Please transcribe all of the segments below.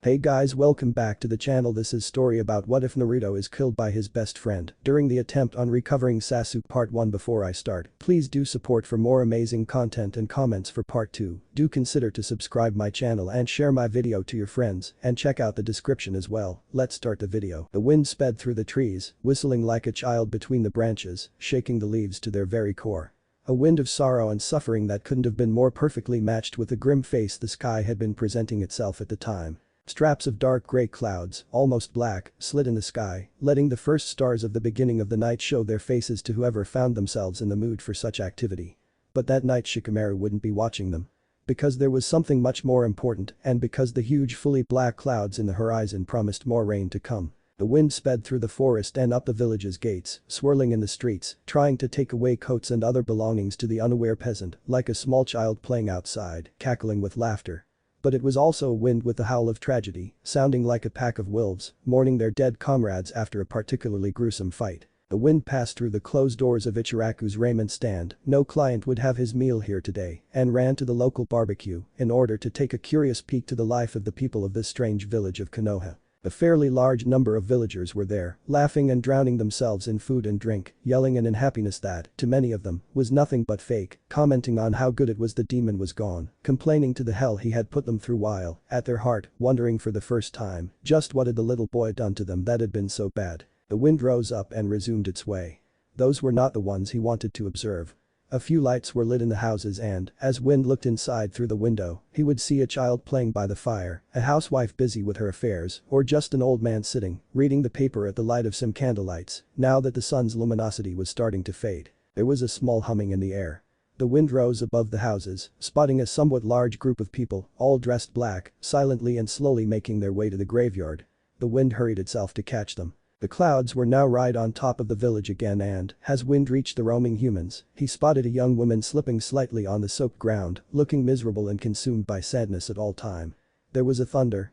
Hey guys, welcome back to the channel. This is story about what if Naruto is killed by his best friend during the attempt on recovering Sasuke. Part 1. Before I start, please do support for more amazing content and comments for part 2. Do consider to subscribe my channel and share my video to your friends and check out the description as well. Let's start the video. The wind sped through the trees, whistling like a child between the branches, shaking the leaves to their very core. A wind of sorrow and suffering that couldn't have been more perfectly matched with the grim face the sky had been presenting itself at the time. Straps of dark gray clouds, almost black, slid in the sky, letting the first stars of the beginning of the night show their faces to whoever found themselves in the mood for such activity. But that night Shikamaru wouldn't be watching them. Because there was something much more important, and because the huge fully black clouds in the horizon promised more rain to come. The wind sped through the forest and up the village's gates, swirling in the streets, trying to take away coats and other belongings to the unaware peasant, like a small child playing outside, cackling with laughter. But it was also a wind with the howl of tragedy, sounding like a pack of wolves, mourning their dead comrades after a particularly gruesome fight. The wind passed through the closed doors of Ichiraku's raiment stand, no client would have his meal here today, and ran to the local barbecue in order to take a curious peek to the life of the people of this strange village of Konoha. A fairly large number of villagers were there, laughing and drowning themselves in food and drink, yelling in unhappiness that, to many of them, was nothing but fake, commenting on how good it was the demon was gone, complaining to the hell he had put them through while, at their heart, wondering for the first time, just what had the little boy done to them that had been so bad. The wind rose up and resumed its way. Those were not the ones he wanted to observe. A few lights were lit in the houses and, as Wind looked inside through the window, he would see a child playing by the fire, a housewife busy with her affairs, or just an old man sitting, reading the paper at the light of some candlelights, now that the sun's luminosity was starting to fade. There was a small humming in the air. The wind rose above the houses, spotting a somewhat large group of people, all dressed black, silently and slowly making their way to the graveyard. The wind hurried itself to catch them. The clouds were now right on top of the village again and, as Wind reached the roaming humans, he spotted a young woman slipping slightly on the soaked ground, looking miserable and consumed by sadness at all time. There was a thunder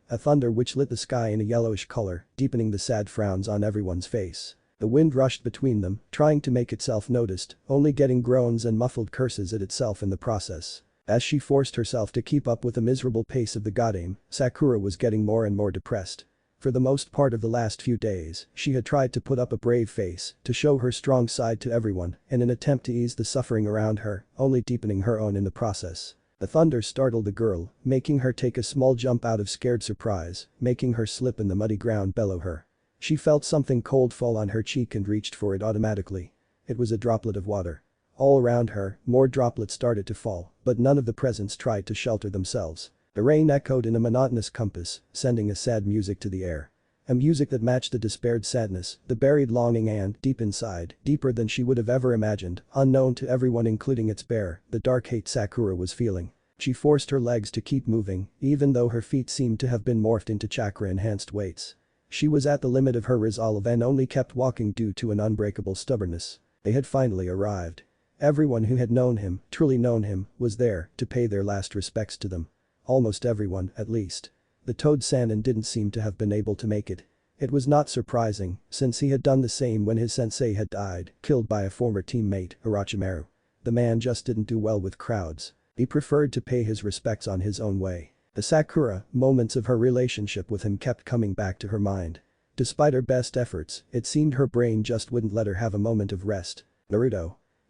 which lit the sky in a yellowish color, deepening the sad frowns on everyone's face. The wind rushed between them, trying to make itself noticed, only getting groans and muffled curses at itself in the process. As she forced herself to keep up with the miserable pace of the goddamn, Sakura was getting more and more depressed. For the most part of the last few days, she had tried to put up a brave face, to show her strong side to everyone, in an attempt to ease the suffering around her, only deepening her own in the process. The thunder startled the girl, making her take a small jump out of scared surprise, making her slip in the muddy ground below her. She felt something cold fall on her cheek and reached for it automatically. It was a droplet of water. All around her, more droplets started to fall, but none of the presents tried to shelter themselves. The rain echoed in a monotonous compass, sending a sad music to the air. A music that matched the despaired sadness, the buried longing and, deep inside, deeper than she would have ever imagined, unknown to everyone including its bearer, the dark hate Sakura was feeling. She forced her legs to keep moving, even though her feet seemed to have been morphed into chakra-enhanced weights. She was at the limit of her resolve and only kept walking due to an unbreakable stubbornness. They had finally arrived. Everyone who had known him, truly known him, was there to pay their last respects to them. Almost everyone, at least. The Toad Sannin didn't seem to have been able to make it. It was not surprising, since he had done the same when his sensei had died, killed by a former teammate, Orochimaru. The man just didn't do well with crowds. He preferred to pay his respects on his own way. The Sakura, moments of her relationship with him kept coming back to her mind. Despite her best efforts, it seemed her brain just wouldn't let her have a moment of rest.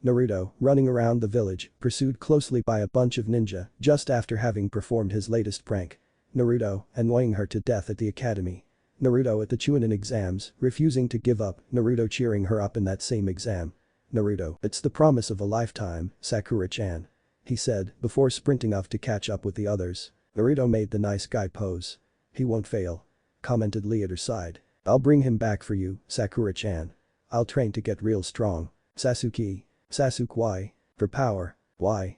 Naruto, running around the village, pursued closely by a bunch of ninja, just after having performed his latest prank. Naruto, annoying her to death at the academy. Naruto at the Chunin exams, refusing to give up, Naruto cheering her up in that same exam. Naruto, it's the promise of a lifetime, Sakura-chan. He said, before sprinting off to catch up with the others. Naruto made the nice guy pose. He won't fail. Commented Lee at her side. I'll bring him back for you, Sakura-chan. I'll train to get real strong. Sasuke, why? For power. Why?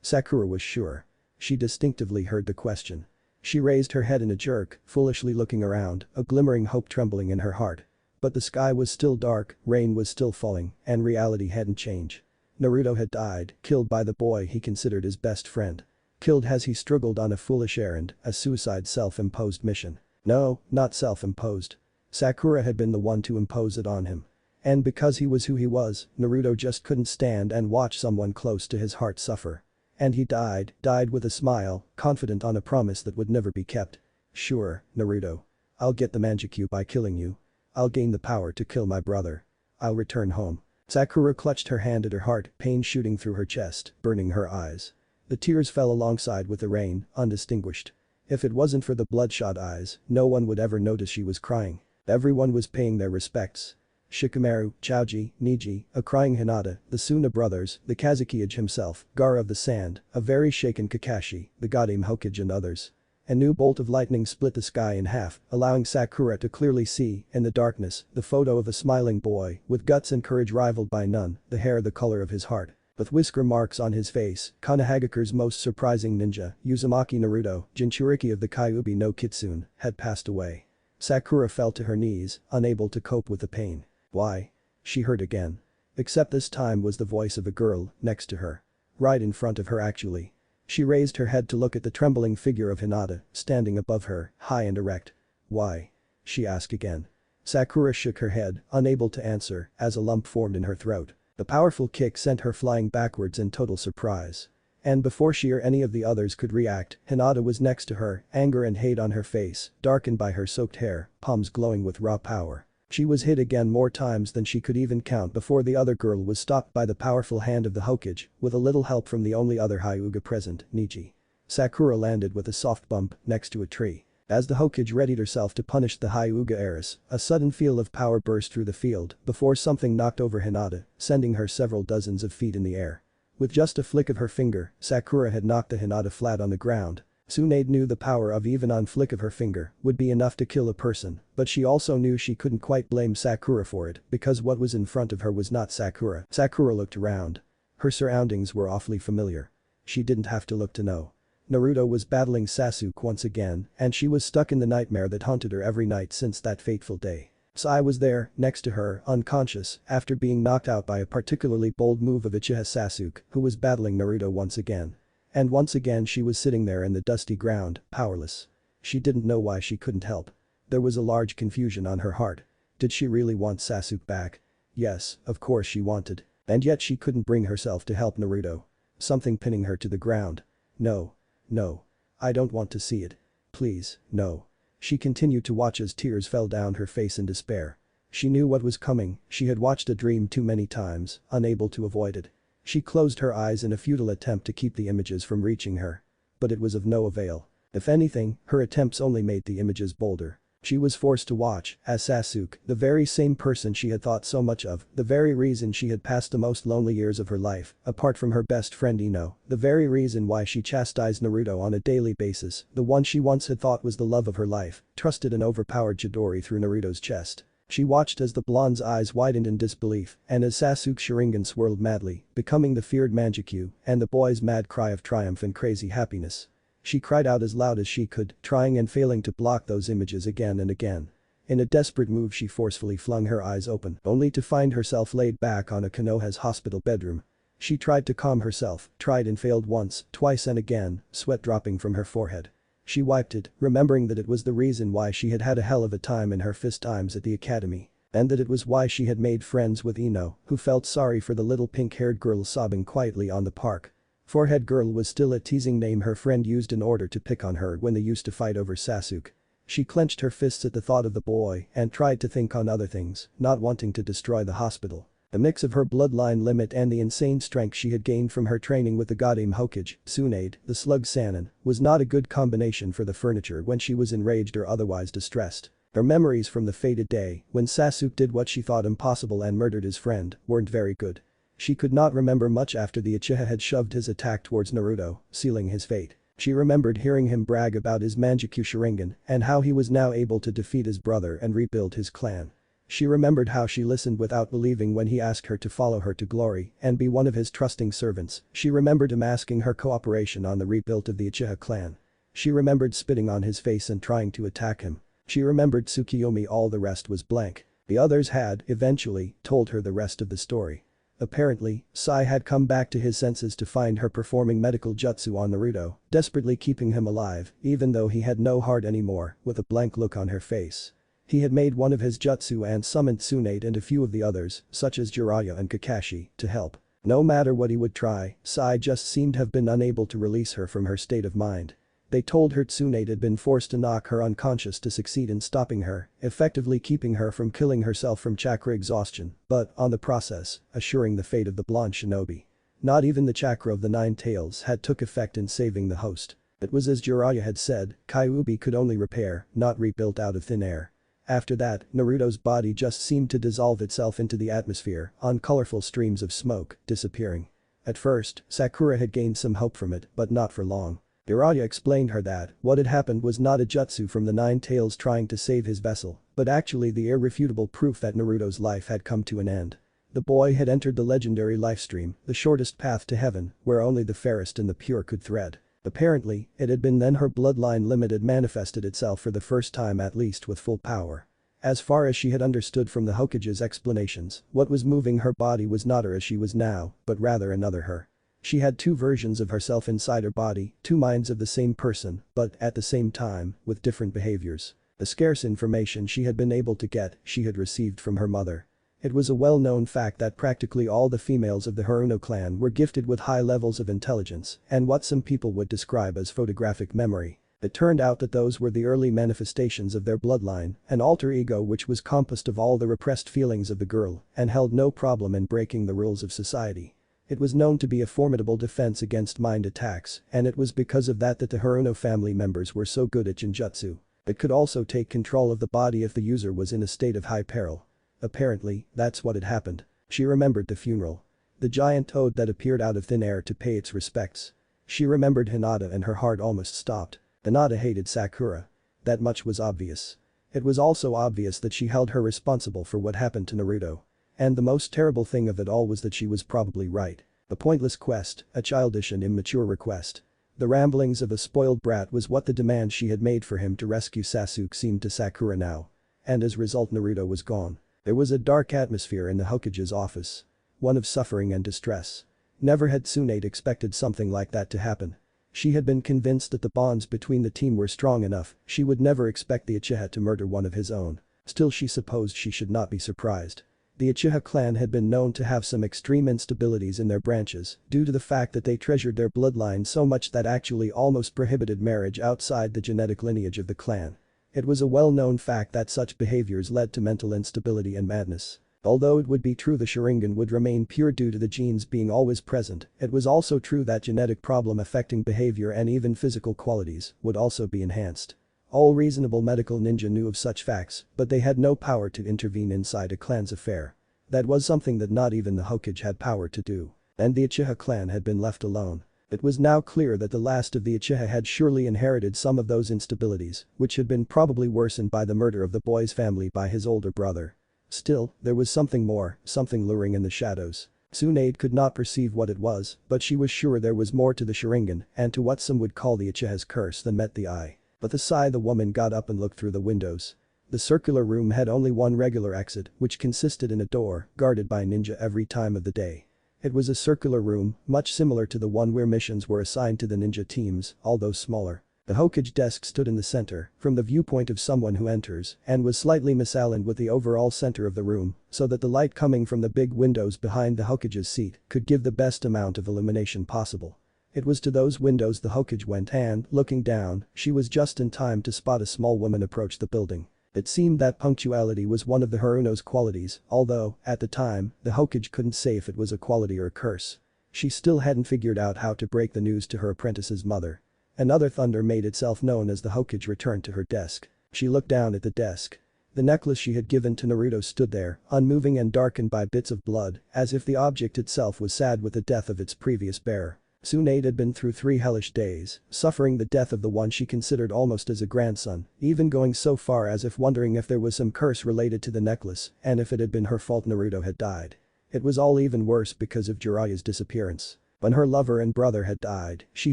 Sakura was sure. She distinctively heard the question. She raised her head in a jerk, foolishly looking around, a glimmering hope trembling in her heart. But the sky was still dark, rain was still falling, and reality hadn't changed. Naruto had died, killed by the boy he considered his best friend. Killed as he struggled on a foolish errand, a suicide self-imposed mission. No, not self-imposed. Sakura had been the one to impose it on him. And because he was who he was, Naruto just couldn't stand and watch someone close to his heart suffer. And he died with a smile, confident on a promise that would never be kept. Sure, Naruto. I'll get the Mangekyou by killing you. I'll gain the power to kill my brother. I'll return home. Sakura clutched her hand at her heart, pain shooting through her chest, burning her eyes. The tears fell alongside with the rain, undistinguished. If it wasn't for the bloodshot eyes, no one would ever notice she was crying. Everyone was paying their respects. Shikamaru, Choji, Niji, a crying Hinata, the Suna brothers, the Kazekage himself, Gaara of the Sand, a very shaken Kakashi, the Goddamn Hokage and others. A new bolt of lightning split the sky in half, allowing Sakura to clearly see, in the darkness, the photo of a smiling boy, with guts and courage rivaled by none, the hair the color of his heart. With whisker marks on his face, Konohagakure's most surprising ninja, Uzumaki Naruto, Jinchuriki of the Kyuubi no Kitsune, had passed away. Sakura fell to her knees, unable to cope with the pain. Why? She heard again. Except this time was the voice of a girl, next to her. Right in front of her actually. She raised her head to look at the trembling figure of Hinata, standing above her, high and erect. Why? She asked again. Sakura shook her head, unable to answer, as a lump formed in her throat. The powerful kick sent her flying backwards in total surprise. And before she or any of the others could react, Hinata was next to her, anger and hate on her face, darkened by her soaked hair, palms glowing with raw power. She was hit again more times than she could even count before the other girl was stopped by the powerful hand of the Hokage, with a little help from the only other Hyuga present, Niji. Sakura landed with a soft bump next to a tree. As the Hokage readied herself to punish the Hyuga heiress, a sudden feel of power burst through the field before something knocked over Hinata, sending her several dozens of feet in the air. With just a flick of her finger, Sakura had knocked the Hinata flat on the ground. Tsunade knew the power of even on flick of her finger would be enough to kill a person, but she also knew she couldn't quite blame Sakura for it because what was in front of her was not Sakura. Sakura looked around. Her surroundings were awfully familiar. She didn't have to look to know. Naruto was battling Sasuke once again, and she was stuck in the nightmare that haunted her every night since that fateful day. Sai was there, next to her, unconscious, after being knocked out by a particularly bold move of Uchiha Sasuke, who was battling Naruto once again. And once again she was sitting there in the dusty ground, powerless. She didn't know why she couldn't help. There was a large confusion on her heart. Did she really want Sasuke back? Yes, of course she wanted. And yet she couldn't bring herself to help Naruto. Something pinning her to the ground. No. No. I don't want to see it. Please, no. She continued to watch as tears fell down her face in despair. She knew what was coming, she had watched a dream too many times, unable to avoid it. She closed her eyes in a futile attempt to keep the images from reaching her. But it was of no avail. If anything, her attempts only made the images bolder. She was forced to watch, as Sasuke, the very same person she had thought so much of, the very reason she had passed the most lonely years of her life, apart from her best friend Ino, the very reason why she chastised Naruto on a daily basis, the one she once had thought was the love of her life, trusted and overpowered Chidori through Naruto's chest. She watched as the blonde's eyes widened in disbelief, and as Sasuke's Sharingan swirled madly, becoming the feared Mangekyou, and the boy's mad cry of triumph and crazy happiness. She cried out as loud as she could, trying and failing to block those images again and again. In a desperate move she forcefully flung her eyes open, only to find herself laid back on a Konoha's hospital bedroom. She tried to calm herself, tried and failed once, twice and again, sweat dropping from her forehead. She wiped it, remembering that it was the reason why she had had a hell of a time in her first times at the academy. And that it was why she had made friends with Ino, who felt sorry for the little pink-haired girl sobbing quietly on the park. Forehead Girl was still a teasing name her friend used in order to pick on her when they used to fight over Sasuke. She clenched her fists at the thought of the boy and tried to think on other things, not wanting to destroy the hospital. The mix of her bloodline limit and the insane strength she had gained from her training with the Goddamn Hokage, Tsunade, the Slug Sannin, was not a good combination for the furniture when she was enraged or otherwise distressed. Her memories from the fated day, when Sasuke did what she thought impossible and murdered his friend, weren't very good. She could not remember much after the Uchiha had shoved his attack towards Naruto, sealing his fate. She remembered hearing him brag about his Mangekyou Sharingan and how he was now able to defeat his brother and rebuild his clan. She remembered how she listened without believing when he asked her to follow her to glory and be one of his trusting servants. She remembered him asking her cooperation on the rebuild of the Uchiha clan. She remembered spitting on his face and trying to attack him. She remembered Tsukiyomi. All the rest was blank. The others had, eventually, told her the rest of the story. Apparently, Sai had come back to his senses to find her performing medical jutsu on Naruto, desperately keeping him alive, even though he had no heart anymore, with a blank look on her face. He had made one of his jutsu and summoned Tsunade and a few of the others, such as Jiraiya and Kakashi, to help. No matter what he would try, Sai just seemed to have been unable to release her from her state of mind. They told her Tsunade had been forced to knock her unconscious to succeed in stopping her, effectively keeping her from killing herself from chakra exhaustion, but, on the process, assuring the fate of the blonde shinobi. Not even the chakra of the Nine Tails had took effect in saving the host. It was as Jiraiya had said, Kyuubi could only repair, not rebuilt out of thin air. After that, Naruto's body just seemed to dissolve itself into the atmosphere on colorful streams of smoke, disappearing. At first, Sakura had gained some hope from it, but not for long. Jiraiya explained her that what had happened was not a jutsu from the Nine Tails trying to save his vessel, but actually the irrefutable proof that Naruto's life had come to an end. The boy had entered the legendary lifestream, the shortest path to heaven, where only the fairest and the pure could thread. Apparently, it had been then her bloodline limited manifested itself for the first time at least with full power. As far as she had understood from the Hokage's explanations, what was moving her body was not her as she was now, but rather another her. She had two versions of herself inside her body, two minds of the same person, but, at the same time, with different behaviors. The scarce information she had been able to get, she had received from her mother. It was a well-known fact that practically all the females of the Haruno clan were gifted with high levels of intelligence and what some people would describe as photographic memory. It turned out that those were the early manifestations of their bloodline, an alter ego which was composed of all the repressed feelings of the girl and held no problem in breaking the rules of society. It was known to be a formidable defense against mind attacks, and it was because of that the Haruno family members were so good at genjutsu. It could also take control of the body if the user was in a state of high peril. Apparently, that's what had happened. She remembered the funeral. The giant toad that appeared out of thin air to pay its respects. She remembered Hinata and her heart almost stopped. Hinata hated Sakura. That much was obvious. It was also obvious that she held her responsible for what happened to Naruto. And the most terrible thing of it all was that she was probably right. A pointless quest, a childish and immature request. The ramblings of a spoiled brat was what the demand she had made for him to rescue Sasuke seemed to Sakura now. And as a result Naruto was gone. There was a dark atmosphere in the Hokage's office. One of suffering and distress. Never had Tsunade expected something like that to happen. She had been convinced that the bonds between the team were strong enough, she would never expect the Uchiha to murder one of his own. Still she supposed she should not be surprised. The Uchiha clan had been known to have some extreme instabilities in their branches due to the fact that they treasured their bloodline so much that actually almost prohibited marriage outside the genetic lineage of the clan. It was a well-known fact that such behaviors led to mental instability and madness. Although it would be true the Sharingan would remain pure due to the genes being always present, it was also true that genetic problem affecting behavior and even physical qualities would also be enhanced. All reasonable medical ninja knew of such facts, but they had no power to intervene inside a clan's affair. That was something that not even the Hokage had power to do. And the Uchiha clan had been left alone. It was now clear that the last of the Uchiha had surely inherited some of those instabilities, which had been probably worsened by the murder of the boy's family by his older brother. Still, there was something more, something luring in the shadows. Tsunade could not perceive what it was, but she was sure there was more to the Sharingan and to what some would call the Uchiha's curse than met the eye. With a sigh the woman got up and looked through the windows. The circular room had only one regular exit, which consisted in a door, guarded by ninja every time of the day. It was a circular room, much similar to the one where missions were assigned to the ninja teams, although smaller. The Hokage desk stood in the center, from the viewpoint of someone who enters, and was slightly misaligned with the overall center of the room, so that the light coming from the big windows behind the Hokage's seat could give the best amount of illumination possible. It was to those windows the Hokage went and, looking down, she was just in time to spot a small woman approach the building. It seemed that punctuality was one of the Haruno's qualities, although, at the time, the Hokage couldn't say if it was a quality or a curse. She still hadn't figured out how to break the news to her apprentice's mother. Another thunder made itself known as the Hokage returned to her desk. She looked down at the desk. The necklace she had given to Naruto stood there, unmoving and darkened by bits of blood, as if the object itself was sad with the death of its previous bearer. Tsunade had been through 3 hellish days, suffering the death of the one she considered almost as a grandson, even going so far as if wondering if there was some curse related to the necklace and if it had been her fault Naruto had died. It was all even worse because of Jiraiya's disappearance. When her lover and brother had died, she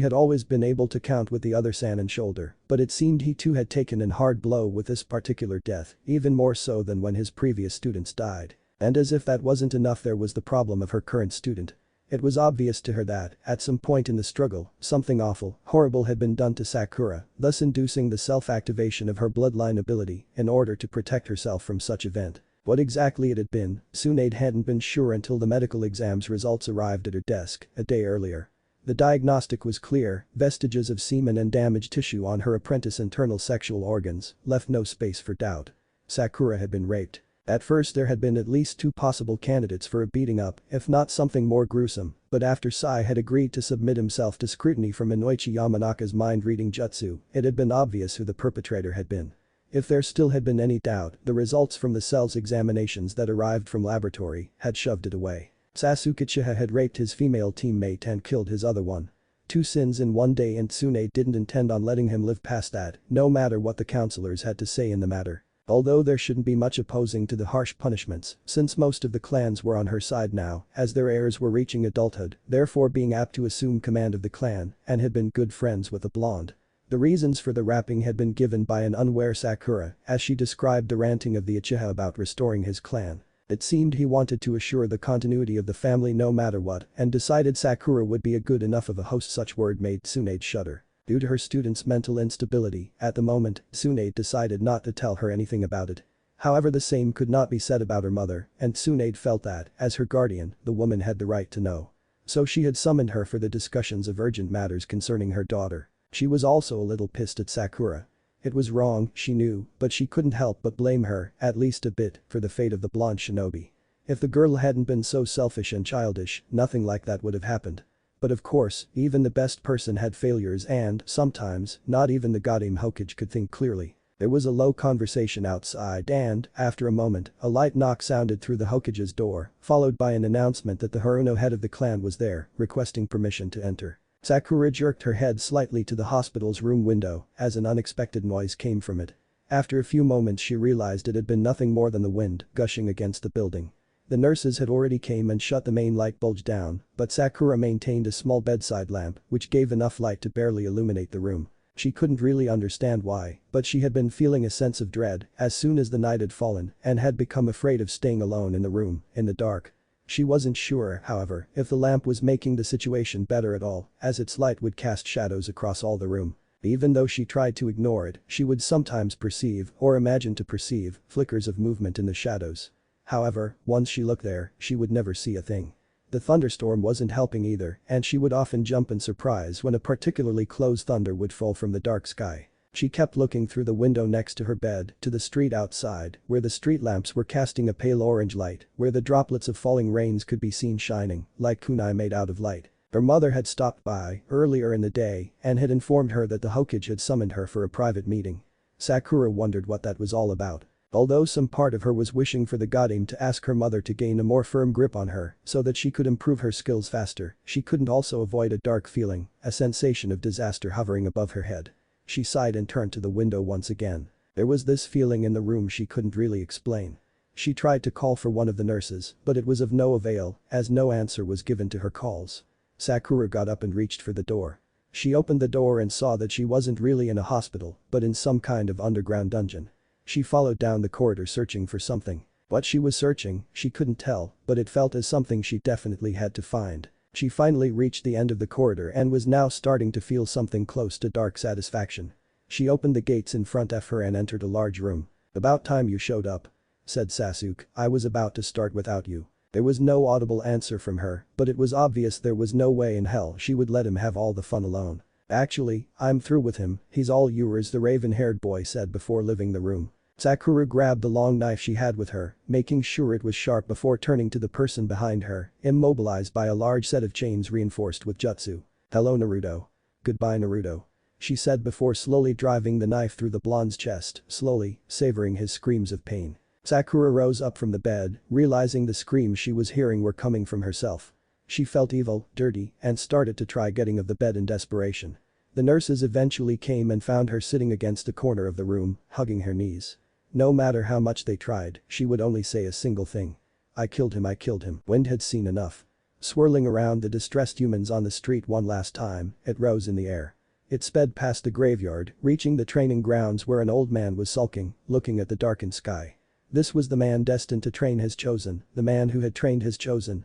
had always been able to count with the other Sannin shoulder, but it seemed he too had taken an hard blow with this particular death, even more so than when his previous students died. And as if that wasn't enough, there was the problem of her current student. It was obvious to her that, at some point in the struggle, something awful, horrible had been done to Sakura, thus inducing the self-activation of her bloodline ability in order to protect herself from such event. What exactly it had been, Tsunade hadn't been sure until the medical exam's results arrived at her desk a day earlier. The diagnostic was clear, vestiges of semen and damaged tissue on her apprentice's internal sexual organs left no space for doubt. Sakura had been raped. At first there had been at least two possible candidates for a beating up, if not something more gruesome, but after Sai had agreed to submit himself to scrutiny from Inoichi Yamanaka's mind-reading jutsu, it had been obvious who the perpetrator had been. If there still had been any doubt, the results from the cell's examinations that arrived from laboratory had shoved it away. Sasuke Uchiha had raped his female teammate and killed his other one. Two sins in one day, and Tsunade didn't intend on letting him live past that, no matter what the counselors had to say in the matter. Although there shouldn't be much opposing to the harsh punishments, since most of the clans were on her side now, as their heirs were reaching adulthood, therefore being apt to assume command of the clan, and had been good friends with the blonde. The reasons for the rapping had been given by an unaware Sakura, as she described the ranting of the Uchiha about restoring his clan. It seemed he wanted to assure the continuity of the family no matter what, and decided Sakura would be a good enough of a host. Such word made Tsunade shudder. Due to her student's mental instability, at the moment, Tsunade decided not to tell her anything about it. However, the same could not be said about her mother, and Tsunade felt that, as her guardian, the woman had the right to know. So she had summoned her for the discussions of urgent matters concerning her daughter. She was also a little pissed at Sakura. It was wrong, she knew, but she couldn't help but blame her, at least a bit, for the fate of the blonde shinobi. If the girl hadn't been so selfish and childish, nothing like that would have happened. But of course, even the best person had failures and, sometimes, not even the goddamn Hokage could think clearly. There was a low conversation outside and, after a moment, a light knock sounded through the Hokage's door, followed by an announcement that the Haruno head of the clan was there, requesting permission to enter. Sakura jerked her head slightly to the hospital's room window as an unexpected noise came from it. After a few moments she realized it had been nothing more than the wind gushing against the building. The nurses had already came and shut the main light bulge down, but Sakura maintained a small bedside lamp which gave enough light to barely illuminate the room. She couldn't really understand why, but she had been feeling a sense of dread as soon as the night had fallen and had become afraid of staying alone in the room, in the dark. She wasn't sure, however, if the lamp was making the situation better at all, as its light would cast shadows across all the room. Even though she tried to ignore it, she would sometimes perceive, or imagine to perceive, flickers of movement in the shadows. However, once she looked there, she would never see a thing. The thunderstorm wasn't helping either, and she would often jump in surprise when a particularly close thunder would fall from the dark sky. She kept looking through the window next to her bed to the street outside, where the street lamps were casting a pale orange light, where the droplets of falling rains could be seen shining, like kunai made out of light. Her mother had stopped by earlier in the day and had informed her that the Hokage had summoned her for a private meeting. Sakura wondered what that was all about. Although some part of her was wishing for the Goddam to ask her mother to gain a more firm grip on her so that she could improve her skills faster, she couldn't also avoid a dark feeling, a sensation of disaster hovering above her head. She sighed and turned to the window once again. There was this feeling in the room she couldn't really explain. She tried to call for one of the nurses, but it was of no avail, as no answer was given to her calls. Sakura got up and reached for the door. She opened the door and saw that she wasn't really in a hospital, but in some kind of underground dungeon. She followed down the corridor searching for something. What she was searching, she couldn't tell, but it felt as something she definitely had to find. She finally reached the end of the corridor and was now starting to feel something close to dark satisfaction. She opened the gates in front of her and entered a large room. "About time you showed up," said Sasuke. "I was about to start without you." There was no audible answer from her, but it was obvious there was no way in hell she would let him have all the fun alone. "Actually, I'm through with him, he's all yours," the raven-haired boy said before leaving the room. Sakura grabbed the long knife she had with her, making sure it was sharp before turning to the person behind her, immobilized by a large set of chains reinforced with jutsu. "Hello Naruto." "Goodbye Naruto," she said before slowly driving the knife through the blonde's chest, slowly, savoring his screams of pain. Sakura rose up from the bed, realizing the screams she was hearing were coming from herself. She felt evil, dirty, and started to try getting of the bed in desperation. The nurses eventually came and found her sitting against the corner of the room, hugging her knees. No matter how much they tried, she would only say a single thing. I killed him, I killed him." Wind had seen enough. Swirling around the distressed humans on the street one last time, it rose in the air. It sped past the graveyard, reaching the training grounds where an old man was sulking, looking at the darkened sky. This was the man destined to train his chosen, the man who had trained his chosen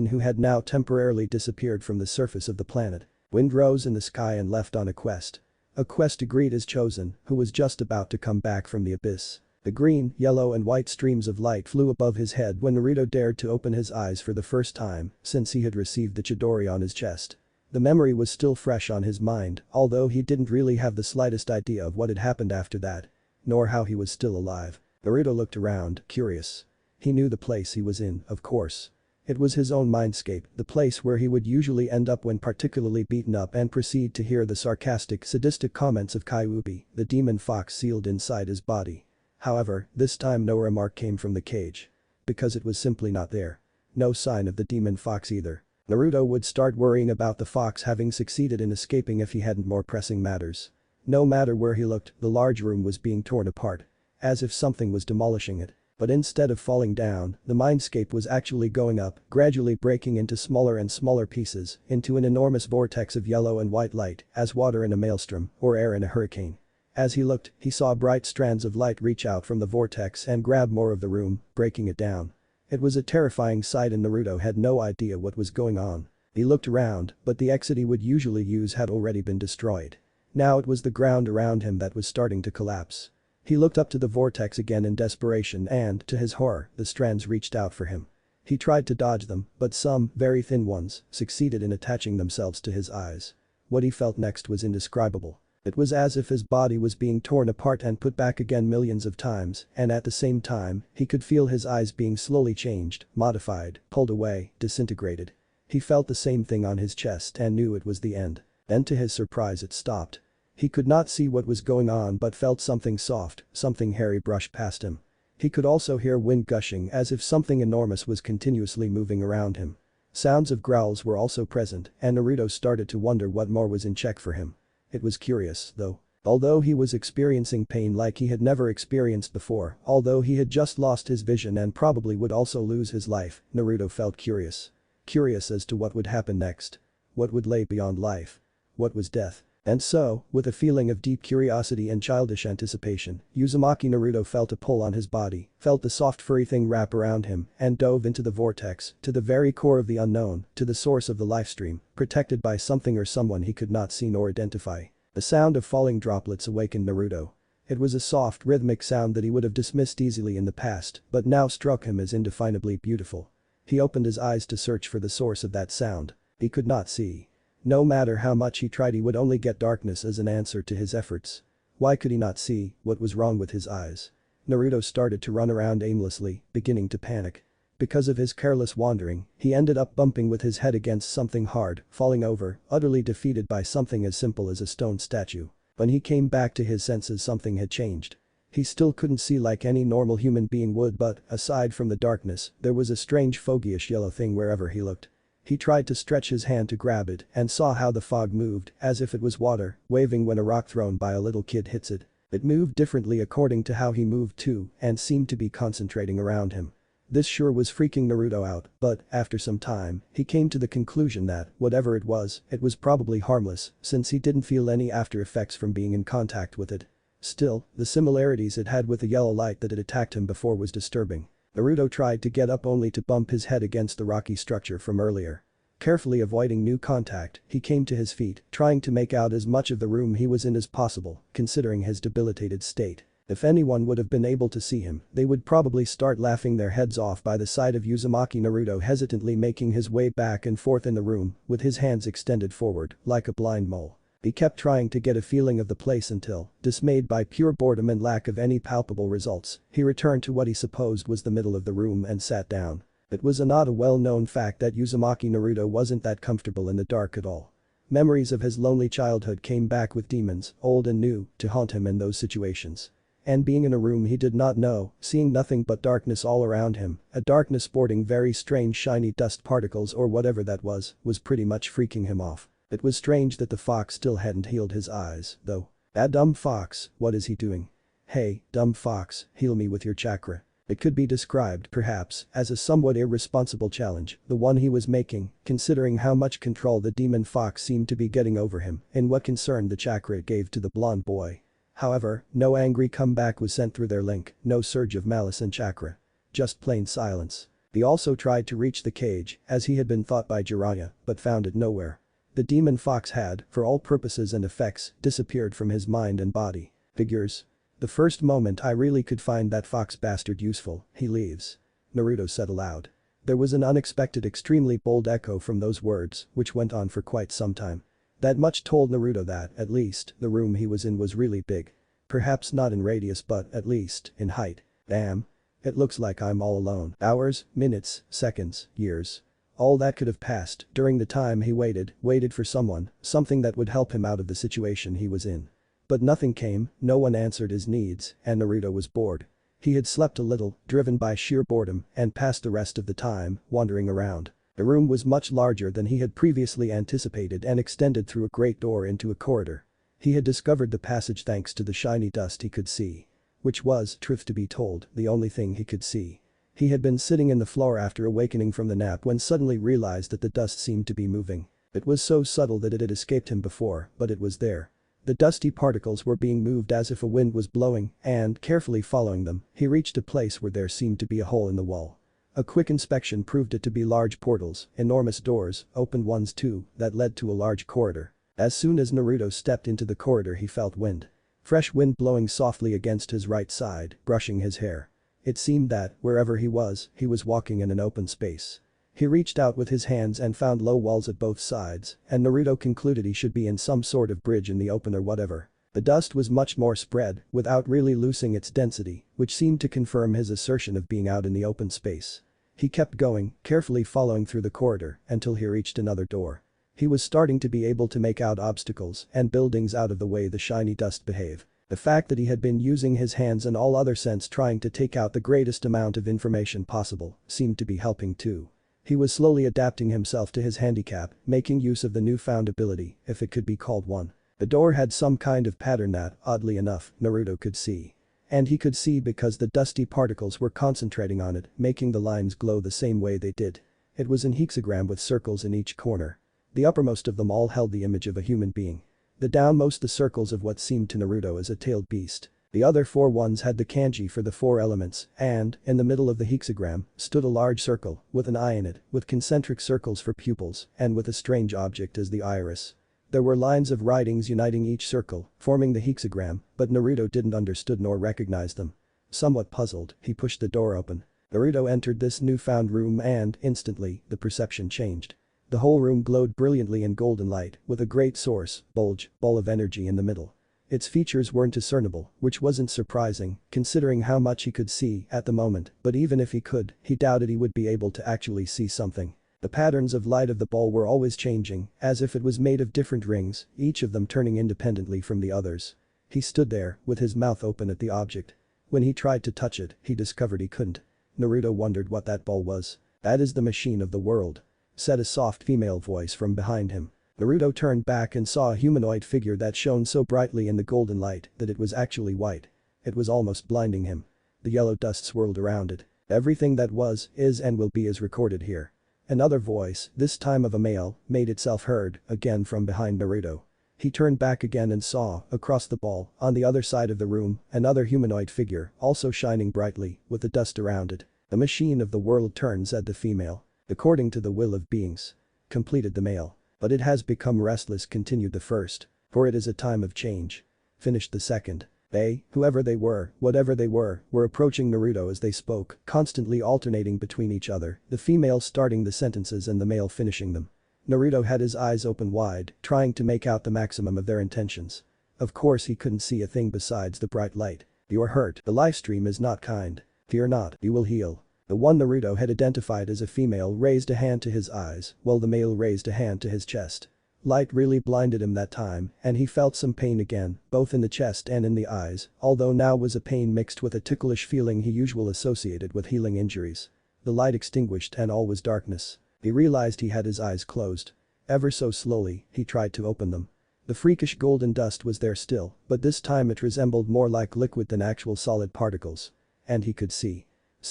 who had now temporarily disappeared from the surface of the planet. Wind rose in the sky and left on a quest. A quest to greet his chosen, who was just about to come back from the abyss. The green, yellow and white streams of light flew above his head when Naruto dared to open his eyes for the first time since he had received the Chidori on his chest. The memory was still fresh on his mind, although he didn't really have the slightest idea of what had happened after that. Nor how he was still alive. Naruto looked around, curious. He knew the place he was in, of course. It was his own mindscape, the place where he would usually end up when particularly beaten up and proceed to hear the sarcastic, sadistic comments of Kyuubi, the demon fox sealed inside his body. However, this time no remark came from the cage. Because it was simply not there. No sign of the demon fox either. Naruto would start worrying about the fox having succeeded in escaping if he hadn't more pressing matters. No matter where he looked, the large room was being torn apart. As if something was demolishing it. But instead of falling down, the mindscape was actually going up, gradually breaking into smaller and smaller pieces, into an enormous vortex of yellow and white light, as water in a maelstrom, or air in a hurricane. As he looked, he saw bright strands of light reach out from the vortex and grab more of the room, breaking it down. It was a terrifying sight and Naruto had no idea what was going on. He looked around, but the exit he would usually use had already been destroyed. Now it was the ground around him that was starting to collapse. He looked up to the vortex again in desperation and, to his horror, the strands reached out for him. He tried to dodge them, but some, very thin ones, succeeded in attaching themselves to his eyes. What he felt next was indescribable. It was as if his body was being torn apart and put back again millions of times, and at the same time, he could feel his eyes being slowly changed, modified, pulled away, disintegrated. He felt the same thing on his chest and knew it was the end. Then to his surprise it stopped. He could not see what was going on but felt something soft, something hairy brush past him. He could also hear wind gushing as if something enormous was continuously moving around him. Sounds of growls were also present and Naruto started to wonder what more was in check for him. It was curious, though. Although he was experiencing pain like he had never experienced before, although he had just lost his vision and probably would also lose his life, Naruto felt curious. Curious as to what would happen next. What would lay beyond life? What was death? And so, with a feeling of deep curiosity and childish anticipation, Uzumaki Naruto felt a pull on his body, felt the soft furry thing wrap around him, and dove into the vortex, to the very core of the unknown, to the source of the lifestream, protected by something or someone he could not see nor identify. The sound of falling droplets awakened Naruto. It was a soft, rhythmic sound that he would have dismissed easily in the past, but now struck him as indefinably beautiful. He opened his eyes to search for the source of that sound. He could not see. No matter how much he tried he would only get darkness as an answer to his efforts. Why could he not see what was wrong with his eyes? Naruto started to run around aimlessly, beginning to panic. Because of his careless wandering, he ended up bumping with his head against something hard, falling over, utterly defeated by something as simple as a stone statue. When he came back to his senses something had changed. He still couldn't see like any normal human being would but, aside from the darkness, there was a strange fogyish yellow thing wherever he looked. He tried to stretch his hand to grab it and saw how the fog moved, as if it was water, waving when a rock thrown by a little kid hits it. It moved differently according to how he moved too and seemed to be concentrating around him. This sure was freaking Naruto out, but, after some time, he came to the conclusion that, whatever it was probably harmless, since he didn't feel any after effects from being in contact with it. Still, the similarities it had with the yellow light that had attacked him before was disturbing. Naruto tried to get up only to bump his head against the rocky structure from earlier. Carefully avoiding new contact, he came to his feet, trying to make out as much of the room he was in as possible, considering his debilitated state. If anyone would have been able to see him, they would probably start laughing their heads off by the sight of Uzumaki Naruto hesitantly making his way back and forth in the room, with his hands extended forward, like a blind mole. He kept trying to get a feeling of the place until, dismayed by pure boredom and lack of any palpable results, he returned to what he supposed was the middle of the room and sat down. It was not a well-known fact that Uzumaki Naruto wasn't that comfortable in the dark at all. Memories of his lonely childhood came back with demons, old and new, to haunt him in those situations. And being in a room he did not know, seeing nothing but darkness all around him, a darkness sporting very strange shiny dust particles or whatever that was pretty much freaking him off. It was strange that the fox still hadn't healed his eyes, though. That dumb fox, what is he doing? Hey, dumb fox, heal me with your chakra. It could be described, perhaps, as a somewhat irresponsible challenge, the one he was making, considering how much control the demon fox seemed to be getting over him in what concerned the chakra it gave to the blonde boy. However, no angry comeback was sent through their link, no surge of malice and chakra. Just plain silence. He also tried to reach the cage, as he had been taught by Jiraiya, but found it nowhere. The demon fox had, for all purposes and effects, disappeared from his mind and body. Figures. The first moment I really could find that fox bastard useful, he leaves. Naruto said aloud. There was an unexpected extremely bold echo from those words, which went on for quite some time. That much told Naruto that, at least, the room he was in was really big. Perhaps not in radius but, at least, in height. Damn. It looks like I'm all alone. Hours, minutes, seconds, years. All that could have passed during the time he waited for someone, something that would help him out of the situation he was in. But nothing came, no one answered his needs, and Naruto was bored. He had slept a little, driven by sheer boredom, and passed the rest of the time wandering around. The room was much larger than he had previously anticipated and extended through a great door into a corridor. He had discovered the passage thanks to the shiny dust he could see. Which was, truth to be told, the only thing he could see. He had been sitting in the floor after awakening from the nap when suddenly realized that the dust seemed to be moving. It was so subtle that it had escaped him before, but it was there. The dusty particles were being moved as if a wind was blowing, and, carefully following them, he reached a place where there seemed to be a hole in the wall. A quick inspection proved it to be large portals, enormous doors, opened ones too, that led to a large corridor. As soon as Naruto stepped into the corridor he felt wind. Fresh wind blowing softly against his right side, brushing his hair. It seemed that, wherever he was walking in an open space. He reached out with his hands and found low walls at both sides, and Naruto concluded he should be in some sort of bridge in the open or whatever. The dust was much more spread, without really losing its density, which seemed to confirm his assertion of being out in the open space. He kept going, carefully following through the corridor, until he reached another door. He was starting to be able to make out obstacles and buildings out of the way the shiny dust behave. The fact that he had been using his hands and all other sense trying to take out the greatest amount of information possible seemed to be helping too. He was slowly adapting himself to his handicap, making use of the newfound ability, if it could be called one. The door had some kind of pattern that, oddly enough, Naruto could see. And he could see because the dusty particles were concentrating on it, making the lines glow the same way they did. It was an hexagram with circles in each corner. The uppermost of them all held the image of a human being. The downmost the circles of what seemed to Naruto as a tailed beast. The other four ones had the kanji for the four elements, and, in the middle of the hexagram, stood a large circle, with an eye in it, with concentric circles for pupils, and with a strange object as the iris. There were lines of writings uniting each circle, forming the hexagram, but Naruto didn't understood nor recognize them. Somewhat puzzled, he pushed the door open. Naruto entered this newfound room and, instantly, the perception changed. The whole room glowed brilliantly in golden light, with a great source, ball of energy in the middle. Its features weren't discernible, which wasn't surprising, considering how much he could see at the moment, but even if he could, he doubted he would be able to actually see something. The patterns of light of the ball were always changing, as if it was made of different rings, each of them turning independently from the others. He stood there, with his mouth open at the object. When he tried to touch it, he discovered he couldn't. Naruto wondered what that ball was. "That is the machine of the world," said a soft female voice from behind him. Naruto turned back and saw a humanoid figure that shone so brightly in the golden light that it was actually white. It was almost blinding him. The yellow dust swirled around it. "Everything that was, is and will be is recorded here." Another voice, this time of a male, made itself heard, again from behind Naruto. He turned back again and saw, across the ball, on the other side of the room, another humanoid figure, also shining brightly, with the dust around it. "The machine of the world turns," said the female. "According to the will of beings," completed the male. "But it has become restless," continued the first. "For it is a time of change," finished the second. They, whoever they were, whatever they were approaching Naruto as they spoke, constantly alternating between each other, the female starting the sentences and the male finishing them. Naruto had his eyes open wide, trying to make out the maximum of their intentions. Of course he couldn't see a thing besides the bright light. "You're hurt. The livestream is not kind. Fear not, you will heal." The one Naruto had identified as a female raised a hand to his eyes, while the male raised a hand to his chest. Light really blinded him that time, and he felt some pain again, both in the chest and in the eyes, although now was a pain mixed with a ticklish feeling he usually associated with healing injuries. The light extinguished and all was darkness. He realized he had his eyes closed. Ever so slowly, he tried to open them. The freakish golden dust was there still, but this time it resembled more like liquid than actual solid particles. And he could see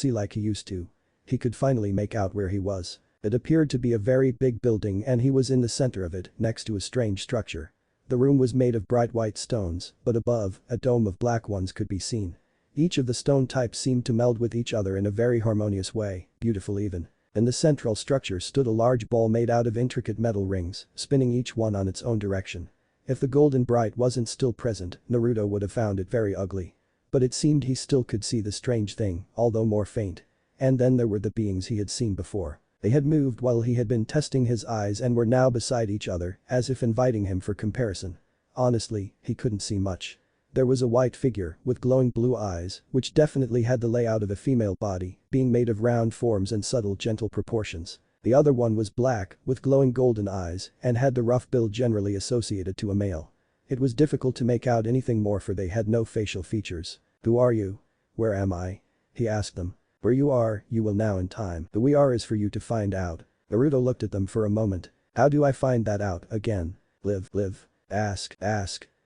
like he used to. He could finally make out where he was. It appeared to be a very big building and he was in the center of it, next to a strange structure. The room was made of bright white stones, but above, a dome of black ones could be seen. Each of the stone types seemed to meld with each other in a very harmonious way, beautiful even. In the central structure stood a large ball made out of intricate metal rings, spinning each one on its own direction. If the golden bright wasn't still present, Naruto would have found it very ugly. But it seemed he still could see the strange thing, although more faint. And then there were the beings he had seen before. They had moved while he had been testing his eyes and were now beside each other, as if inviting him for comparison. Honestly, he couldn't see much. There was a white figure with glowing blue eyes, which definitely had the layout of a female body, being made of round forms and subtle gentle proportions. The other one was black, with glowing golden eyes, and had the rough build generally associated to a male. It was difficult to make out anything more for they had no facial features. "Who are you? Where am I?" he asked them. "Where you are, you will now in time. The we are is for you to find out." Naruto looked at them for a moment. "How do I find that out again?" Live. Ask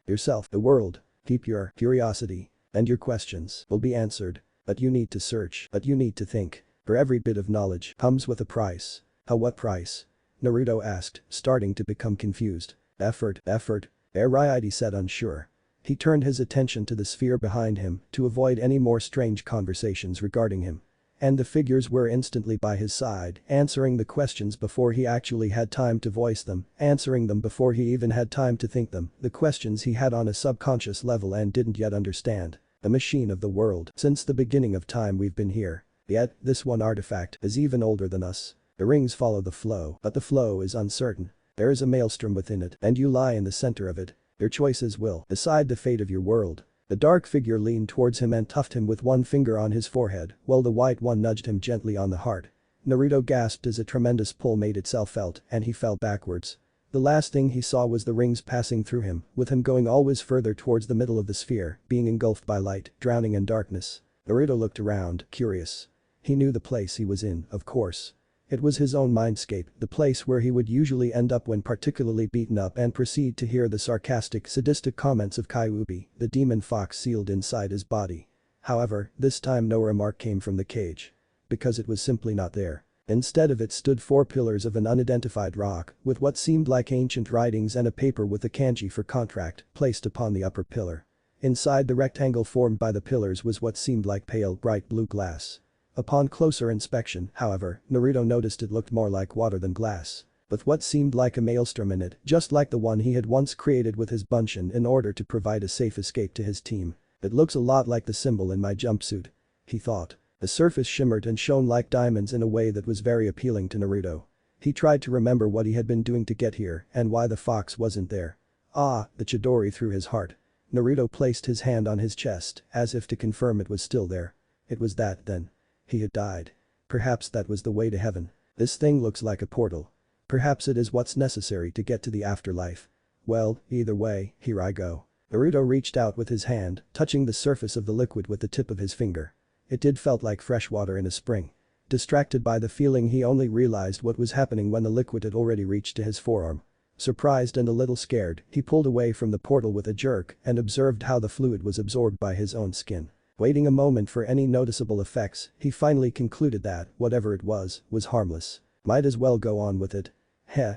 yourself, the world. Keep your curiosity. And your questions will be answered. But you need to search. But you need to think. For every bit of knowledge comes with a price. What price?" Naruto asked, starting to become confused. Effort. Ariete said unsure. He turned his attention to the sphere behind him to avoid any more strange conversations regarding him. And the figures were instantly by his side, answering the questions before he actually had time to voice them, answering them before he even had time to think them, the questions he had on a subconscious level and didn't yet understand. The machine of the world. Since the beginning of time we've been here. Yet, this one artifact is even older than us. The rings follow the flow, but the flow is uncertain. There is a maelstrom within it, and you lie in the center of it. Your choices will decide the fate of your world. The dark figure leaned towards him and tuffed him with one finger on his forehead, while the white one nudged him gently on the heart. Naruto gasped as a tremendous pull made itself felt, and he fell backwards. The last thing he saw was the rings passing through him, with him going always further towards the middle of the sphere, being engulfed by light, drowning in darkness. Naruto looked around, curious. He knew the place he was in, of course. It was his own mindscape, the place where he would usually end up when particularly beaten up and proceed to hear the sarcastic, sadistic comments of Kyuubi, the demon fox sealed inside his body. However, this time no remark came from the cage. Because it was simply not there. Instead of it stood 4 pillars of an unidentified rock, with what seemed like ancient writings and a paper with the kanji for contract, placed upon the upper pillar. Inside the rectangle formed by the pillars was what seemed like pale, bright blue glass. Upon closer inspection, however, Naruto noticed it looked more like water than glass. With what seemed like a maelstrom in it, just like the one he had once created with his bunshin in order to provide a safe escape to his team. "It looks a lot like the symbol in my jumpsuit," he thought. The surface shimmered and shone like diamonds in a way that was very appealing to Naruto. He tried to remember what he had been doing to get here and why the fox wasn't there. The Chidori through his heart. Naruto placed his hand on his chest, as if to confirm it was still there. It was that, then. He had died. Perhaps that was the way to heaven. This thing looks like a portal. Perhaps it is what's necessary to get to the afterlife. Well, either way, here I go. Naruto reached out with his hand, touching the surface of the liquid with the tip of his finger. It did felt like fresh water in a spring. Distracted by the feeling, he only realized what was happening when the liquid had already reached to his forearm. Surprised and a little scared, he pulled away from the portal with a jerk and observed how the fluid was absorbed by his own skin. Waiting a moment for any noticeable effects, he finally concluded that, whatever it was harmless. Might as well go on with it.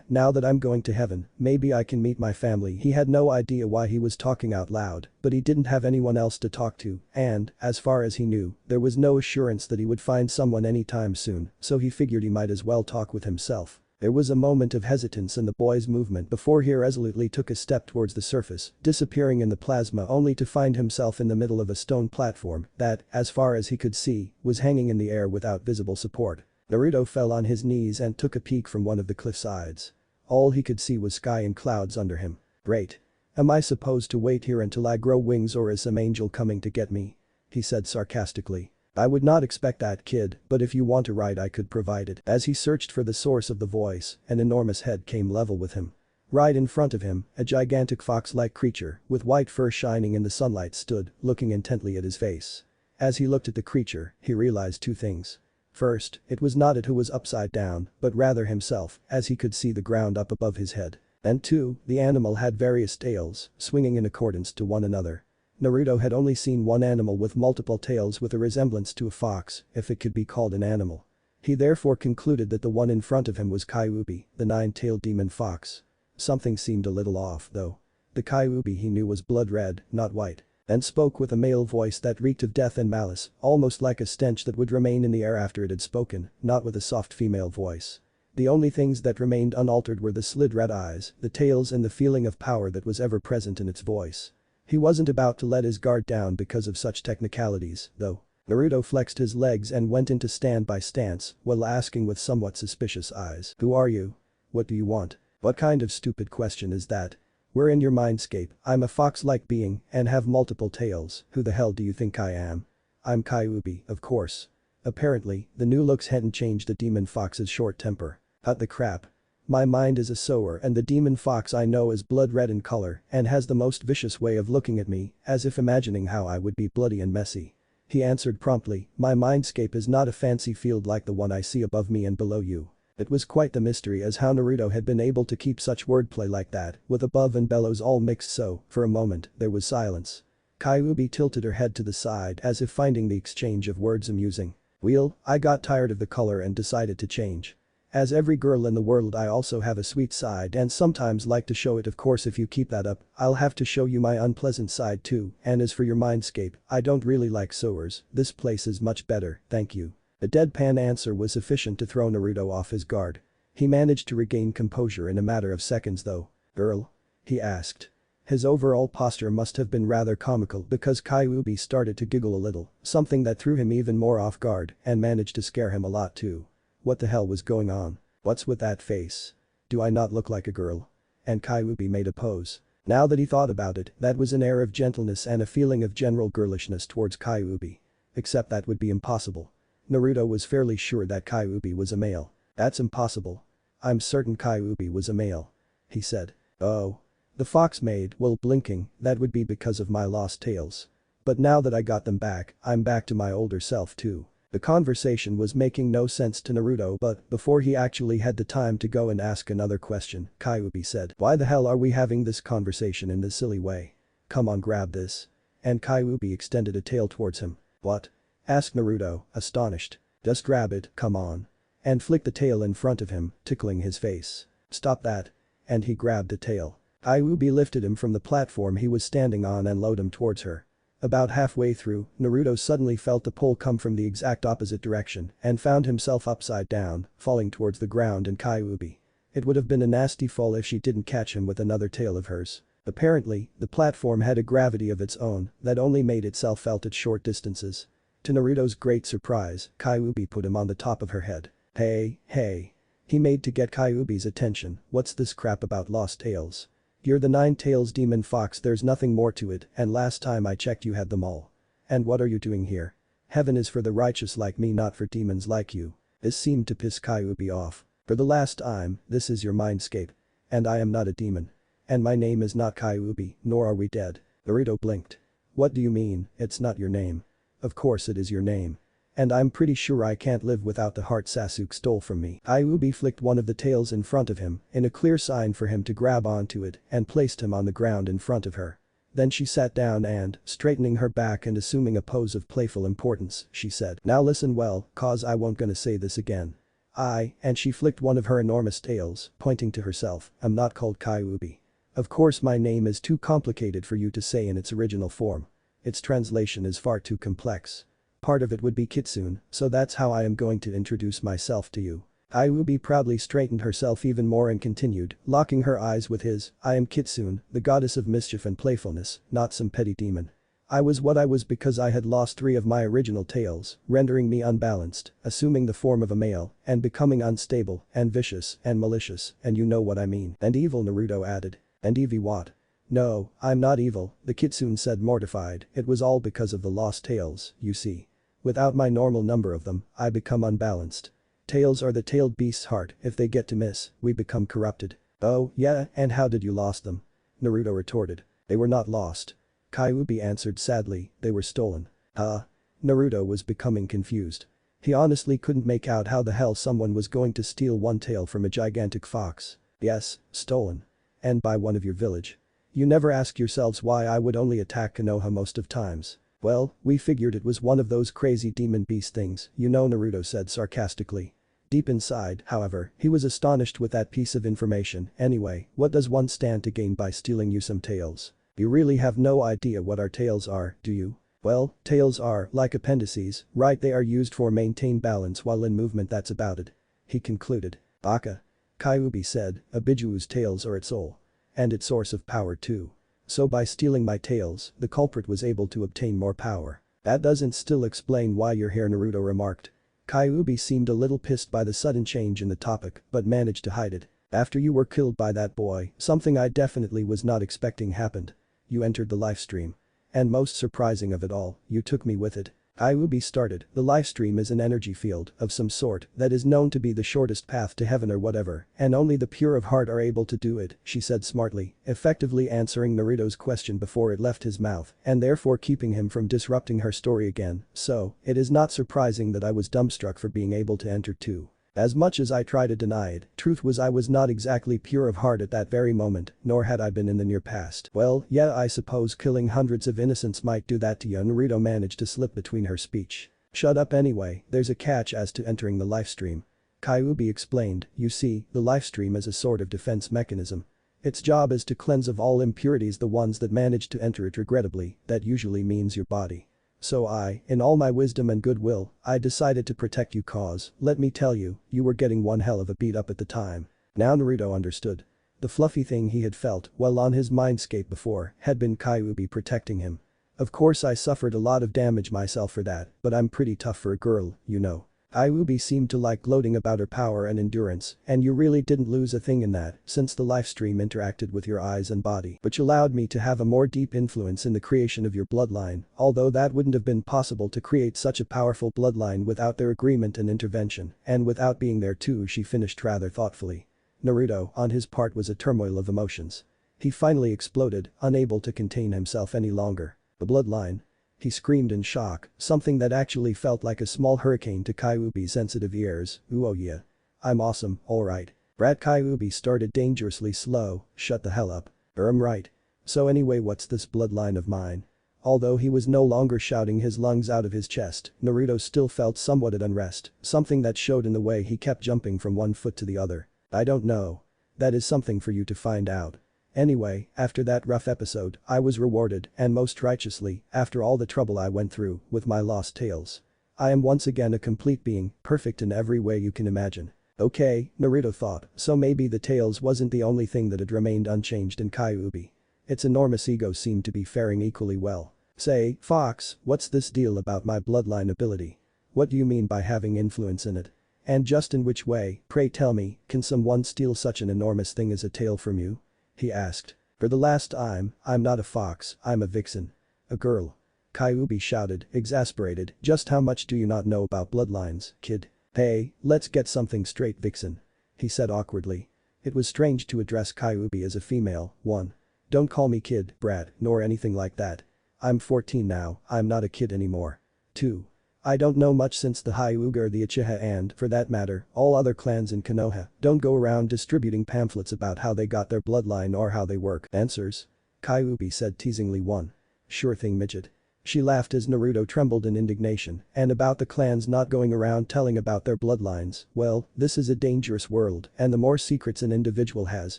Now that I'm going to heaven, maybe I can meet my family. He had no idea why he was talking out loud, but he didn't have anyone else to talk to, and, as far as he knew, there was no assurance that he would find someone anytime soon, so he figured he might as well talk with himself. There was a moment of hesitance in the boy's movement before he resolutely took a step towards the surface, disappearing in the plasma only to find himself in the middle of a stone platform that, as far as he could see, was hanging in the air without visible support. Naruto fell on his knees and took a peek from one of the cliff sides. All he could see was sky and clouds under him. Great. Am I supposed to wait here until I grow wings, or is some angel coming to get me? He said sarcastically. I would not expect that, kid, but if you want a ride I could provide it. As he searched for the source of the voice, an enormous head came level with him. Right in front of him, a gigantic fox-like creature with white fur shining in the sunlight stood, looking intently at his face. As he looked at the creature, he realized 2 things. First, it was not it who was upside down, but rather himself, as he could see the ground up above his head. And 2, the animal had various tails, swinging in accordance to one another. Naruto had only seen one animal with multiple tails with a resemblance to a fox, if it could be called an animal. He therefore concluded that the one in front of him was Kyuubi, the 9-tailed demon fox. Something seemed a little off, though. The Kyuubi he knew was blood red, not white, and spoke with a male voice that reeked of death and malice, almost like a stench that would remain in the air after it had spoken, not with a soft female voice. The only things that remained unaltered were the slid red eyes, the tails, and the feeling of power that was ever present in its voice. He wasn't about to let his guard down because of such technicalities, though. Naruto flexed his legs and went into standby stance while asking with somewhat suspicious eyes. Who are you? What do you want? What kind of stupid question is that? We're in your mindscape, I'm a fox-like being and have multiple tails, who the hell do you think I am? I'm Kyuubi, of course. Apparently, the new looks hadn't changed the demon fox's short temper. The crap. My mind is a sower and the demon fox I know is blood red in color and has the most vicious way of looking at me, as if imagining how I would be bloody and messy. He answered promptly, my mindscape is not a fancy field like the one I see above me and below you. It was quite the mystery as how Naruto had been able to keep such wordplay like that, with above and bellows all mixed so, for a moment, there was silence. Kyuubi tilted her head to the side as if finding the exchange of words amusing. Well, I got tired of the color and decided to change. As every girl in the world I also have a sweet side and sometimes like to show it of course if you keep that up, I'll have to show you my unpleasant side too and as for your mindscape, I don't really like sewers, this place is much better, thank you. A deadpan answer was sufficient to throw Naruto off his guard. He managed to regain composure in a matter of seconds though. Girl? He asked. His overall posture must have been rather comical because Kyuubi started to giggle a little, something that threw him even more off guard and managed to scare him a lot too. What the hell was going on? What's with that face? Do I not look like a girl? And Kyuubi made a pose. Now that he thought about it, that was an air of gentleness and a feeling of general girlishness towards Kyuubi. Except that would be impossible. Naruto was fairly sure that Kyuubi was a male. That's impossible. I'm certain Kyuubi was a male. He said. Oh. The fox maid, well blinking, that would be because of my lost tails. But now that I got them back, I'm back to my older self too. The conversation was making no sense to Naruto but before he actually had the time to go and ask another question, Kyuubi said, why the hell are we having this conversation in this silly way? Come on grab this. And Kyuubi extended a tail towards him. What? Asked Naruto, astonished. Just grab it, come on. And flicked the tail in front of him, tickling his face. Stop that. And he grabbed the tail. Kyuubi lifted him from the platform he was standing on and lowered him towards her. About halfway through, Naruto suddenly felt the pull come from the exact opposite direction and found himself upside down, falling towards the ground and Kyuubi. It would have been a nasty fall if she didn't catch him with another tail of hers. Apparently, the platform had a gravity of its own that only made itself felt at short distances. To Naruto's great surprise, Kyuubi put him on the top of her head. Hey, hey. He made to get Kyuubi's attention, what's this crap about lost tails? You're the nine-tails demon fox, there's nothing more to it and last time I checked you had them all. And what are you doing here? Heaven is for the righteous like me not for demons like you. This seemed to piss Kyuubi off. For the last time, this is your mindscape. And I am not a demon. And my name is not Kyuubi, nor are we dead. Naruto blinked. What do you mean, it's not your name? Of course it is your name. And I'm pretty sure I can't live without the heart Sasuke stole from me. Kyuubi flicked one of the tails in front of him in a clear sign for him to grab onto it and placed him on the ground in front of her. Then she sat down and, straightening her back and assuming a pose of playful importance, she said, now listen well, cause I won't gonna say this again. And she flicked one of her enormous tails, pointing to herself, I'm not called Kyuubi. Of course my name is too complicated for you to say in its original form. Its translation is far too complex. Part of it would be Kitsune, so that's how I am going to introduce myself to you. Kyuubi proudly straightened herself even more and continued, locking her eyes with his, I am Kitsune, the goddess of mischief and playfulness, not some petty demon. I was what I was because I had lost 3 of my original tails, rendering me unbalanced, assuming the form of a male, and becoming unstable, and vicious, and malicious, and you know what I mean. And evil, Naruto added. And Evie what? No, I'm not evil, the Kitsune said mortified, it was all because of the lost tails, you see. Without my normal number of them, I become unbalanced. Tails are the tailed beast's heart, if they get to miss, we become corrupted. Oh, yeah, and how did you lost them? Naruto retorted. They were not lost. Kyuubi answered sadly, they were stolen. Huh? Naruto was becoming confused. He honestly couldn't make out how the hell someone was going to steal one tail from a gigantic fox. Yes, stolen. And by one of your village. You never ask yourselves why I would only attack Konoha most of times. Well, we figured it was one of those crazy demon beast things, you know, Naruto said sarcastically. Deep inside, however, he was astonished with that piece of information. Anyway, what does one stand to gain by stealing you some tails? You really have no idea what our tails are, do you? Well, tails are, like appendices, right, they are used for maintain balance while in movement, that's about it. He concluded. Baka. Kyuubi said, a Bijuu's tails are its soul. And its source of power too. So by stealing my tails, the culprit was able to obtain more power. That doesn't still explain why you're here, Naruto remarked. Kyuubi seemed a little pissed by the sudden change in the topic, but managed to hide it. After you were killed by that boy, something I definitely was not expecting happened. You entered the livestream. And most surprising of it all, you took me with it. Kyuubi started, the livestream is an energy field of some sort that is known to be the shortest path to heaven or whatever, and only the pure of heart are able to do it, she said smartly, effectively answering Naruto's question before it left his mouth and therefore keeping him from disrupting her story again, so, it is not surprising that I was dumbstruck for being able to enter too. As much as I try to deny it, truth was I was not exactly pure of heart at that very moment, nor had I been in the near past. Well, yeah, I suppose killing hundreds of innocents might do that to you. Naruto managed to slip between her speech. Shut up anyway, there's a catch as to entering the livestream. Kyuubi explained, you see, the livestream is a sort of defense mechanism. Its job is to cleanse of all impurities the ones that manage to enter it regrettably, that usually means your body. So I, in all my wisdom and goodwill, I decided to protect you cause, let me tell you, you were getting one hell of a beat up at the time. Now Naruto understood. The fluffy thing he had felt while on his mindscape before had been Kyuubi protecting him. Of course I suffered a lot of damage myself for that, but I'm pretty tough for a girl, you know. Kyuubi seemed to like gloating about her power and endurance, and you really didn't lose a thing in that, since the livestream interacted with your eyes and body, which allowed me to have a more deep influence in the creation of your bloodline, although that wouldn't have been possible to create such a powerful bloodline without their agreement and intervention, and without being there too, she finished rather thoughtfully. Naruto, on his part, was a turmoil of emotions. He finally exploded, unable to contain himself any longer. The bloodline. He screamed in shock, something that actually felt like a small hurricane to Kyuubi's sensitive ears. Ooh, oh yeah. I'm awesome, alright. Brat. Kyuubi started dangerously slow, shut the hell up. Right. So anyway, what's this bloodline of mine? Although he was no longer shouting his lungs out of his chest, Naruto still felt somewhat at unrest, something that showed in the way he kept jumping from one foot to the other. I don't know. That is something for you to find out. Anyway, after that rough episode, I was rewarded, and most righteously, after all the trouble I went through, with my lost tails. I am once again a complete being, perfect in every way you can imagine. Okay, Naruto thought, so maybe the tails wasn't the only thing that had remained unchanged in Kyuubi. Its enormous ego seemed to be faring equally well. Say, Fox, what's this deal about my bloodline ability? What do you mean by having influence in it? And just in which way, pray tell me, can someone steal such an enormous thing as a tail from you? He asked. For the last time, I'm not a fox, I'm a vixen. A girl. Kyuubi shouted, exasperated, just how much do you not know about bloodlines, kid? Hey, let's get something straight, vixen. He said awkwardly. It was strange to address Kyuubi as a female. 1. Don't call me kid, brat, nor anything like that. I'm 14 now, I'm not a kid anymore. 2. I don't know much since the Hyuga or the Uchiha and, for that matter, all other clans in Konoha don't go around distributing pamphlets about how they got their bloodline or how they work. Answers? Kyuubi said teasingly. 1. Sure thing, midget. She laughed as Naruto trembled in indignation, and about the clans not going around telling about their bloodlines, well, this is a dangerous world, and the more secrets an individual has,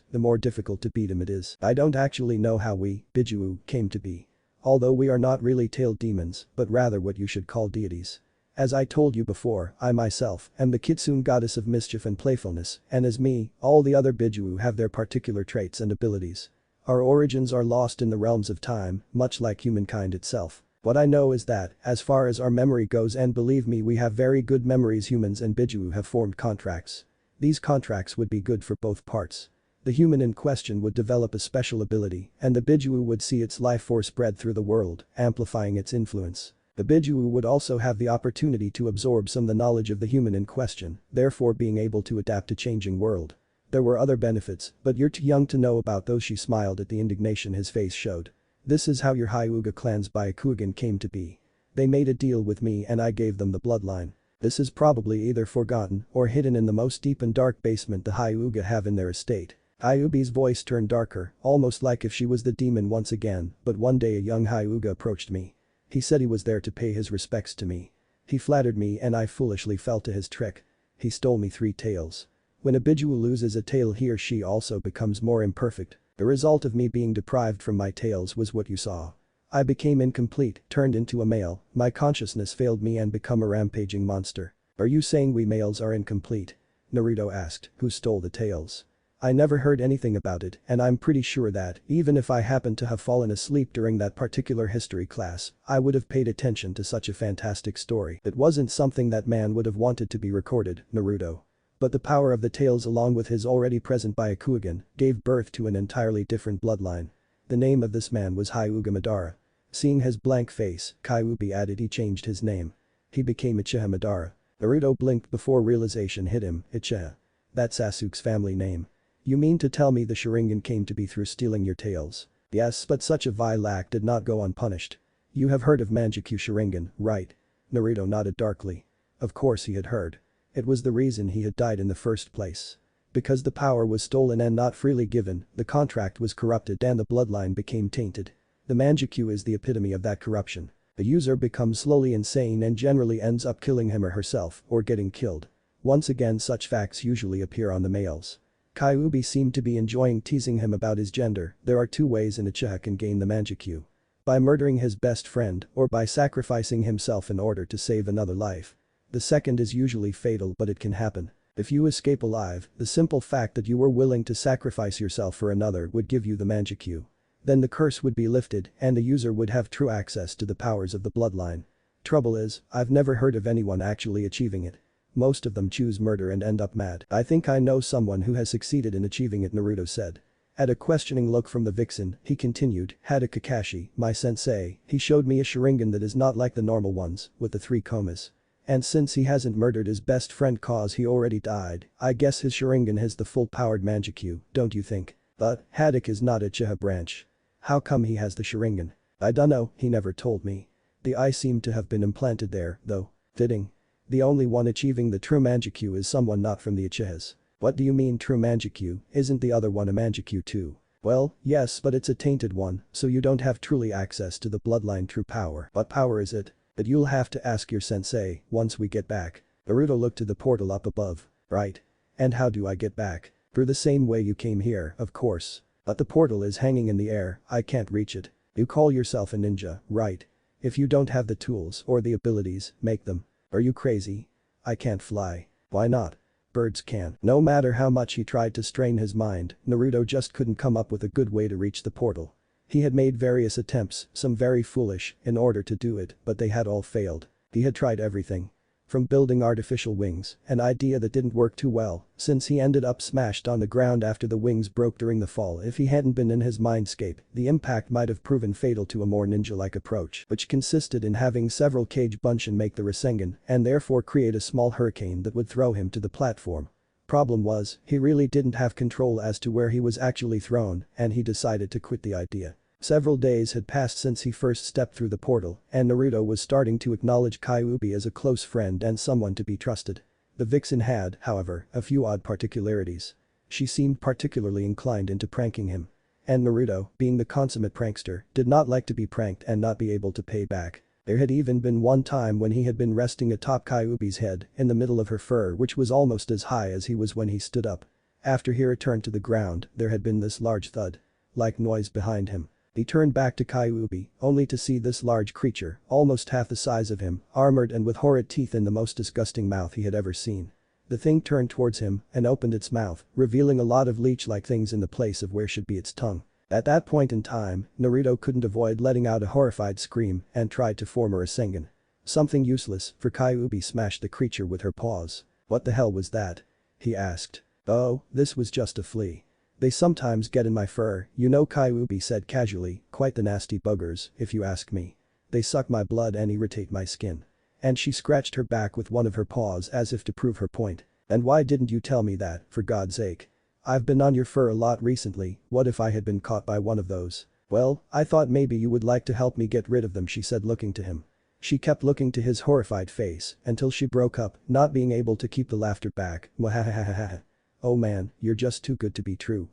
the more difficult to beat him it is. I don't actually know how we, Biju, came to be. Although we are not really tailed demons, but rather what you should call deities. As I told you before, I myself am the Kitsune goddess of mischief and playfulness, and as me, all the other Biju have their particular traits and abilities. Our origins are lost in the realms of time, much like humankind itself. What I know is that, as far as our memory goes, and believe me, we have very good memories, humans and Biju have formed contracts. These contracts would be good for both parts. The human in question would develop a special ability, and the Biju would see its life force spread through the world, amplifying its influence. The Biju would also have the opportunity to absorb some of the knowledge of the human in question, therefore being able to adapt to changing world. There were other benefits, but you're too young to know about those. She smiled at the indignation his face showed. This is how your Hyuga clan's Byakugan came to be. They made a deal with me and I gave them the bloodline. This is probably either forgotten or hidden in the most deep and dark basement the Hyuga have in their estate. Kyuubi's voice turned darker, almost like if she was the demon once again, but one day a young Hyuga approached me. He said he was there to pay his respects to me. He flattered me and I foolishly fell to his trick. He stole me 3 tails. When a Biju loses a tail, he or she also becomes more imperfect. The result of me being deprived from my tails was what you saw. I became incomplete, turned into a male, my consciousness failed me and become a rampaging monster. Are you saying we males are incomplete? Naruto asked, who stole the tails? I never heard anything about it, and I'm pretty sure that, even if I happened to have fallen asleep during that particular history class, I would have paid attention to such a fantastic story. It wasn't something that man would have wanted to be recorded, Naruto. But the power of the tales along with his already present Byakugan gave birth to an entirely different bloodline. The name of this man was Hyuga Madara. Seeing his blank face, Kyuubi added he changed his name. He became Uchiha Madara. Naruto blinked before realization hit him, Uchiha. That's Sasuke's family name. You mean to tell me the Sharingan came to be through stealing your tails? Yes, but such a vile act did not go unpunished. You have heard of Mangekyou Sharingan, right? Naruto nodded darkly. Of course he had heard. It was the reason he had died in the first place. Because the power was stolen and not freely given, the contract was corrupted and the bloodline became tainted. The Mangekyou is the epitome of that corruption. The user becomes slowly insane and generally ends up killing him or herself or getting killed. Once again such facts usually appear on the males. Kyuubi seemed to be enjoying teasing him about his gender. There are two ways an Uchiha can gain the Mangekyou. By murdering his best friend or by sacrificing himself in order to save another life. The second is usually fatal but it can happen. If you escape alive, the simple fact that you were willing to sacrifice yourself for another would give you the Mangekyou. Then the curse would be lifted and the user would have true access to the powers of the bloodline. Trouble is, I've never heard of anyone actually achieving it. Most of them choose murder and end up mad. I think I know someone who has succeeded in achieving it, Naruto said. At a questioning look from the vixen, he continued, Hada Kakashi, my sensei, he showed me a Sharingan that is not like the normal ones, with the 3 komas. And since he hasn't murdered his best friend cause he already died, I guess his Sharingan has the full-powered Mangekyou, don't you think? But, Haddock is not a Uchiha branch. How come he has the Sharingan? I dunno, he never told me. The eye seemed to have been implanted there, though. Fitting. The only one achieving the true Mangekyou is someone not from the Uchihas. What do you mean true Mangekyou, isn't the other one a Mangekyou too? Well, yes but it's a tainted one, so you don't have truly access to the bloodline true power. What power is it? But you'll have to ask your sensei once we get back. Naruto looked to the portal up above. Right. And how do I get back? Through the same way you came here, of course. But the portal is hanging in the air, I can't reach it. You call yourself a ninja, right? If you don't have the tools or the abilities, make them. Are you crazy? I can't fly. Why not? Birds can. No matter how much he tried to strain his mind, Naruto just couldn't come up with a good way to reach the portal. He had made various attempts, some very foolish, in order to do it, but they had all failed. He had tried everything. From building artificial wings, an idea that didn't work too well, since he ended up smashed on the ground after the wings broke during the fall. If he hadn't been in his mindscape, the impact might have proven fatal to a more ninja-like approach, which consisted in having several Kage Bunshin make the Rasengan and therefore create a small hurricane that would throw him to the platform. Problem was, he really didn't have control as to where he was actually thrown, and he decided to quit the idea. Several days had passed since he first stepped through the portal, and Naruto was starting to acknowledge Kyuubi as a close friend and someone to be trusted. The vixen had, however, a few odd particularities. She seemed particularly inclined into pranking him. And Naruto, being the consummate prankster, did not like to be pranked and not be able to pay back. There had even been one time when he had been resting atop Kyuubi's head in the middle of her fur which was almost as high as he was when he stood up. After he returned to the ground, there had been this large thud-like noise behind him. He turned back to Kyuubi, only to see this large creature, almost half the size of him, armored and with horrid teeth in the most disgusting mouth he had ever seen. The thing turned towards him and opened its mouth, revealing a lot of leech-like things in the place of where should be its tongue. At that point in time, Naruto couldn't avoid letting out a horrified scream and tried to form a Rasengan. Something useless, for Kyuubi smashed the creature with her paws. What the hell was that? He asked. Oh, this was just a flea. They sometimes get in my fur, you know, Kyuubi said casually, quite the nasty buggers, if you ask me. They suck my blood and irritate my skin. And she scratched her back with one of her paws as if to prove her point. And why didn't you tell me that, for God's sake? I've been on your fur a lot recently, what if I had been caught by one of those? Well, I thought maybe you would like to help me get rid of them, she said looking to him. She kept looking to his horrified face until she broke up, not being able to keep the laughter back. Mwahahahaha. Oh man, you're just too good to be true.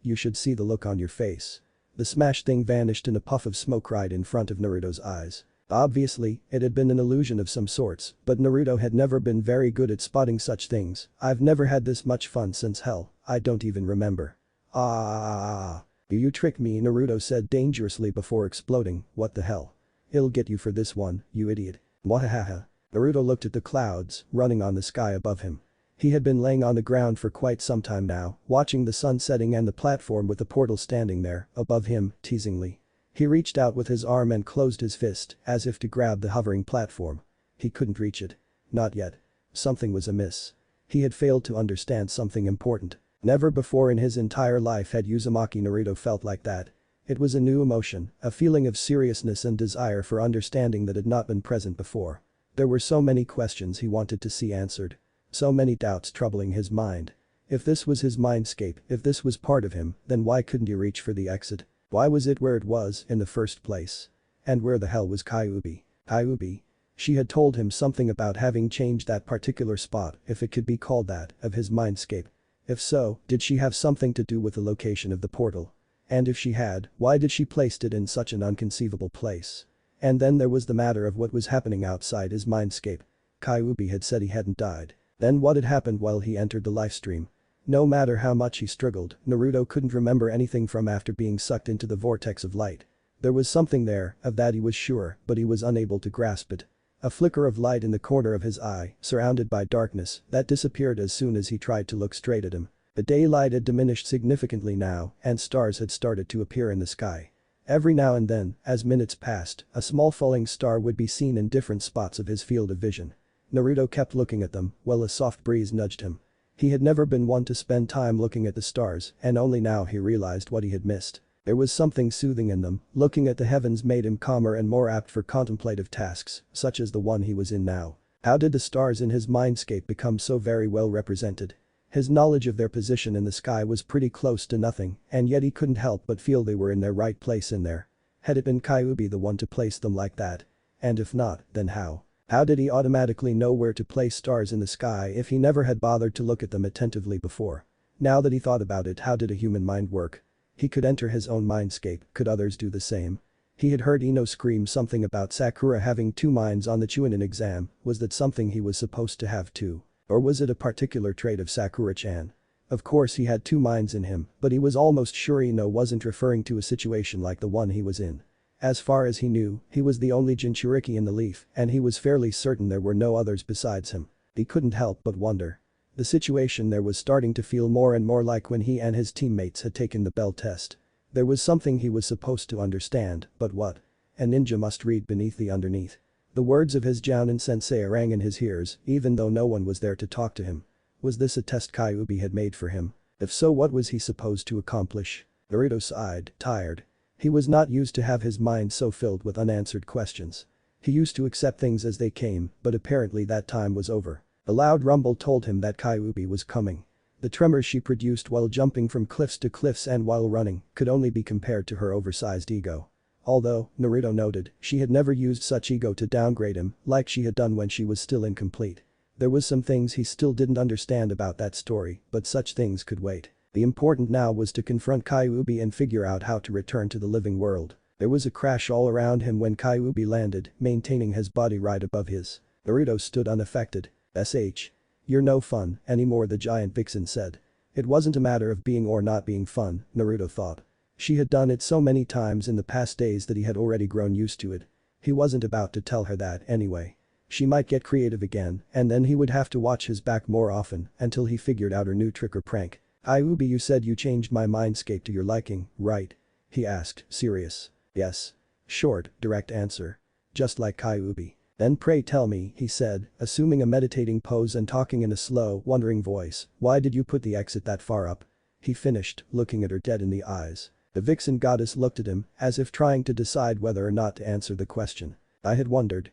You should see the look on your face. The smashed thing vanished in a puff of smoke right in front of Naruto's eyes. Obviously, it had been an illusion of some sorts, but Naruto had never been very good at spotting such things. I've never had this much fun since hell, I don't even remember. You tricked me, Naruto said dangerously before exploding, what the hell? He'll get you for this one, you idiot. Mwahahaha. Naruto looked at the clouds, running on the sky above him. He had been laying on the ground for quite some time now, watching the sun setting and the platform with the portal standing there, above him, teasingly. He reached out with his arm and closed his fist, as if to grab the hovering platform. He couldn't reach it. Not yet. Something was amiss. He had failed to understand something important. Never before in his entire life had Uzumaki Naruto felt like that. It was a new emotion, a feeling of seriousness and desire for understanding that had not been present before. There were so many questions he wanted to see answered. So many doubts troubling his mind. If this was his mindscape, if this was part of him, then why couldn't he reach for the exit? Why was it where it was in the first place? And where the hell was Kyuubi? Kyuubi? She had told him something about having changed that particular spot, if it could be called that, of his mindscape. If so, did she have something to do with the location of the portal? And if she had, why did she place it in such an inconceivable place? And then there was the matter of what was happening outside his mindscape. Kyuubi had said he hadn't died. Then what had happened while he entered the livestream? No matter how much he struggled, Naruto couldn't remember anything from after being sucked into the vortex of light. There was something there, of that he was sure, but he was unable to grasp it. A flicker of light in the corner of his eye, surrounded by darkness, that disappeared as soon as he tried to look straight at him. The daylight had diminished significantly now, and stars had started to appear in the sky. Every now and then, as minutes passed, a small falling star would be seen in different spots of his field of vision. Naruto kept looking at them, while a soft breeze nudged him. He had never been one to spend time looking at the stars, and only now he realized what he had missed. There was something soothing in them, looking at the heavens made him calmer and more apt for contemplative tasks, such as the one he was in now. How did the stars in his mindscape become so very well represented? His knowledge of their position in the sky was pretty close to nothing, and yet he couldn't help but feel they were in their right place in there. Had it been Kyuubi the one to place them like that? And if not, then how? How did he automatically know where to place stars in the sky if he never had bothered to look at them attentively before? Now that he thought about it, how did a human mind work? He could enter his own mindscape, could others do the same? He had heard Ino scream something about Sakura having 2 minds on the Chunin exam, was that something he was supposed to have too? Or was it a particular trait of Sakura-chan? Of course he had 2 minds in him, but he was almost sure Ino wasn't referring to a situation like the one he was in. As far as he knew, he was the only Jinchuriki in the leaf, and he was fairly certain there were no others besides him. He couldn't help but wonder. The situation there was starting to feel more and more like when he and his teammates had taken the bell test. There was something he was supposed to understand, but what? A ninja must read beneath the underneath. The words of his Jounin sensei rang in his ears, even though no one was there to talk to him. Was this a test Kyuubi had made for him? If so, what was he supposed to accomplish? Naruto sighed, tired. He was not used to have his mind so filled with unanswered questions. He used to accept things as they came, but apparently that time was over. A loud rumble told him that Kyuubi was coming. The tremors she produced while jumping from cliffs to cliffs and while running could only be compared to her oversized ego. Although, Naruto noted, she had never used such ego to downgrade him like she had done when she was still incomplete. There was some things he still didn't understand about that story, but such things could wait. The important now was to confront Kyuubi and figure out how to return to the living world. There was a crash all around him when Kyuubi landed, maintaining his body right above his. Naruto stood unaffected. You're no fun anymore, the giant vixen said. It wasn't a matter of being or not being fun, Naruto thought. She had done it so many times in the past days that he had already grown used to it. He wasn't about to tell her that anyway. She might get creative again, and then he would have to watch his back more often until he figured out her new trick or prank. Kyuubi, you said you changed my mindscape to your liking, right? He asked, serious. Yes. Short, direct answer. Just like Kyuubi. Then pray tell me, he said, assuming a meditating pose and talking in a slow, wondering voice, why did you put the exit that far up? He finished, looking at her dead in the eyes. The vixen goddess looked at him, as if trying to decide whether or not to answer the question. I had wondered.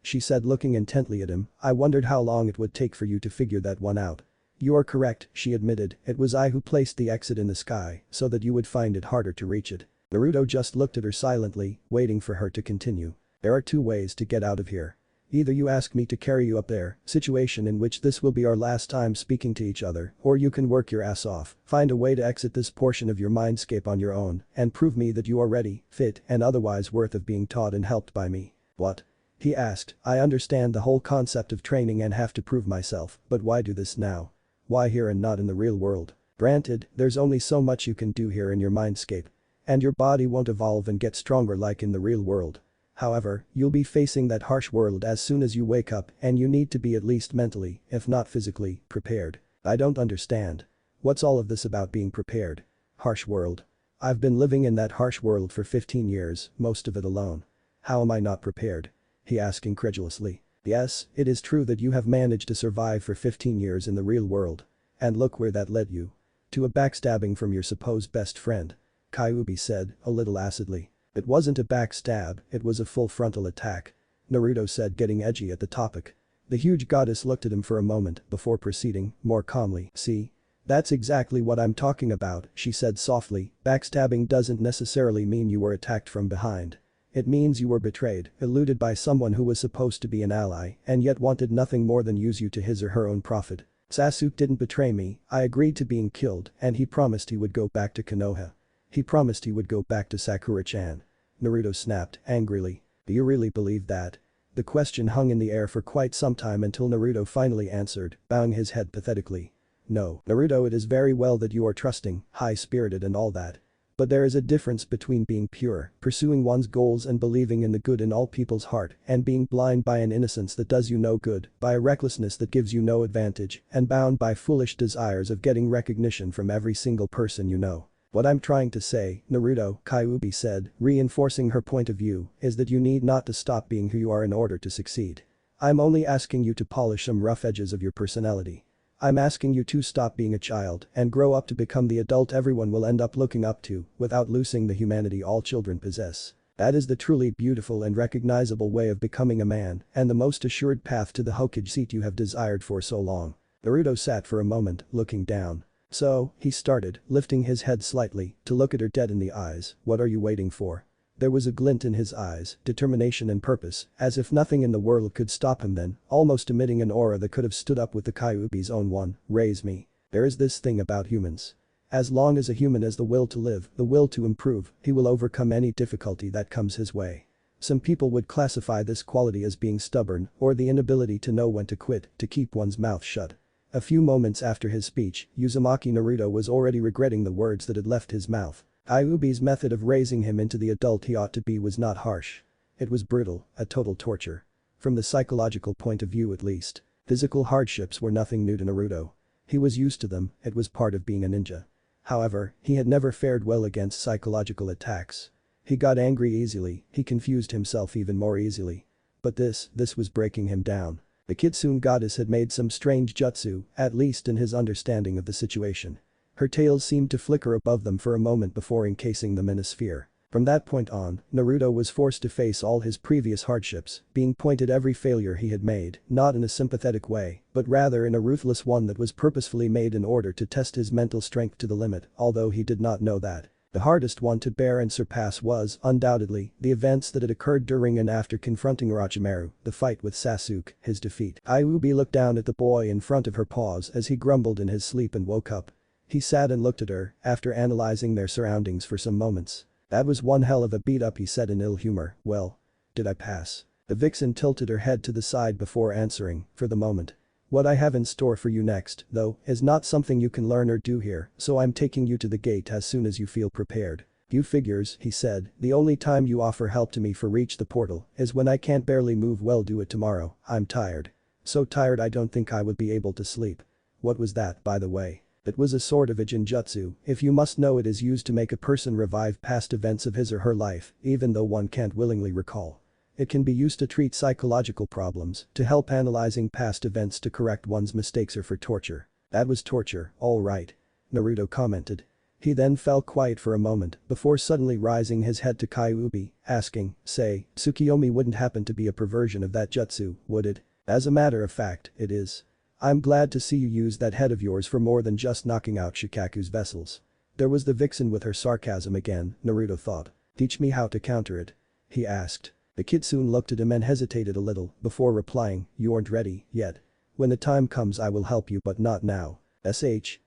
She said, looking intently at him, I wondered how long it would take for you to figure that one out. You are correct, she admitted, it was I who placed the exit in the sky, so that you would find it harder to reach it. Naruto just looked at her silently, waiting for her to continue. There are 2 ways to get out of here. Either you ask me to carry you up there, situation in which this will be our last time speaking to each other, or you can work your ass off, find a way to exit this portion of your mindscape on your own, and prove me that you are ready, fit, and otherwise worth of being taught and helped by me. What? He asked, I understand the whole concept of training and have to prove myself, but why do this now? Why here and not in the real world? Granted, there's only so much you can do here in your mindscape. And your body won't evolve and get stronger like in the real world. However, you'll be facing that harsh world as soon as you wake up and you need to be at least mentally, if not physically, prepared. I don't understand. What's all of this about being prepared? Harsh world. I've been living in that harsh world for 15 years, most of it alone. How am I not prepared? He asked incredulously. Yes, it is true that you have managed to survive for 15 years in the real world. And look where that led you. To a backstabbing from your supposed best friend. Kyuubi said, a little acidly. It wasn't a backstab, it was a full frontal attack. Naruto said, getting edgy at the topic. The huge goddess looked at him for a moment before proceeding, more calmly. See? That's exactly what I'm talking about, she said softly. Backstabbing doesn't necessarily mean you were attacked from behind. It means you were betrayed, eluded by someone who was supposed to be an ally and yet wanted nothing more than use you to his or her own profit. Sasuke didn't betray me, I agreed to being killed and he promised he would go back to Konoha. He promised he would go back to Sakura-chan. Naruto snapped, angrily. Do you really believe that? The question hung in the air for quite some time until Naruto finally answered, bowing his head pathetically. No, Naruto, it is very well that you are trusting, high-spirited and all that. But there is a difference between being pure, pursuing one's goals and believing in the good in all people's heart, and being blind by an innocence that does you no good, by a recklessness that gives you no advantage, and bound by foolish desires of getting recognition from every single person you know. What I'm trying to say, Naruto, Kyuubi said, reinforcing her point of view, is that you need not to stop being who you are in order to succeed. I'm only asking you to polish some rough edges of your personality. I'm asking you to stop being a child and grow up to become the adult everyone will end up looking up to without losing the humanity all children possess. That is the truly beautiful and recognizable way of becoming a man and the most assured path to the Hokage seat you have desired for so long. Naruto sat for a moment, looking down. So, he started, lifting his head slightly to look at her dead in the eyes. What are you waiting for? There was a glint in his eyes, determination and purpose, as if nothing in the world could stop him then, almost emitting an aura that could have stood up with the Kyuubi's own one. Raise me. There is this thing about humans. As long as a human has the will to live, the will to improve, he will overcome any difficulty that comes his way. Some people would classify this quality as being stubborn or the inability to know when to quit, to keep one's mouth shut. A few moments after his speech, Uzumaki Naruto was already regretting the words that had left his mouth. Kyuubi's method of raising him into the adult he ought to be was not harsh. It was brutal, a total torture. From the psychological point of view at least. Physical hardships were nothing new to Naruto. He was used to them, it was part of being a ninja. However, he had never fared well against psychological attacks. He got angry easily, he confused himself even more easily. But this was breaking him down. The Kitsune goddess had made some strange jutsu, at least in his understanding of the situation. Her tail seemed to flicker above them for a moment before encasing them in a sphere. From that point on, Naruto was forced to face all his previous hardships, being pointed every failure he had made, not in a sympathetic way, but rather in a ruthless one that was purposefully made in order to test his mental strength to the limit, although he did not know that. The hardest one to bear and surpass was, undoubtedly, the events that had occurred during and after confronting Orochimaru, the fight with Sasuke, his defeat. Kyuubi looked down at the boy in front of her paws as he grumbled in his sleep and woke up. He sat and looked at her, after analyzing their surroundings for some moments. That was one hell of a beat up, he said in ill humor. Well, did I pass? The vixen tilted her head to the side before answering, for the moment. What I have in store for you next, though, is not something you can learn or do here, so I'm taking you to the gate as soon as you feel prepared. You figures, he said, the only time you offer help to me for reach the portal is when I can't barely move. Well, do it tomorrow, I'm tired. So tired I don't think I would be able to sleep. What was that, by the way? It was a sort of a genjutsu, if you must know. It is used to make a person revive past events of his or her life, even though one can't willingly recall. It can be used to treat psychological problems, to help analyzing past events, to correct one's mistakes, or for torture. That was torture, all right. Naruto commented. He then fell quiet for a moment before suddenly raising his head to Kyuubi, asking, say, Tsukiyomi wouldn't happen to be a perversion of that jutsu, would it? As a matter of fact, it is. I'm glad to see you use that head of yours for more than just knocking out Shikaku's vessels. There was the vixen with her sarcasm again, Naruto thought. Teach me how to counter it. He asked. The kitsune looked at him and hesitated a little before replying, you aren't ready yet. When the time comes I will help you, but not now.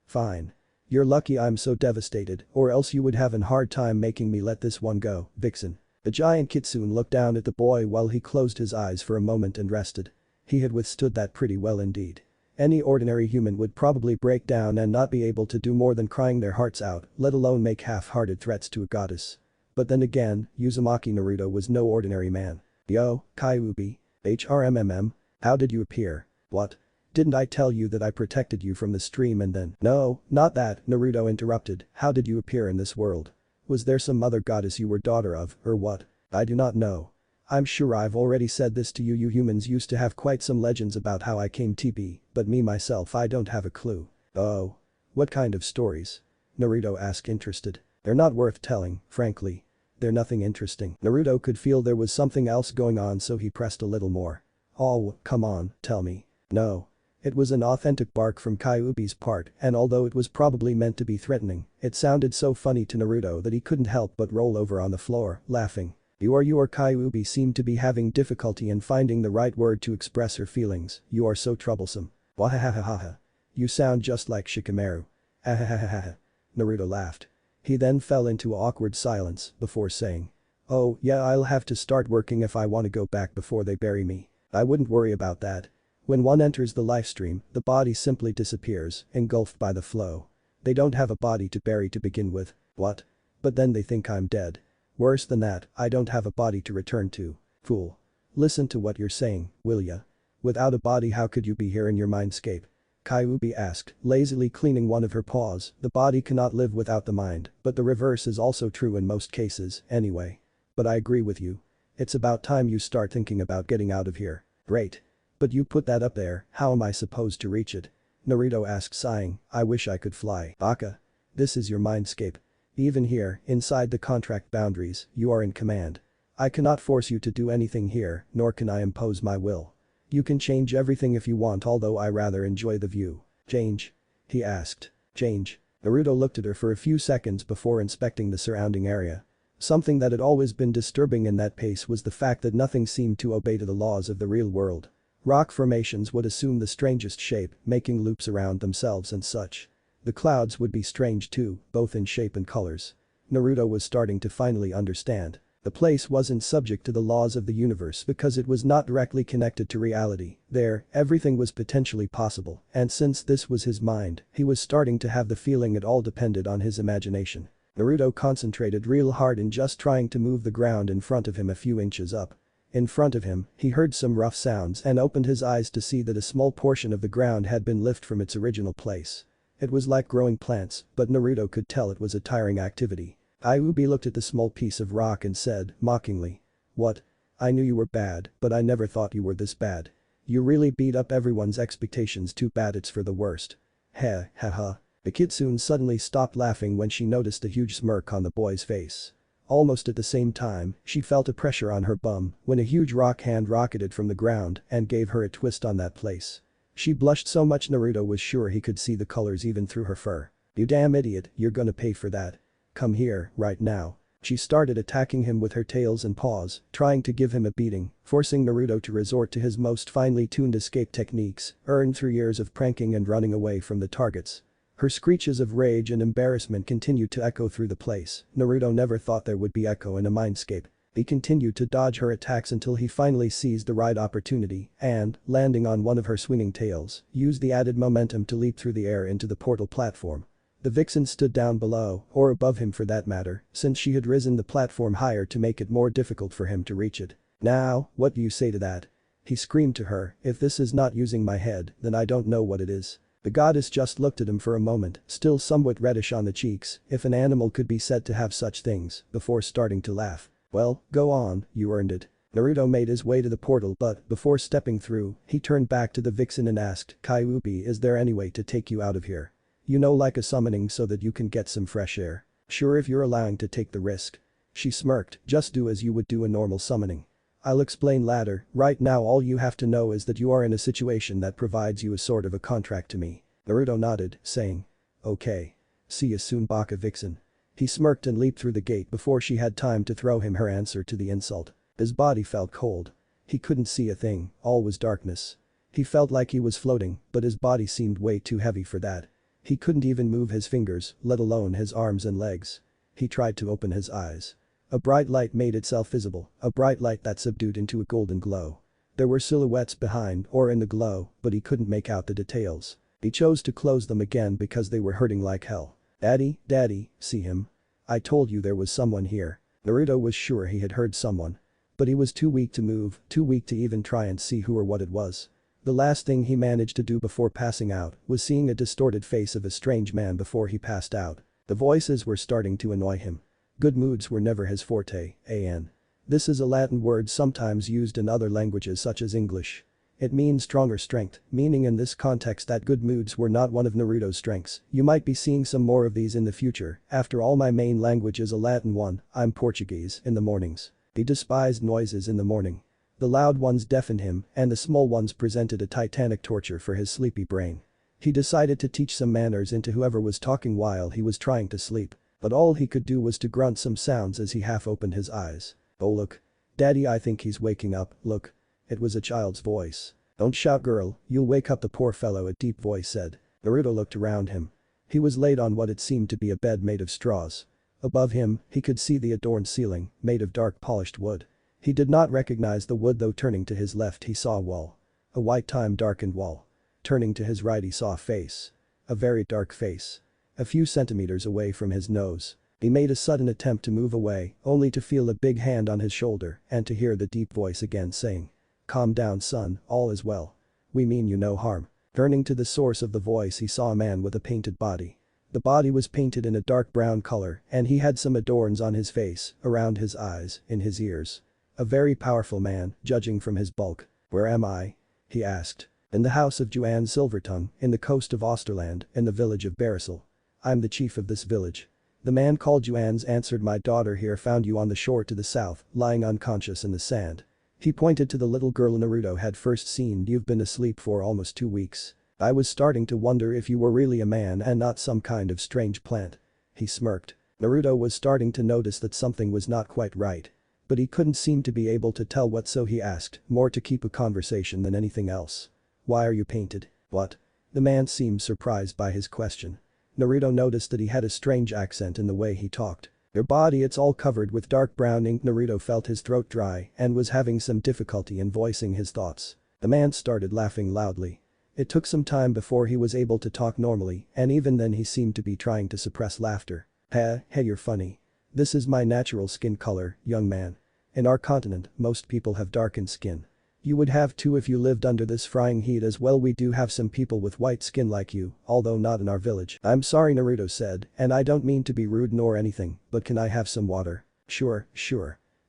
Fine. You're lucky I'm so devastated, or else you would have a hard time making me let this one go, vixen. The giant kitsune looked down at the boy while he closed his eyes for a moment and rested. He had withstood that pretty well indeed. Any ordinary human would probably break down and not be able to do more than crying their hearts out, let alone make half-hearted threats to a goddess. But then again, Uzumaki Naruto was no ordinary man. Yo, Kyuubi. HRMMM. How did you appear? What? Didn't I tell you that I protected you from the stream and then— No, not that, Naruto interrupted. How did you appear in this world? Was there some other goddess you were daughter of, or what? I do not know. I'm sure I've already said this to you. You humans used to have quite some legends about how I came to be, but me myself I don't have a clue. Oh. What kind of stories? Naruto asked interested. They're not worth telling, frankly. They're nothing interesting. Naruto could feel there was something else going on, so he pressed a little more. Oh, come on, tell me. No. It was an authentic bark from Kyuubi's part, and although it was probably meant to be threatening, it sounded so funny to Naruto that he couldn't help but roll over on the floor, laughing. You or Kyuubi seemed to be having difficulty in finding the right word to express her feelings. You are so troublesome. Wahahahaha. You sound just like Shikamaru. Ahahahaha. Naruto laughed. He then fell into awkward silence before saying. Oh, yeah, I'll have to start working if I want to go back before they bury me. I wouldn't worry about that. When one enters the lifestream, the body simply disappears, engulfed by the flow. They don't have a body to bury to begin with. What? But then they think I'm dead. Worse than that, I don't have a body to return to. Fool. Listen to what you're saying, will ya? Without a body, how could you be here in your mindscape? Kyuubi asked, lazily cleaning one of her paws. The body cannot live without the mind, but the reverse is also true in most cases, anyway. But I agree with you. It's about time you start thinking about getting out of here. Great. But you put that up there, how am I supposed to reach it? Naruto asked, sighing. I wish I could fly. Baka. This is your mindscape. Even here, inside the contract boundaries, you are in command. I cannot force you to do anything here, nor can I impose my will. You can change everything if you want, although I rather enjoy the view. Change? He asked. Change? Naruto looked at her for a few seconds before inspecting the surrounding area. Something that had always been disturbing in that pace was the fact that nothing seemed to obey to the laws of the real world. Rock formations would assume the strangest shape, making loops around themselves and such. The clouds would be strange too, both in shape and colors. Naruto was starting to finally understand. The place wasn't subject to the laws of the universe because it was not directly connected to reality. There, everything was potentially possible, and since this was his mind, he was starting to have the feeling it all depended on his imagination. Naruto concentrated real hard in just trying to move the ground in front of him a few inches up. In front of him, he heard some rough sounds and opened his eyes to see that a small portion of the ground had been lifted from its original place. It was like growing plants, but Naruto could tell it was a tiring activity. Kyuubi looked at the small piece of rock and said, mockingly. What? I knew you were bad, but I never thought you were this bad. You really beat up everyone's expectations. Too bad it's for the worst. Heh, haha. The kitsune suddenly stopped laughing when she noticed a huge smirk on the boy's face. Almost at the same time, she felt a pressure on her bum when a huge rock hand rocketed from the ground and gave her a twist on that place. She blushed so much Naruto was sure he could see the colors even through her fur. You damn idiot, you're gonna pay for that. Come here, right now. She started attacking him with her tails and paws, trying to give him a beating, forcing Naruto to resort to his most finely tuned escape techniques, earned through years of pranking and running away from the targets. Her screeches of rage and embarrassment continued to echo through the place. Naruto never thought there would be echo in a mindscape. He continued to dodge her attacks until he finally seized the right opportunity and, landing on one of her swinging tails, used the added momentum to leap through the air into the portal platform. The vixen stood down below, or above him for that matter, since she had risen the platform higher to make it more difficult for him to reach it. Now, what do you say to that? He screamed to her, if this is not using my head, then I don't know what it is. The goddess just looked at him for a moment, still somewhat reddish on the cheeks, if an animal could be said to have such things, before starting to laugh. Well, go on, you earned it. Naruto made his way to the portal but, before stepping through, he turned back to the vixen and asked, Kyuubi, is there any way to take you out of here? You know, like a summoning so that you can get some fresh air. Sure, if you're allowing to take the risk. She smirked, just do as you would do a normal summoning. I'll explain later, right now all you have to know is that you are in a situation that provides you a sort of a contract to me. Naruto nodded, saying. Okay. See you soon, Baka Vixen. He smirked and leaped through the gate before she had time to throw him her answer to the insult. His body felt cold. He couldn't see a thing, all was darkness. He felt like he was floating, but his body seemed way too heavy for that. He couldn't even move his fingers, let alone his arms and legs. He tried to open his eyes. A bright light made itself visible, a bright light that subdued into a golden glow. There were silhouettes behind or in the glow, but he couldn't make out the details. He chose to close them again because they were hurting like hell. Daddy, see him? I told you there was someone here. Naruto was sure he had heard someone. But he was too weak to move, too weak to even try and see who or what it was. The last thing he managed to do before passing out was seeing a distorted face of a strange man before he passed out. The voices were starting to annoy him. Good moods were never his forte, an. This is a Latin word sometimes used in other languages such as English. It means strong or strength, meaning in this context that good moods were not one of Naruto's strengths. You might be seeing some more of these in the future. After all, my main language is a Latin one. I'm Portuguese. In the mornings. He despised noises in the morning. The loud ones deafened him and the small ones presented a titanic torture for his sleepy brain. He decided to teach some manners into whoever was talking while he was trying to sleep. But all he could do was to grunt some sounds as he half opened his eyes. Oh look. Daddy, I think he's waking up, look. It was a child's voice. Don't shout, girl, you'll wake up the poor fellow, a deep voice said. Naruto looked around him. He was laid on what it seemed to be a bed made of straws. Above him, he could see the adorned ceiling, made of dark polished wood. He did not recognize the wood though. Turning to his left he saw a wall. A white time-darkened wall. Turning to his right he saw a face. A very dark face. A few centimeters away from his nose. He made a sudden attempt to move away, only to feel a big hand on his shoulder and to hear the deep voice again saying. Calm down, son, all is well. We mean you no harm. Turning to the source of the voice he saw a man with a painted body. The body was painted in a dark brown color and he had some adorns on his face, around his eyes, in his ears. A very powerful man, judging from his bulk. Where am I? He asked. In the house of Juan Silvertongue, in the coast of Osterland, in the village of Barisal. I'm the chief of this village. The man called Juan's answered. My daughter here found you on the shore to the south, lying unconscious in the sand. He pointed to the little girl Naruto had first seen. You've been asleep for almost 2 weeks. I was starting to wonder if you were really a man and not some kind of strange plant. He smirked. Naruto was starting to notice that something was not quite right. But he couldn't seem to be able to tell what, so he asked, more to keep a conversation than anything else. Why are you painted? What? The man seemed surprised by his question. Naruto noticed that he had a strange accent in the way he talked. Your body, it's all covered with dark brown ink. Naruto felt his throat dry and was having some difficulty in voicing his thoughts. The man started laughing loudly. It took some time before he was able to talk normally and even then he seemed to be trying to suppress laughter. Hey, you're funny. This is my natural skin color, young man. In our continent, most people have darkened skin. You would have too if you lived under this frying heat as well. We do have some people with white skin like you, although not in our village. I'm sorry, Naruto said, and I don't mean to be rude nor anything, but can I have some water? Sure.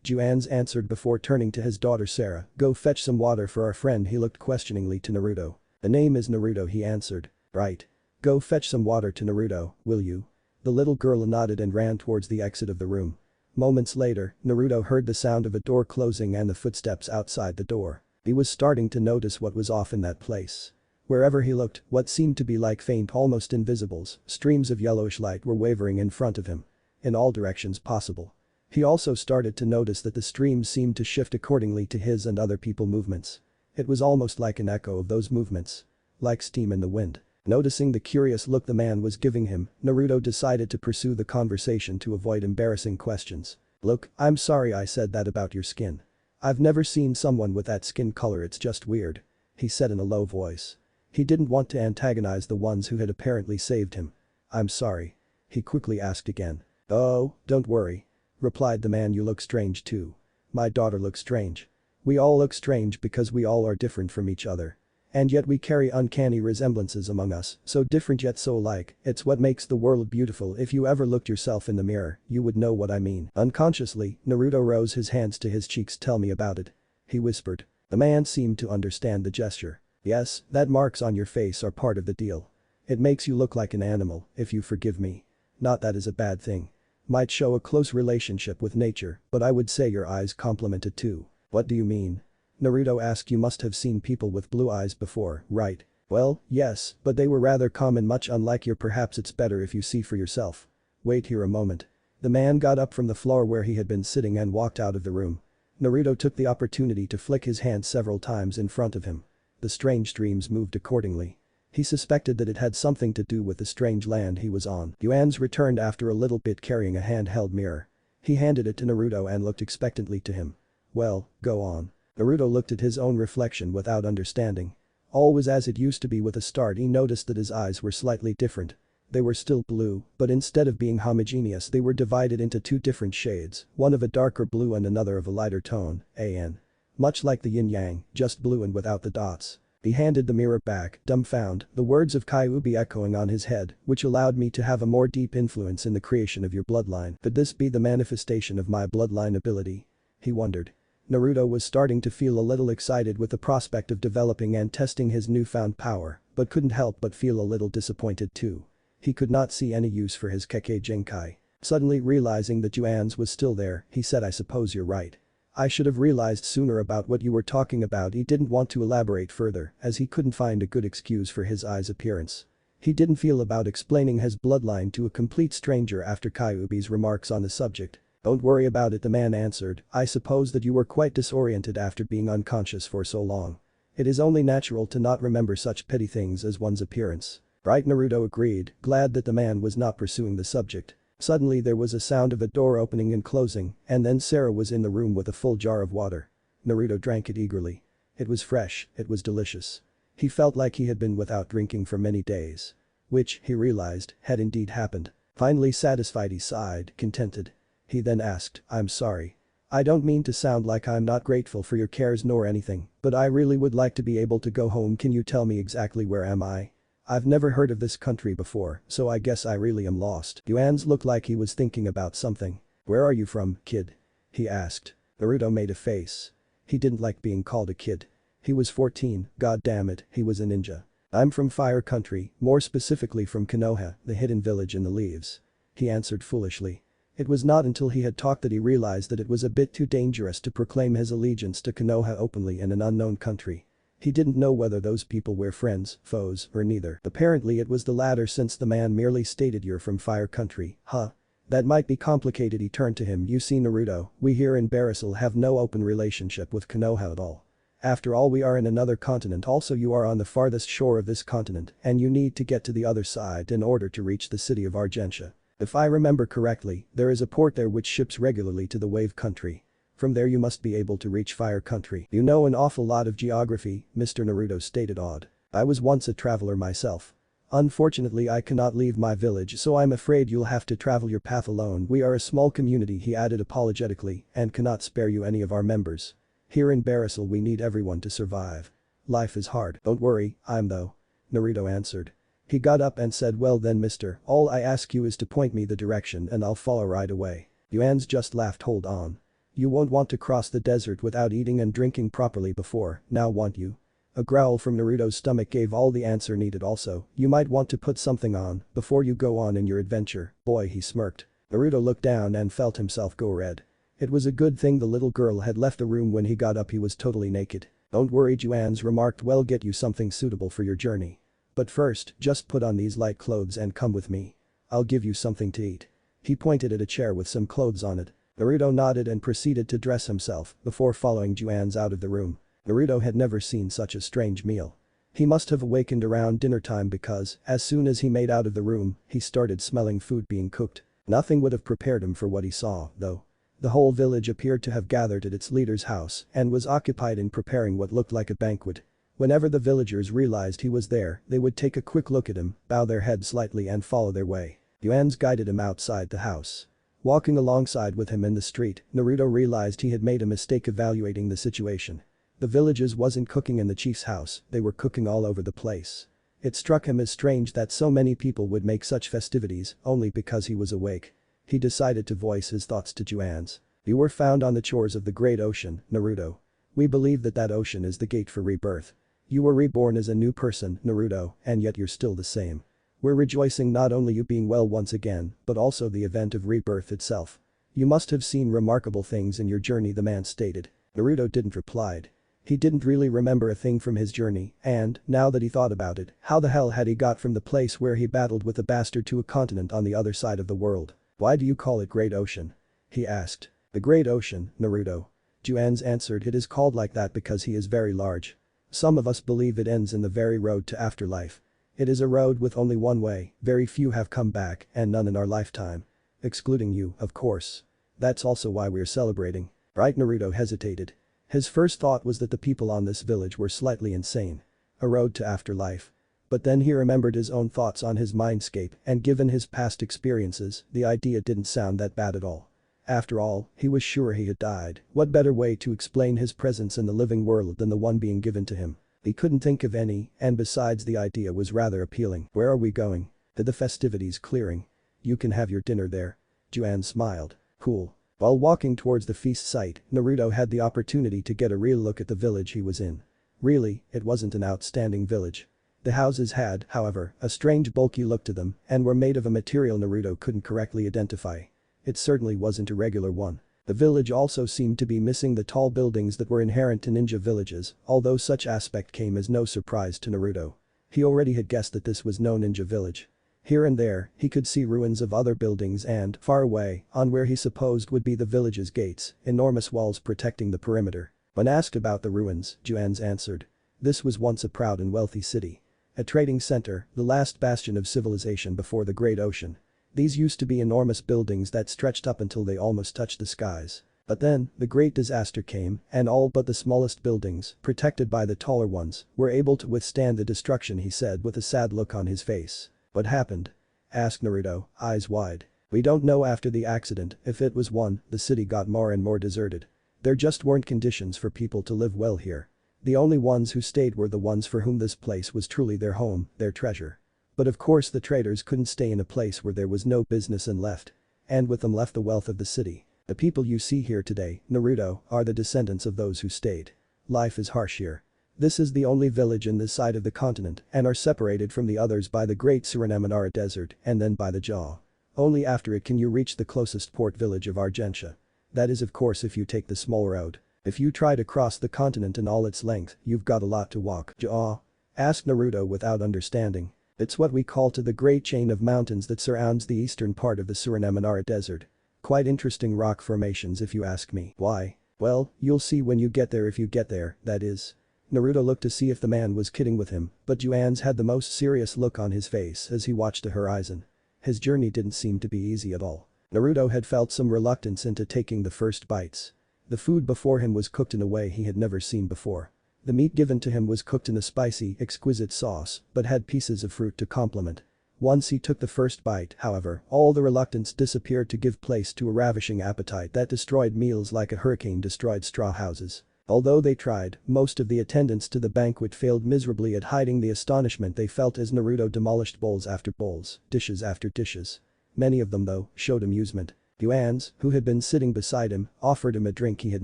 Juan's answered before turning to his daughter Sarah. Go fetch some water for our friend. He looked questioningly to Naruto. The name is Naruto, he answered. Right. Go fetch some water to Naruto, will you? The little girl nodded and ran towards the exit of the room. Moments later, Naruto heard the sound of a door closing and the footsteps outside the door. He was starting to notice what was off in that place. Wherever he looked, what seemed to be like faint, almost invisibles, streams of yellowish light were wavering in front of him. In all directions possible. He also started to notice that the streams seemed to shift accordingly to his and other people's movements. It was almost like an echo of those movements. Like steam in the wind. Noticing the curious look the man was giving him, Naruto decided to pursue the conversation to avoid embarrassing questions. Look, I'm sorry I said that about your skin. I've never seen someone with that skin color, it's just weird. He said in a low voice. He didn't want to antagonize the ones who had apparently saved him. I'm sorry. He quickly asked again. Oh, don't worry. Replied the man, you look strange too. My daughter looks strange. We all look strange because we all are different from each other. And yet we carry uncanny resemblances among us, so different yet so alike. It's what makes the world beautiful. If you ever looked yourself in the mirror, you would know what I mean. Unconsciously, Naruto rose his hands to his cheeks. Tell me about it. He whispered. The man seemed to understand the gesture. Yes, that marks on your face are part of the deal. It makes you look like an animal, if you forgive me. Not that is a bad thing. Might show a close relationship with nature, but I would say your eyes complement it too. What do you mean? Naruto asked. You must have seen people with blue eyes before, right? Well, yes, but they were rather common, much unlike your. Perhaps it's better if you see for yourself. Wait here a moment. The man got up from the floor where he had been sitting and walked out of the room. Naruto took the opportunity to flick his hand several times in front of him. The strange streams moved accordingly. He suspected that it had something to do with the strange land he was on. Yuan's returned after a little bit carrying a handheld mirror. He handed it to Naruto and looked expectantly to him. Well, go on. Naruto looked at his own reflection without understanding. All was as it used to be. With a start he noticed that his eyes were slightly different. They were still blue, but instead of being homogeneous they were divided into two different shades, one of a darker blue and another of a lighter tone, AN. Much like the yin-yang, just blue and without the dots. He handed the mirror back, dumbfounded, the words of Kyuubi echoing on his head, which allowed me to have a more deep influence in the creation of your bloodline. Could this be the manifestation of my bloodline ability? He wondered. Naruto was starting to feel a little excited with the prospect of developing and testing his newfound power, but couldn't help but feel a little disappointed too. He could not see any use for his Kekkei Genkai. Suddenly realizing that Juan's was still there, he said, I suppose you're right. I should have realized sooner about what you were talking about. He didn't want to elaborate further as he couldn't find a good excuse for his eye's appearance. He didn't feel about explaining his bloodline to a complete stranger after Kyuubi's remarks on the subject. Don't worry about it, the man answered. I suppose that you were quite disoriented after being unconscious for so long. It is only natural to not remember such petty things as one's appearance. Right, Naruto agreed, glad that the man was not pursuing the subject. Suddenly there was a sound of a door opening and closing, and then Sarah was in the room with a full jar of water. Naruto drank it eagerly. It was fresh, it was delicious. He felt like he had been without drinking for many days. Which, he realized, had indeed happened. Finally satisfied, he sighed, contented. He then asked, I'm sorry. I don't mean to sound like I'm not grateful for your cares nor anything, but I really would like to be able to go home. Can you tell me exactly where am I? I've never heard of this country before, so I guess I really am lost. Yuan's looked like he was thinking about something. Where are you from, kid? He asked. Naruto made a face. He didn't like being called a kid. He was 14, god damn it, he was a ninja. I'm from Fire Country, more specifically from Konoha, the hidden village in the leaves. He answered foolishly. It was not until he had talked that he realized that it was a bit too dangerous to proclaim his allegiance to Konoha openly in an unknown country. He didn't know whether those people were friends, foes, or neither. Apparently it was the latter since the man merely stated you're from Fire Country, huh? That might be complicated. He turned to him. You see Naruto, we here in Barasil have no open relationship with Konoha at all. After all, we are in another continent. Also you are on the farthest shore of this continent and you need to get to the other side in order to reach the city of Argentia. If I remember correctly, there is a port there which ships regularly to the Wave Country. From there you must be able to reach Fire Country. You know an awful lot of geography, Mr. Naruto stated awed. I was once a traveler myself. Unfortunately I cannot leave my village, so I'm afraid you'll have to travel your path alone. We are a small community, he added apologetically, and cannot spare you any of our members. Here in Barasil we need everyone to survive. Life is hard. Don't worry, I'm though. Naruto answered. He got up and said, well then mister, all I ask you is to point me the direction and I'll follow right away. Yuan's just laughed. Hold on. You won't want to cross the desert without eating and drinking properly before, now won't you? A growl from Naruto's stomach gave all the answer needed. Also, you might want to put something on before you go on in your adventure, boy, he smirked. Naruto looked down and felt himself go red. It was a good thing the little girl had left the room. When he got up he was totally naked. Don't worry, Juan's remarked, we'll get you something suitable for your journey. But first, just put on these light clothes and come with me. I'll give you something to eat. He pointed at a chair with some clothes on it. Naruto nodded and proceeded to dress himself before following Juan's out of the room. Naruto had never seen such a strange meal. He must have awakened around dinner time because, as soon as he made out of the room, he started smelling food being cooked. Nothing would have prepared him for what he saw, though. The whole village appeared to have gathered at its leader's house and was occupied in preparing what looked like a banquet. Whenever the villagers realized he was there, they would take a quick look at him, bow their heads slightly and follow their way. Yuan's guided him outside the house. Walking alongside with him in the street, Naruto realized he had made a mistake evaluating the situation. The villagers wasn't cooking in the chief's house, they were cooking all over the place. It struck him as strange that so many people would make such festivities only because he was awake. He decided to voice his thoughts to Juan's. You were found on the shores of the great ocean, Naruto. We believe that that ocean is the gate for rebirth. You were reborn as a new person, Naruto, and yet you're still the same. We're rejoicing not only you being well once again, but also the event of rebirth itself. You must have seen remarkable things in your journey, the man stated. Naruto didn't reply. He didn't really remember a thing from his journey, and, now that he thought about it, how the hell had he got from the place where he battled with a bastard to a continent on the other side of the world? Why do you call it Great Ocean? He asked. The Great Ocean, Naruto. Juan's answered, it is called like that because he is very large. Some of us believe it ends in the very road to afterlife. It is a road with only one way, very few have come back and none in our lifetime. Excluding you, of course. That's also why we're celebrating. Right? Naruto hesitated. His first thought was that the people on this village were slightly insane. A road to afterlife. But then he remembered his own thoughts on his mindscape, and given his past experiences, the idea didn't sound that bad at all. After all, he was sure he had died. What better way to explain his presence in the living world than the one being given to him? He couldn't think of any, and besides the idea was rather appealing. Where are we going? To the festivities clearing. You can have your dinner there. Juan smiled. Cool. While walking towards the feast site, Naruto had the opportunity to get a real look at the village he was in. Really, it wasn't an outstanding village. The houses had, however, a strange bulky look to them and were made of a material Naruto couldn't correctly identify. It certainly wasn't a regular one. The village also seemed to be missing the tall buildings that were inherent to ninja villages, although such aspect came as no surprise to Naruto. He already had guessed that this was no ninja village. Here and there, he could see ruins of other buildings and, far away, on where he supposed would be the village's gates, enormous walls protecting the perimeter. When asked about the ruins, Juan's answered. This was once a proud and wealthy city. A trading center, the last bastion of civilization before the Great Ocean. These used to be enormous buildings that stretched up until they almost touched the skies. But then, the great disaster came, and all but the smallest buildings, protected by the taller ones, were able to withstand the destruction, he said with a sad look on his face. What happened? Asked Naruto, eyes wide. We don't know after the accident, if it was one, the city got more and more deserted. There just weren't conditions for people to live well here. The only ones who stayed were the ones for whom this place was truly their home, their treasure. But of course the traders couldn't stay in a place where there was no business and left. And with them left the wealth of the city. The people you see here today, Naruto, are the descendants of those who stayed. Life is harsh here. This is the only village in this side of the continent and are separated from the others by the Great Suriname Desert and then by the Jaw. Only after it can you reach the closest port village of Argentia. That is of course if you take the small road. If you try to cross the continent in all its length, you've got a lot to walk. Jaw? Asked Naruto without understanding. It's what we call to the great chain of mountains that surrounds the eastern part of the Suriname Desert. Quite interesting rock formations if you ask me. Why? Well, you'll see when you get there if you get there, that is. Naruto looked to see if the man was kidding with him, but Juan's had the most serious look on his face as he watched the horizon. His journey didn't seem to be easy at all. Naruto had felt some reluctance into taking the first bites. The food before him was cooked in a way he had never seen before. The meat given to him was cooked in a spicy, exquisite sauce, but had pieces of fruit to complement. Once he took the first bite, however, all the reluctance disappeared to give place to a ravishing appetite that destroyed meals like a hurricane destroyed straw houses. Although they tried, most of the attendants to the banquet failed miserably at hiding the astonishment they felt as Naruto demolished bowls after bowls, dishes after dishes. Many of them, though, showed amusement. Juans, who had been sitting beside him, offered him a drink he had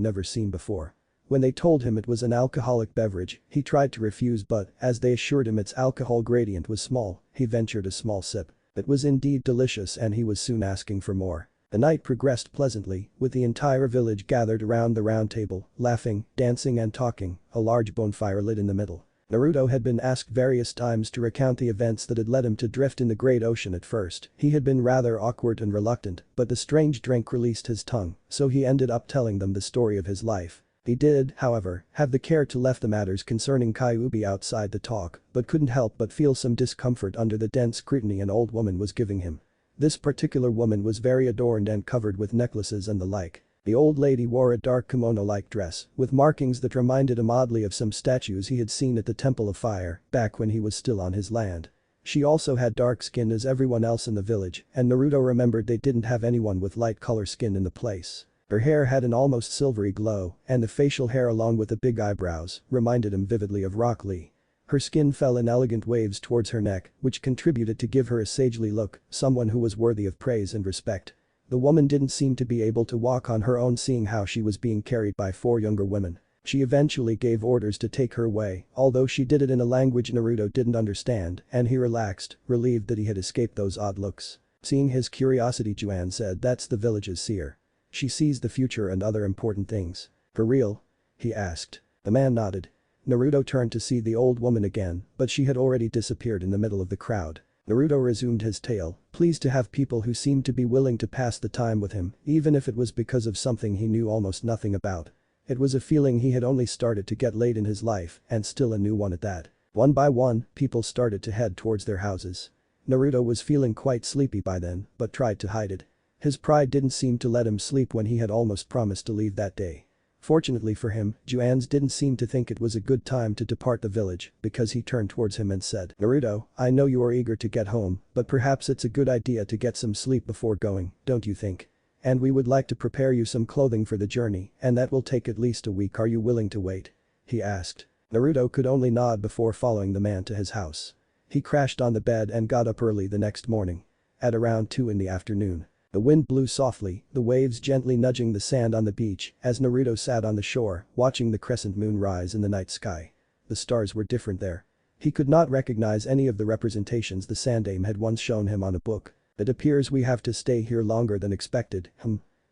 never seen before. When they told him it was an alcoholic beverage, he tried to refuse but, as they assured him its alcohol gradient was small, he ventured a small sip. It was indeed delicious and he was soon asking for more. The night progressed pleasantly, with the entire village gathered around the round table, laughing, dancing and talking, a large bonfire lit in the middle. Naruto had been asked various times to recount the events that had led him to drift in the Great Ocean at first. He had been rather awkward and reluctant, but the strange drink released his tongue, so he ended up telling them the story of his life. He did, however, have the care to left the matters concerning Kyuubi outside the talk, but couldn't help but feel some discomfort under the dense scrutiny an old woman was giving him. This particular woman was very adorned and covered with necklaces and the like. The old lady wore a dark kimono-like dress, with markings that reminded him oddly of some statues he had seen at the Temple of Fire, back when he was still on his land. She also had dark skin as everyone else in the village, and Naruto remembered they didn't have anyone with light color skin in the place. Her hair had an almost silvery glow, and the facial hair along with the big eyebrows reminded him vividly of Rock Lee. Her skin fell in elegant waves towards her neck, which contributed to give her a sagely look, someone who was worthy of praise and respect. The woman didn't seem to be able to walk on her own, seeing how she was being carried by 4 younger women. She eventually gave orders to take her away, although she did it in a language Naruto didn't understand, and he relaxed, relieved that he had escaped those odd looks. Seeing his curiosity, Juan said, "That's the village's seer. She sees the future and other important things." "For real?" he asked. The man nodded. Naruto turned to see the old woman again, but she had already disappeared in the middle of the crowd. Naruto resumed his tale, pleased to have people who seemed to be willing to pass the time with him, even if it was because of something he knew almost nothing about. It was a feeling he had only started to get late in his life, and still a new one at that. One by one, people started to head towards their houses. Naruto was feeling quite sleepy by then, but tried to hide it. His pride didn't seem to let him sleep when he had almost promised to leave that day. Fortunately for him, Juans didn't seem to think it was a good time to depart the village because he turned towards him and said, "Naruto, I know you are eager to get home, but perhaps it's a good idea to get some sleep before going, don't you think? And we would like to prepare you some clothing for the journey, and that will take at least a week. Are you willing to wait?" he asked. Naruto could only nod before following the man to his house. He crashed on the bed and got up early the next morning. At around 2 in the afternoon. The wind blew softly, the waves gently nudging the sand on the beach as Naruto sat on the shore, watching the crescent moon rise in the night sky. The stars were different there. He could not recognize any of the representations the Sandaime had once shown him on a book. "It appears we have to stay here longer than expected,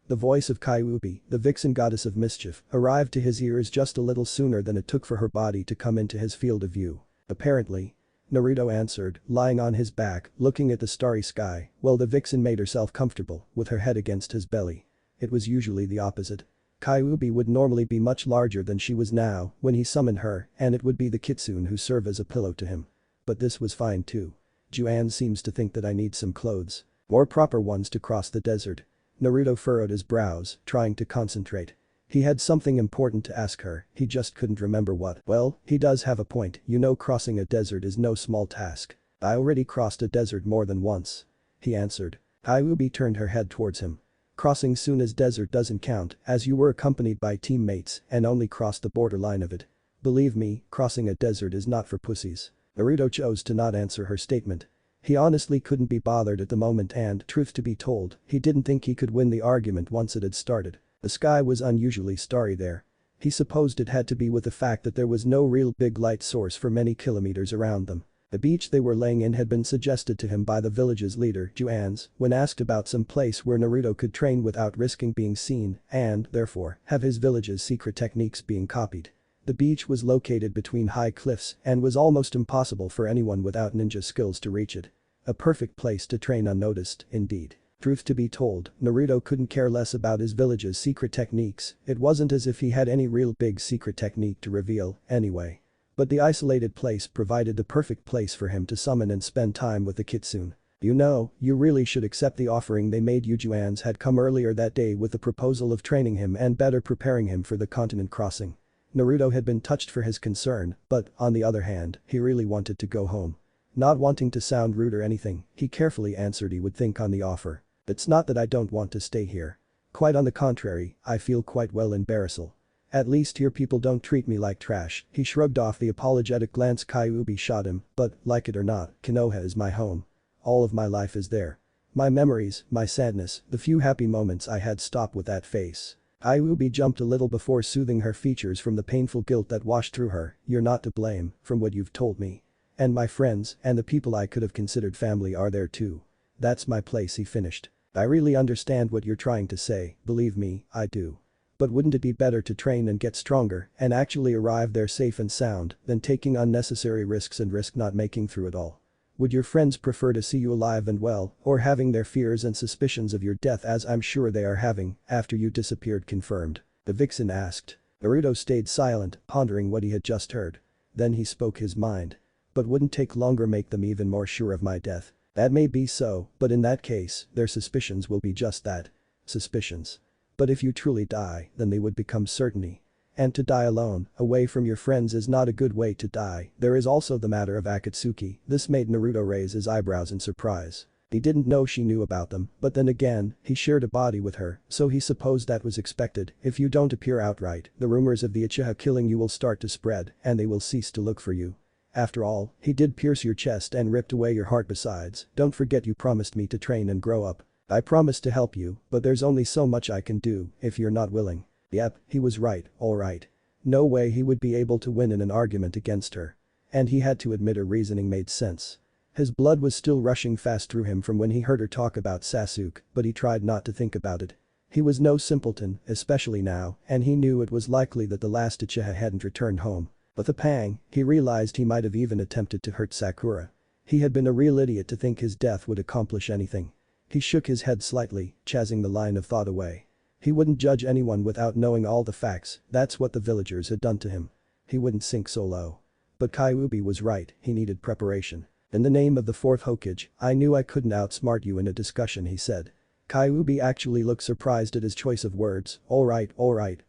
The voice of Kyuubi, the vixen goddess of mischief, arrived to his ears just a little sooner than it took for her body to come into his field of view. "Apparently." Naruto answered, lying on his back, looking at the starry sky, while the vixen made herself comfortable, with her head against his belly. It was usually the opposite. Kyuubi would normally be much larger than she was now when he summoned her, and it would be the kitsune who serve as a pillow to him. But this was fine too. "Juan seems to think that I need some clothes. More proper ones to cross the desert." Naruto furrowed his brows, trying to concentrate. He had something important to ask her, he just couldn't remember what. "Well, he does have a point, you know, crossing a desert is no small task. I already crossed a desert more than once," he answered. Kyuubi turned her head towards him. "Crossing Suna's desert doesn't count, as you were accompanied by teammates and only crossed the borderline of it. Believe me, crossing a desert is not for pussies." Naruto chose to not answer her statement. He honestly couldn't be bothered at the moment and, truth to be told, he didn't think he could win the argument once it had started. The sky was unusually starry there. He supposed it had to be with the fact that there was no real big light source for many kilometers around them. The beach they were laying in had been suggested to him by the village's leader, Juans, when asked about some place where Naruto could train without risking being seen and, therefore, have his village's secret techniques being copied. The beach was located between high cliffs and was almost impossible for anyone without ninja skills to reach it. A perfect place to train unnoticed, indeed. Truth to be told, Naruto couldn't care less about his village's secret techniques, it wasn't as if he had any real big secret technique to reveal, anyway. But the isolated place provided the perfect place for him to summon and spend time with the kitsune. "You know, you really should accept the offering they made you." Juans had come earlier that day with the proposal of training him and better preparing him for the continent crossing. Naruto had been touched for his concern, but, on the other hand, he really wanted to go home. Not wanting to sound rude or anything, he carefully answered he would think on the offer. "It's not that I don't want to stay here. Quite on the contrary, I feel quite well in Barisal. At least here people don't treat me like trash." He shrugged off the apologetic glance Kyuubi shot him, "But, like it or not, Konoha is my home. All of my life is there. My memories, my sadness, the few happy moments I had stop with that face." Kyuubi jumped a little before soothing her features from the painful guilt that washed through her. "You're not to blame, from what you've told me. And my friends, and the people I could have considered family are there too. That's my place," he finished. "I really understand what you're trying to say, believe me, I do. But wouldn't it be better to train and get stronger and actually arrive there safe and sound than taking unnecessary risks and risk not making through it all? Would your friends prefer to see you alive and well, or having their fears and suspicions of your death, as I'm sure they are having, after you disappeared, confirmed?" the vixen asked. Naruto stayed silent, pondering what he had just heard. Then he spoke his mind. "But wouldn't take longer make them even more sure of my death?" "That may be so, but in that case, their suspicions will be just that. Suspicions. But if you truly die, then they would become certainty. And to die alone, away from your friends, is not a good way to die. There is also the matter of Akatsuki." This made Naruto raise his eyebrows in surprise. He didn't know she knew about them, but then again, he shared a body with her, so he supposed that was expected. "If you don't appear outright, the rumors of the Uchiha killing you will start to spread, and they will cease to look for you. After all, he did pierce your chest and ripped away your heart besides. Don't forget you promised me to train and grow up. I promised to help you, but there's only so much I can do if you're not willing." Yep, he was right, alright. No way he would be able to win in an argument against her. And he had to admit her reasoning made sense. His blood was still rushing fast through him from when he heard her talk about Sasuke, but he tried not to think about it. He was no simpleton, especially now, and he knew it was likely that the last Uchiha hadn't returned home. With a pang, he realized he might have even attempted to hurt Sakura. He had been a real idiot to think his death would accomplish anything. He shook his head slightly, chasing the line of thought away. He wouldn't judge anyone without knowing all the facts, that's what the villagers had done to him. He wouldn't sink so low. But Kyuubi was right, he needed preparation. "In the name of the fourth Hokage, I knew I couldn't outsmart you in a discussion," he said. Kyuubi actually looked surprised at his choice of words. Alright,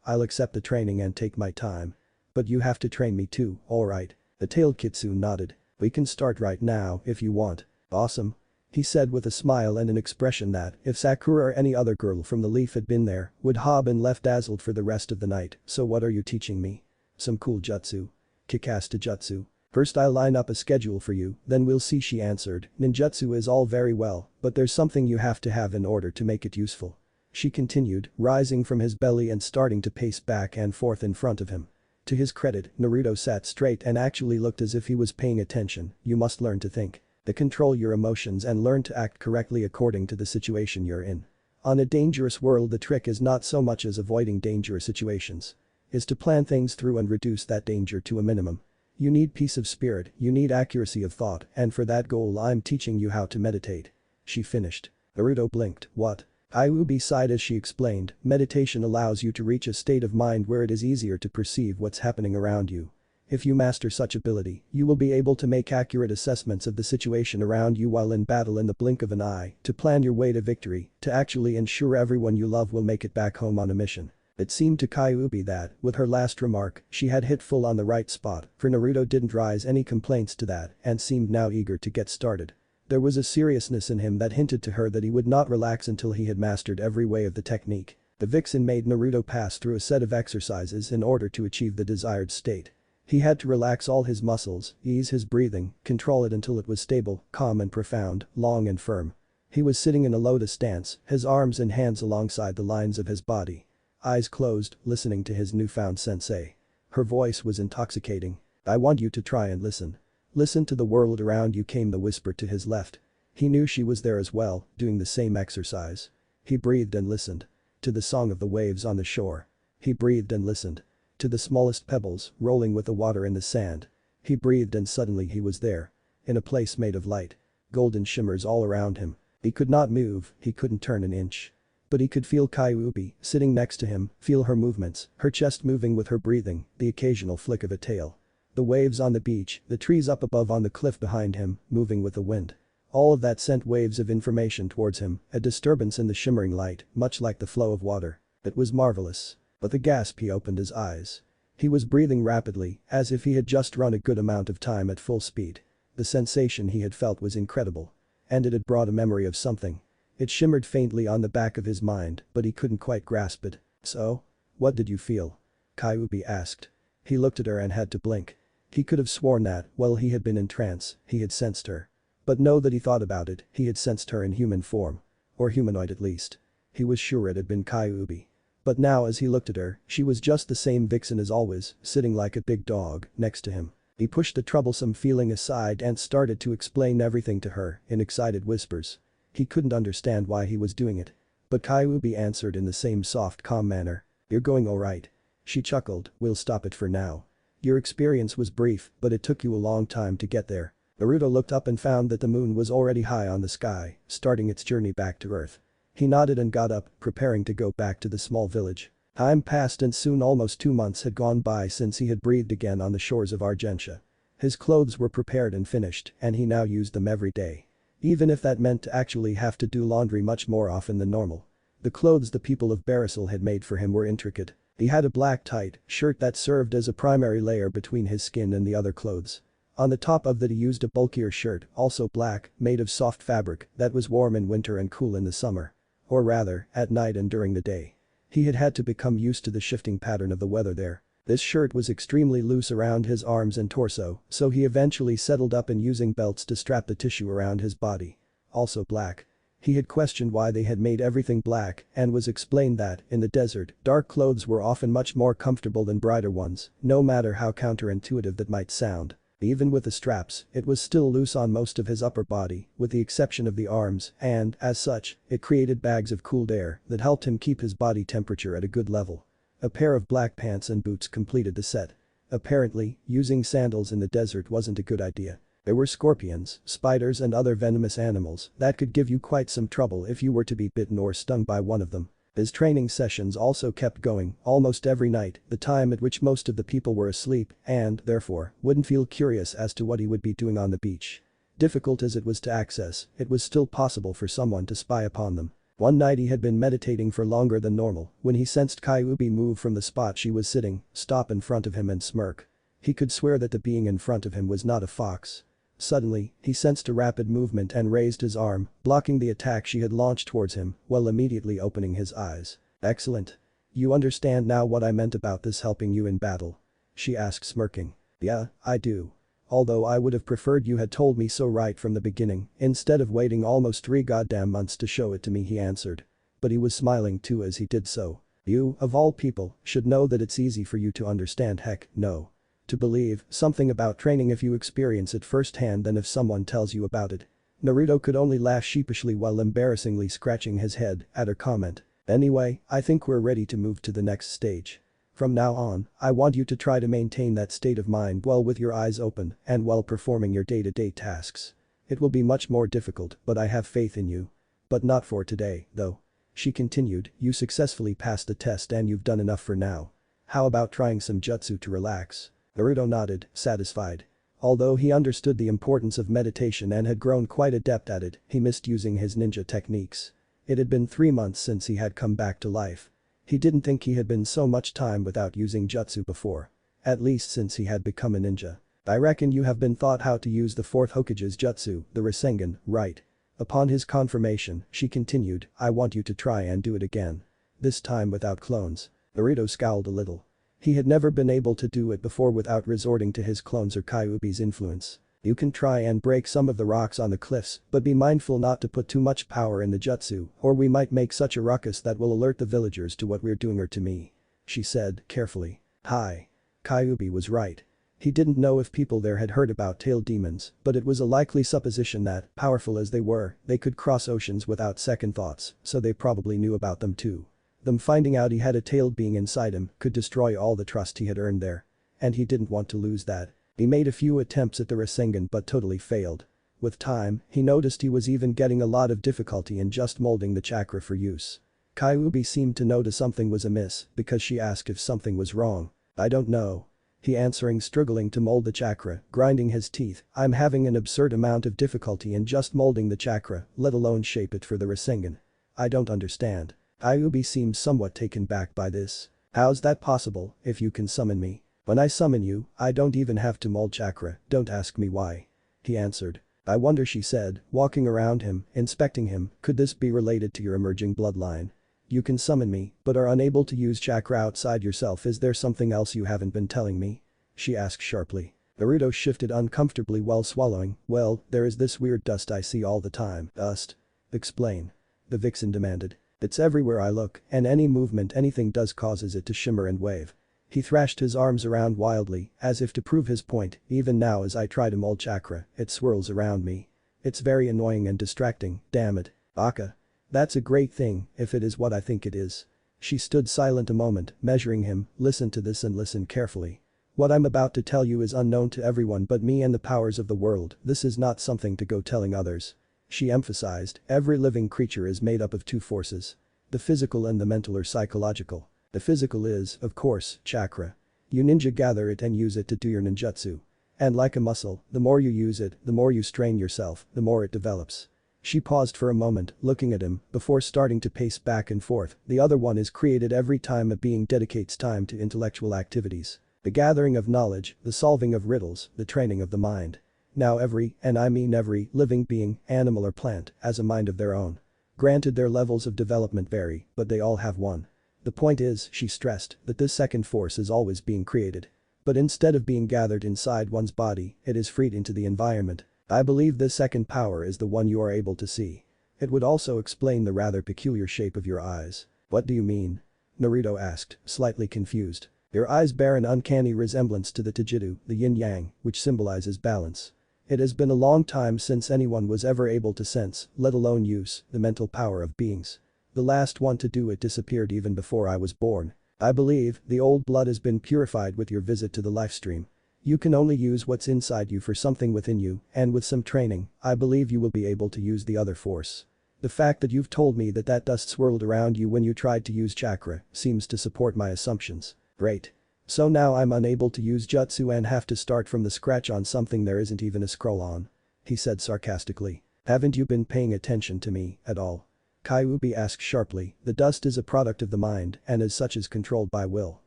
I'll accept the training and take my time. But you have to train me too, alright. The tailed kitsune nodded. We can start right now if you want. Awesome. He said with a smile and an expression that, if Sakura or any other girl from the leaf had been there, would have been left dazzled for the rest of the night. So what are you teaching me? Some cool jutsu. Kick-ass jutsu. First I'll line up a schedule for you, then we'll see, she answered. Ninjutsu is all very well, but there's something you have to have in order to make it useful. She continued, rising from his belly and starting to pace back and forth in front of him. To his credit, Naruto sat straight and actually looked as if he was paying attention. You must learn to think. To control your emotions and learn to act correctly according to the situation you're in. On a dangerous world, the trick is not so much as avoiding dangerous situations. Is to plan things through and reduce that danger to a minimum. You need peace of spirit, you need accuracy of thought, and for that goal I'm teaching you how to meditate. She finished. Naruto blinked. What? Kyuubi sighed as she explained, meditation allows you to reach a state of mind where it is easier to perceive what's happening around you. If you master such ability, you will be able to make accurate assessments of the situation around you while in battle in the blink of an eye, to plan your way to victory, to actually ensure everyone you love will make it back home on a mission. It seemed to Kyuubi that, with her last remark, she had hit full on the right spot, for Naruto didn't raise any complaints to that and seemed now eager to get started. There was a seriousness in him that hinted to her that he would not relax until he had mastered every way of the technique. The vixen made Naruto pass through a set of exercises in order to achieve the desired state. He had to relax all his muscles, ease his breathing, control it until it was stable, calm and profound, long and firm. He was sitting in a lotus stance, his arms and hands alongside the lines of his body. Eyes closed, listening to his newfound sensei. Her voice was intoxicating. I want you to try and listen. Listen to the world around you, came the whisper to his left. He knew she was there as well, doing the same exercise. He breathed and listened. To the song of the waves on the shore. He breathed and listened. To the smallest pebbles, rolling with the water in the sand. He breathed and suddenly he was there. In a place made of light. Golden shimmers all around him. He could not move, he couldn't turn an inch. But he could feel Kyuubi, sitting next to him, feel her movements, her chest moving with her breathing, the occasional flick of a tail. The waves on the beach, the trees up above on the cliff behind him, moving with the wind. All of that sent waves of information towards him, a disturbance in the shimmering light, much like the flow of water. It was marvelous. But the gasp, he opened his eyes. He was breathing rapidly, as if he had just run a good amount of time at full speed. The sensation he had felt was incredible. And it had brought a memory of something. It shimmered faintly on the back of his mind, but he couldn't quite grasp it. So? What did you feel? Kyuubi asked. He looked at her and had to blink. He could have sworn that, while he had been in trance, he had sensed her. But now that he thought about it, he had sensed her in human form. Or humanoid at least. He was sure it had been Kyuubi. But now as he looked at her, she was just the same vixen as always, sitting like a big dog, next to him. He pushed the troublesome feeling aside and started to explain everything to her, in excited whispers. He couldn't understand why he was doing it. But Kyuubi answered in the same soft, calm manner. You're going alright. She chuckled, we'll stop it for now. Your experience was brief, but it took you a long time to get there. Naruto looked up and found that the moon was already high on the sky, starting its journey back to Earth. He nodded and got up, preparing to go back to the small village. Time passed and soon almost 2 months had gone by since he had breathed again on the shores of Argentia. His clothes were prepared and finished, and he now used them every day. Even if that meant to actually have to do laundry much more often than normal. The clothes the people of Barisil had made for him were intricate. He had a black tight shirt that served as a primary layer between his skin and the other clothes. On the top of that he used a bulkier shirt, also black, made of soft fabric, that was warm in winter and cool in the summer. Or rather, at night and during the day. He had had to become used to the shifting pattern of the weather there. This shirt was extremely loose around his arms and torso, so he eventually settled up in using belts to strap the tissue around his body. Also black. He had questioned why they had made everything black and was explained that, in the desert, dark clothes were often much more comfortable than brighter ones, no matter how counterintuitive that might sound. Even with the straps, it was still loose on most of his upper body, with the exception of the arms, and, as such, it created bags of cooled air that helped him keep his body temperature at a good level. A pair of black pants and boots completed the set. Apparently, using sandals in the desert wasn't a good idea. There were scorpions, spiders and other venomous animals that could give you quite some trouble if you were to be bitten or stung by one of them. His training sessions also kept going almost every night, the time at which most of the people were asleep and, therefore, wouldn't feel curious as to what he would be doing on the beach. Difficult as it was to access, it was still possible for someone to spy upon them. One night he had been meditating for longer than normal when he sensed Kyuubi move from the spot she was sitting, stop in front of him and smirk. He could swear that the being in front of him was not a fox. Suddenly, he sensed a rapid movement and raised his arm, blocking the attack she had launched towards him, while immediately opening his eyes. "Excellent. You understand now what I meant about this helping you in battle?" she asked smirking. "Yeah, I do. Although I would have preferred you had told me so right from the beginning, instead of waiting almost 3 goddamn months to show it to me," he answered. But he was smiling too as he did so. "You, of all people, should know that it's easy for you to understand, heck, no. To believe something about training if you experience it firsthand than if someone tells you about it." Naruto could only laugh sheepishly while embarrassingly scratching his head at her comment. "Anyway, I think we're ready to move to the next stage. From now on, I want you to try to maintain that state of mind while with your eyes open and while performing your day-to-day tasks. It will be much more difficult, but I have faith in you. But not for today, though." She continued, "You successfully passed the test and you've done enough for now. How about trying some jutsu to relax?" Naruto nodded, satisfied. Although he understood the importance of meditation and had grown quite adept at it, he missed using his ninja techniques. It had been 3 months since he had come back to life. He didn't think he had been so much time without using jutsu before. At least since he had become a ninja. "I reckon you have been taught how to use the 4th Hokage's jutsu, the Rasengan, right?" Upon his confirmation, she continued, "I want you to try and do it again. This time without clones." Naruto scowled a little. He had never been able to do it before without resorting to his clones or Kyuubi's influence. "You can try and break some of the rocks on the cliffs, but be mindful not to put too much power in the jutsu or we might make such a ruckus that will alert the villagers to what we're doing or to me," she said, carefully. Hi. Kyuubi was right. He didn't know if people there had heard about tailed demons, but it was a likely supposition that, powerful as they were, they could cross oceans without second thoughts, so they probably knew about them too. Them finding out he had a tailed being inside him could destroy all the trust he had earned there. And he didn't want to lose that. He made a few attempts at the Rasengan but totally failed. With time, he noticed he was even getting a lot of difficulty in just molding the chakra for use. Kyuubi seemed to notice something was amiss because she asked if something was wrong. "I don't know." He answering, struggling to mold the chakra, grinding his teeth. "I'm having an absurd amount of difficulty in just molding the chakra, let alone shape it for the Rasengan. I don't understand." Kyuubi seemed somewhat taken back by this. "How's that possible if you can summon me? When I summon you, I don't even have to mold chakra, don't ask me why." He answered. "I wonder," she said, walking around him, inspecting him, "could this be related to your emerging bloodline? You can summon me, but are unable to use chakra outside yourself. Is there something else you haven't been telling me?" she asked sharply. Naruto shifted uncomfortably while swallowing. "Well, there is this weird dust I see all the time." "Dust? Explain." the vixen demanded. "It's everywhere I look, and any movement anything does causes it to shimmer and wave." He thrashed his arms around wildly, as if to prove his point. "Even now as I try to mold chakra, it swirls around me. It's very annoying and distracting, damn it. Aka. That's a great thing, if it is what I think it is." She stood silent a moment, measuring him. "Listen to this and listen carefully. What I'm about to tell you is unknown to everyone but me and the powers of the world. This is not something to go telling others." She emphasized, "Every living creature is made up of 2 forces. The physical and the mental or psychological. The physical is, of course, chakra. You ninja gather it and use it to do your ninjutsu. And like a muscle, the more you use it, the more you strain yourself, the more it develops." She paused for a moment, looking at him, before starting to pace back and forth. "The other one is created every time a being dedicates time to intellectual activities. The gathering of knowledge, the solving of riddles, the training of the mind. Now every, and I mean every, living being, animal or plant, has a mind of their own. Granted their levels of development vary, but they all have one. The point is," she stressed, "that this second force is always being created. But instead of being gathered inside one's body, it is freed into the environment. I believe this second power is the one you are able to see. It would also explain the rather peculiar shape of your eyes." "What do you mean?" Naruto asked, slightly confused. "Your eyes bear an uncanny resemblance to the Tajitu, the yin-yang, which symbolizes balance. It has been a long time since anyone was ever able to sense, let alone use, the mental power of beings. The last one to do it disappeared even before I was born. I believe the old blood has been purified with your visit to the life stream. You can only use what's inside you for something within you, and with some training, I believe you will be able to use the other force. The fact that you've told me that dust swirled around you when you tried to use chakra seems to support my assumptions." "Great. So now I'm unable to use jutsu and have to start from the scratch on something there isn't even a scroll on," he said sarcastically. "Haven't you been paying attention to me at all?" Kyuubi asked sharply. The dust is a product of the mind and as such is controlled by will.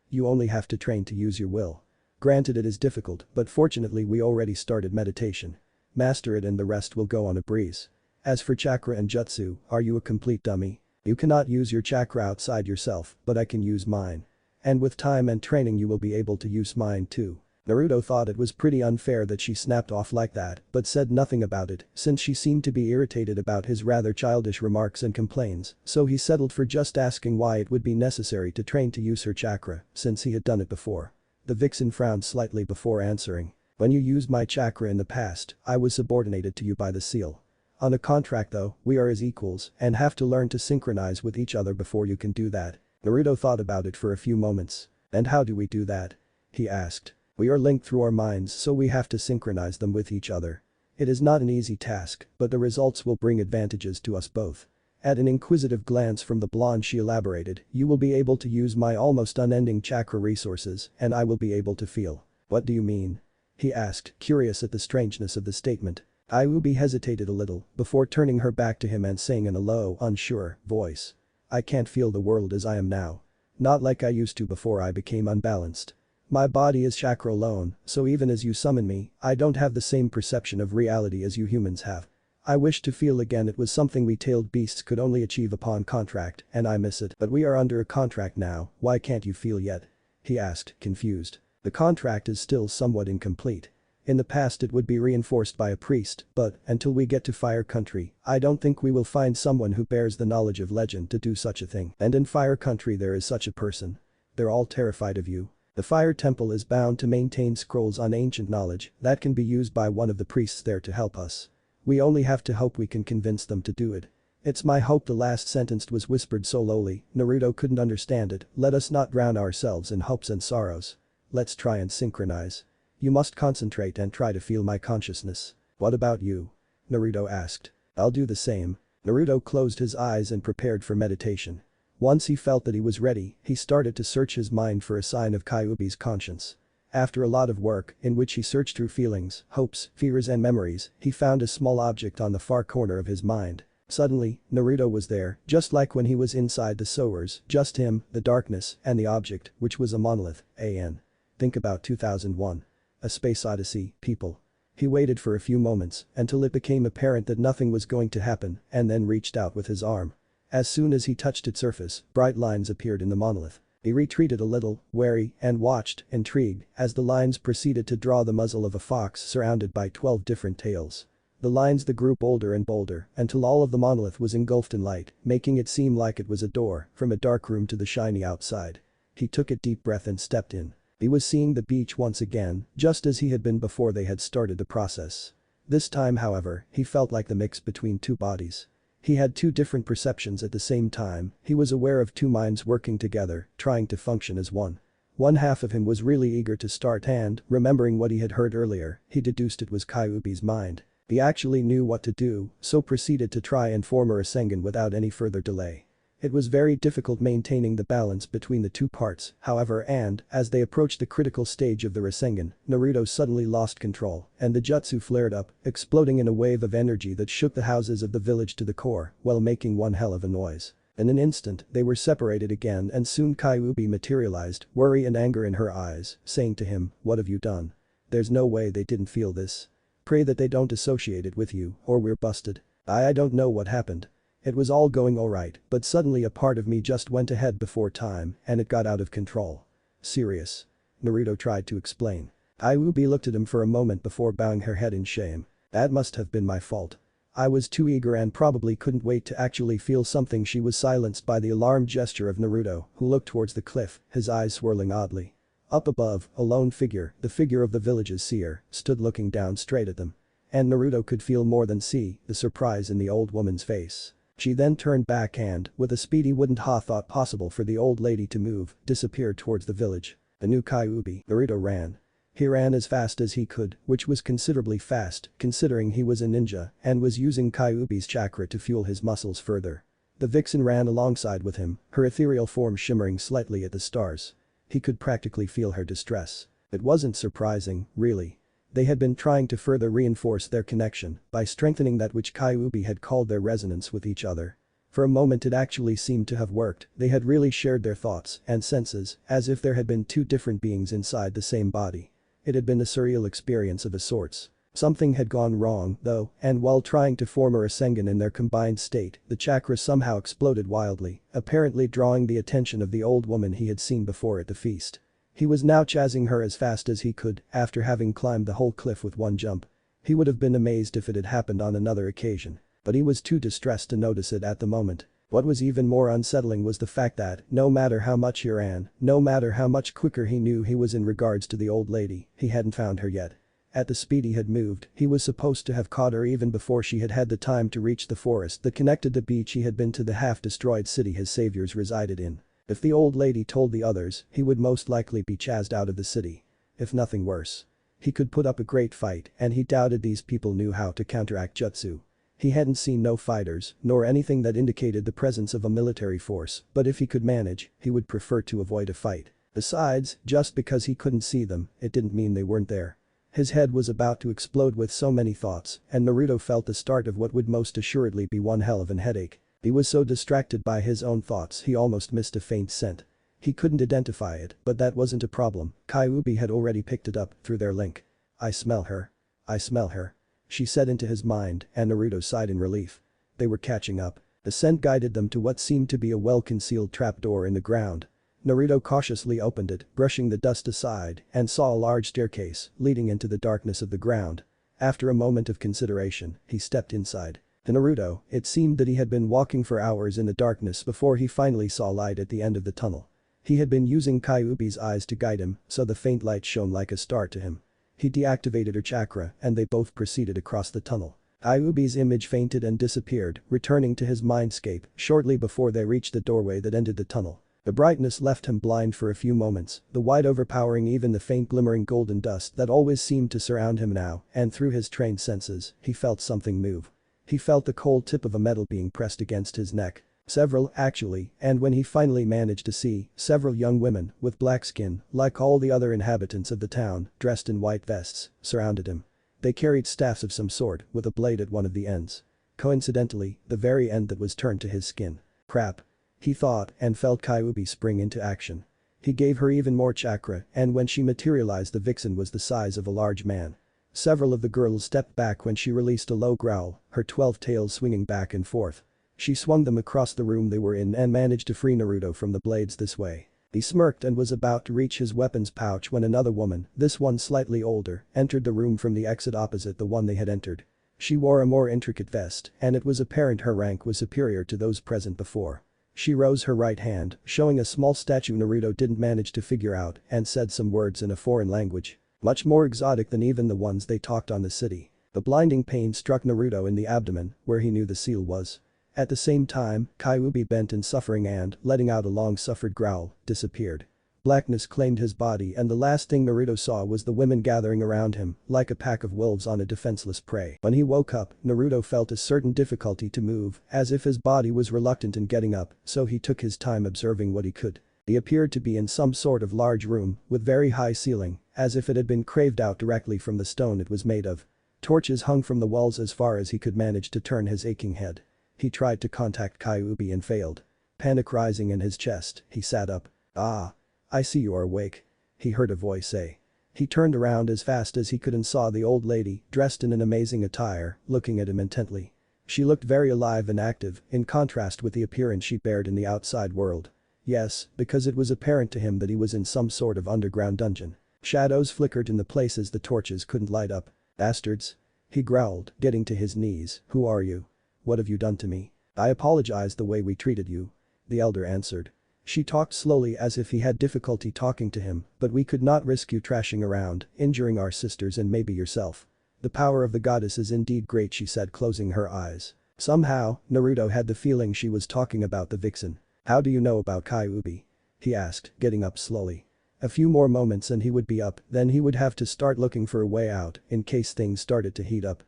You only have to train to use your will. Granted it is difficult, but fortunately we already started meditation. Master it and the rest will go on a breeze. As for chakra and jutsu, are you a complete dummy? You cannot use your chakra outside yourself, but I can use mine. And with time and training you will be able to use mine too. Naruto thought it was pretty unfair that she snapped off like that, but said nothing about it since she seemed to be irritated about his rather childish remarks and complaints, so he settled for just asking why it would be necessary to train to use her chakra, since he had done it before. The vixen frowned slightly before answering. When you used my chakra in the past, I was subordinated to you by the seal. On a contract though, we are as equals and have to learn to synchronize with each other before you can do that. Naruto thought about it for a few moments. And how do we do that? He asked. We are linked through our minds so we have to synchronize them with each other. It is not an easy task, but the results will bring advantages to us both. At an inquisitive glance from the blonde she elaborated, you will be able to use my almost unending chakra resources and I will be able to feel. What do you mean? He asked, curious at the strangeness of the statement. Kyuubi hesitated a little before turning her back to him and saying in a low, unsure voice. I can't feel the world as I am now. Not like I used to before I became unbalanced. My body is chakra alone, so even as you summon me, I don't have the same perception of reality as you humans have. I wish to feel again. It was something we tailed beasts could only achieve upon contract and I miss it, but we are under a contract now, why can't you feel yet? He asked, confused. The contract is still somewhat incomplete. In the past it would be reinforced by a priest, but until we get to Fire Country, I don't think we will find someone who bears the knowledge of legend to do such a thing. And in Fire Country there is such a person. They're all terrified of you. The Fire Temple is bound to maintain scrolls on ancient knowledge that can be used by one of the priests there to help us. We only have to hope we can convince them to do it. It's my hope. The last sentence was whispered so lowly, Naruto couldn't understand it. Let us not drown ourselves in hopes and sorrows. Let's try and synchronize. You must concentrate and try to feel my consciousness. What about you? Naruto asked. I'll do the same. Naruto closed his eyes and prepared for meditation. Once he felt that he was ready, he started to search his mind for a sign of Kyuubi's conscience. After a lot of work, in which he searched through feelings, hopes, fears and memories, he found a small object on the far corner of his mind. Suddenly, Naruto was there, just like when he was inside the sewers, just him, the darkness, and the object, which was a monolith, an. Think about 2001. A Space Odyssey, people. He waited for a few moments, until it became apparent that nothing was going to happen, and then reached out with his arm. As soon as he touched its surface, bright lines appeared in the monolith. He retreated a little, wary, and watched, intrigued, as the lines proceeded to draw the muzzle of a fox surrounded by 12 different tails. The lines grew bolder and bolder until all of the monolith was engulfed in light, making it seem like it was a door from a dark room to the shiny outside. He took a deep breath and stepped in. He was seeing the beach once again, just as he had been before they had started the process. This time, however, he felt like the mix between two bodies. He had two different perceptions at the same time. He was aware of two minds working together, trying to function as one. One half of him was really eager to start and, remembering what he had heard earlier, he deduced it was Kyuubi's mind. He actually knew what to do, so proceeded to try and form a Rasengan without any further delay. It was very difficult maintaining the balance between the two parts, however, and, as they approached the critical stage of the Rasengan, Naruto suddenly lost control, and the jutsu flared up, exploding in a wave of energy that shook the houses of the village to the core, while making one hell of a noise. In an instant, they were separated again and soon Kyuubi materialized, worry and anger in her eyes, saying to him, "What have you done? There's no way they didn't feel this. Pray that they don't associate it with you, or we're busted." I don't know what happened. It was all going alright, but suddenly a part of me just went ahead before time and it got out of control. Serious. Naruto tried to explain. Kyuubi looked at him for a moment before bowing her head in shame. That must have been my fault. I was too eager and probably couldn't wait to actually feel something. She was silenced by the alarmed gesture of Naruto, who looked towards the cliff, his eyes swirling oddly. Up above, a lone figure, the figure of the village's seer, stood looking down straight at them. And Naruto could feel more than see the surprise in the old woman's face. She then turned back and, with a speed he wouldn't have thought possible for the old lady to move, disappeared towards the village. The new Kyuubi, Naruto ran. He ran as fast as he could, which was considerably fast, considering he was a ninja and was using Kyuubi's chakra to fuel his muscles further. The vixen ran alongside with him, her ethereal form shimmering slightly at the stars. He could practically feel her distress. It wasn't surprising, really. They had been trying to further reinforce their connection by strengthening that which Kyuubi had called their resonance with each other. For a moment it actually seemed to have worked, they had really shared their thoughts and senses, as if there had been two different beings inside the same body. It had been a surreal experience of a sorts. Something had gone wrong, though, and while trying to form a Rasengan in their combined state, the chakra somehow exploded wildly, apparently drawing the attention of the old woman he had seen before at the feast. He was now chasing her as fast as he could, after having climbed the whole cliff with one jump. He would have been amazed if it had happened on another occasion. But he was too distressed to notice it at the moment. What was even more unsettling was the fact that, no matter how much he ran, no matter how much quicker he knew he was in regards to the old lady, he hadn't found her yet. At the speed he had moved, he was supposed to have caught her even before she had had the time to reach the forest that connected the beach he had been to the half-destroyed city his saviors resided in. If the old lady told the others, he would most likely be chased out of the city. If nothing worse. He could put up a great fight, and he doubted these people knew how to counteract jutsu. He hadn't seen no fighters, nor anything that indicated the presence of a military force, but if he could manage, he would prefer to avoid a fight. Besides, just because he couldn't see them, it didn't mean they weren't there. His head was about to explode with so many thoughts, and Naruto felt the start of what would most assuredly be one hell of an headache. He was so distracted by his own thoughts he almost missed a faint scent. He couldn't identify it, but that wasn't a problem, Kyuubi had already picked it up through their link. "I smell her. I smell her," she said into his mind, and Naruto sighed in relief. They were catching up. The scent guided them to what seemed to be a well-concealed trapdoor in the ground. Naruto cautiously opened it, brushing the dust aside, and saw a large staircase leading into the darkness of the ground. After a moment of consideration, he stepped inside. To Naruto, it seemed that he had been walking for hours in the darkness before he finally saw light at the end of the tunnel. He had been using Kyuubi's eyes to guide him, so the faint light shone like a star to him. He deactivated her chakra and they both proceeded across the tunnel. Kyuubi's image fainted and disappeared, returning to his mindscape shortly before they reached the doorway that ended the tunnel. The brightness left him blind for a few moments, the light overpowering even the faint glimmering golden dust that always seemed to surround him now, and through his trained senses, he felt something move. He felt the cold tip of a metal being pressed against his neck. Several, actually, and when he finally managed to see, several young women, with black skin, like all the other inhabitants of the town, dressed in white vests, surrounded him. They carried staffs of some sort, with a blade at one of the ends. Coincidentally, the very end that was turned to his skin. Crap. He thought, and felt Kyuubi spring into action. He gave her even more chakra, and when she materialized the vixen was the size of a large man. Several of the girls stepped back when she released a low growl, her 12 tails swinging back and forth. She swung them across the room they were in and managed to free Naruto from the blades this way. He smirked and was about to reach his weapons pouch when another woman, this one slightly older, entered the room from the exit opposite the one they had entered. She wore a more intricate vest, and it was apparent her rank was superior to those present before. She rose her right hand, showing a small statue Naruto didn't manage to figure out, and said some words in a foreign language. Much more exotic than even the ones they talked on the city. The blinding pain struck Naruto in the abdomen, where he knew the seal was. At the same time, Kyuubi bent in suffering and, letting out a long-suffered growl, disappeared. Blackness claimed his body and the last thing Naruto saw was the women gathering around him, like a pack of wolves on a defenseless prey. When he woke up, Naruto felt a certain difficulty to move, as if his body was reluctant in getting up, so he took his time observing what he could. He appeared to be in some sort of large room, with very high ceiling, as if it had been carved out directly from the stone it was made of. Torches hung from the walls as far as he could manage to turn his aching head. He tried to contact Kyuubi and failed. Panic rising in his chest, he sat up. "Ah. I see you are awake," he heard a voice say. He turned around as fast as he could and saw the old lady, dressed in an amazing attire, looking at him intently. She looked very alive and active, in contrast with the appearance she bared in the outside world. Yes, because it was apparent to him that he was in some sort of underground dungeon. Shadows flickered in the places the torches couldn't light up. "Bastards," he growled, getting to his knees. "Who are you? What have you done to me?" "I apologize the way we treated you," the elder answered. She talked slowly as if he had difficulty talking to him, "but we could not risk you trashing around, injuring our sisters and maybe yourself. The power of the goddess is indeed great," she said, closing her eyes. Somehow, Naruto had the feeling she was talking about the vixen. "How do you know about Kyuubi?" he asked, getting up slowly. A few more moments and he would be up, then he would have to start looking for a way out in case things started to heat up.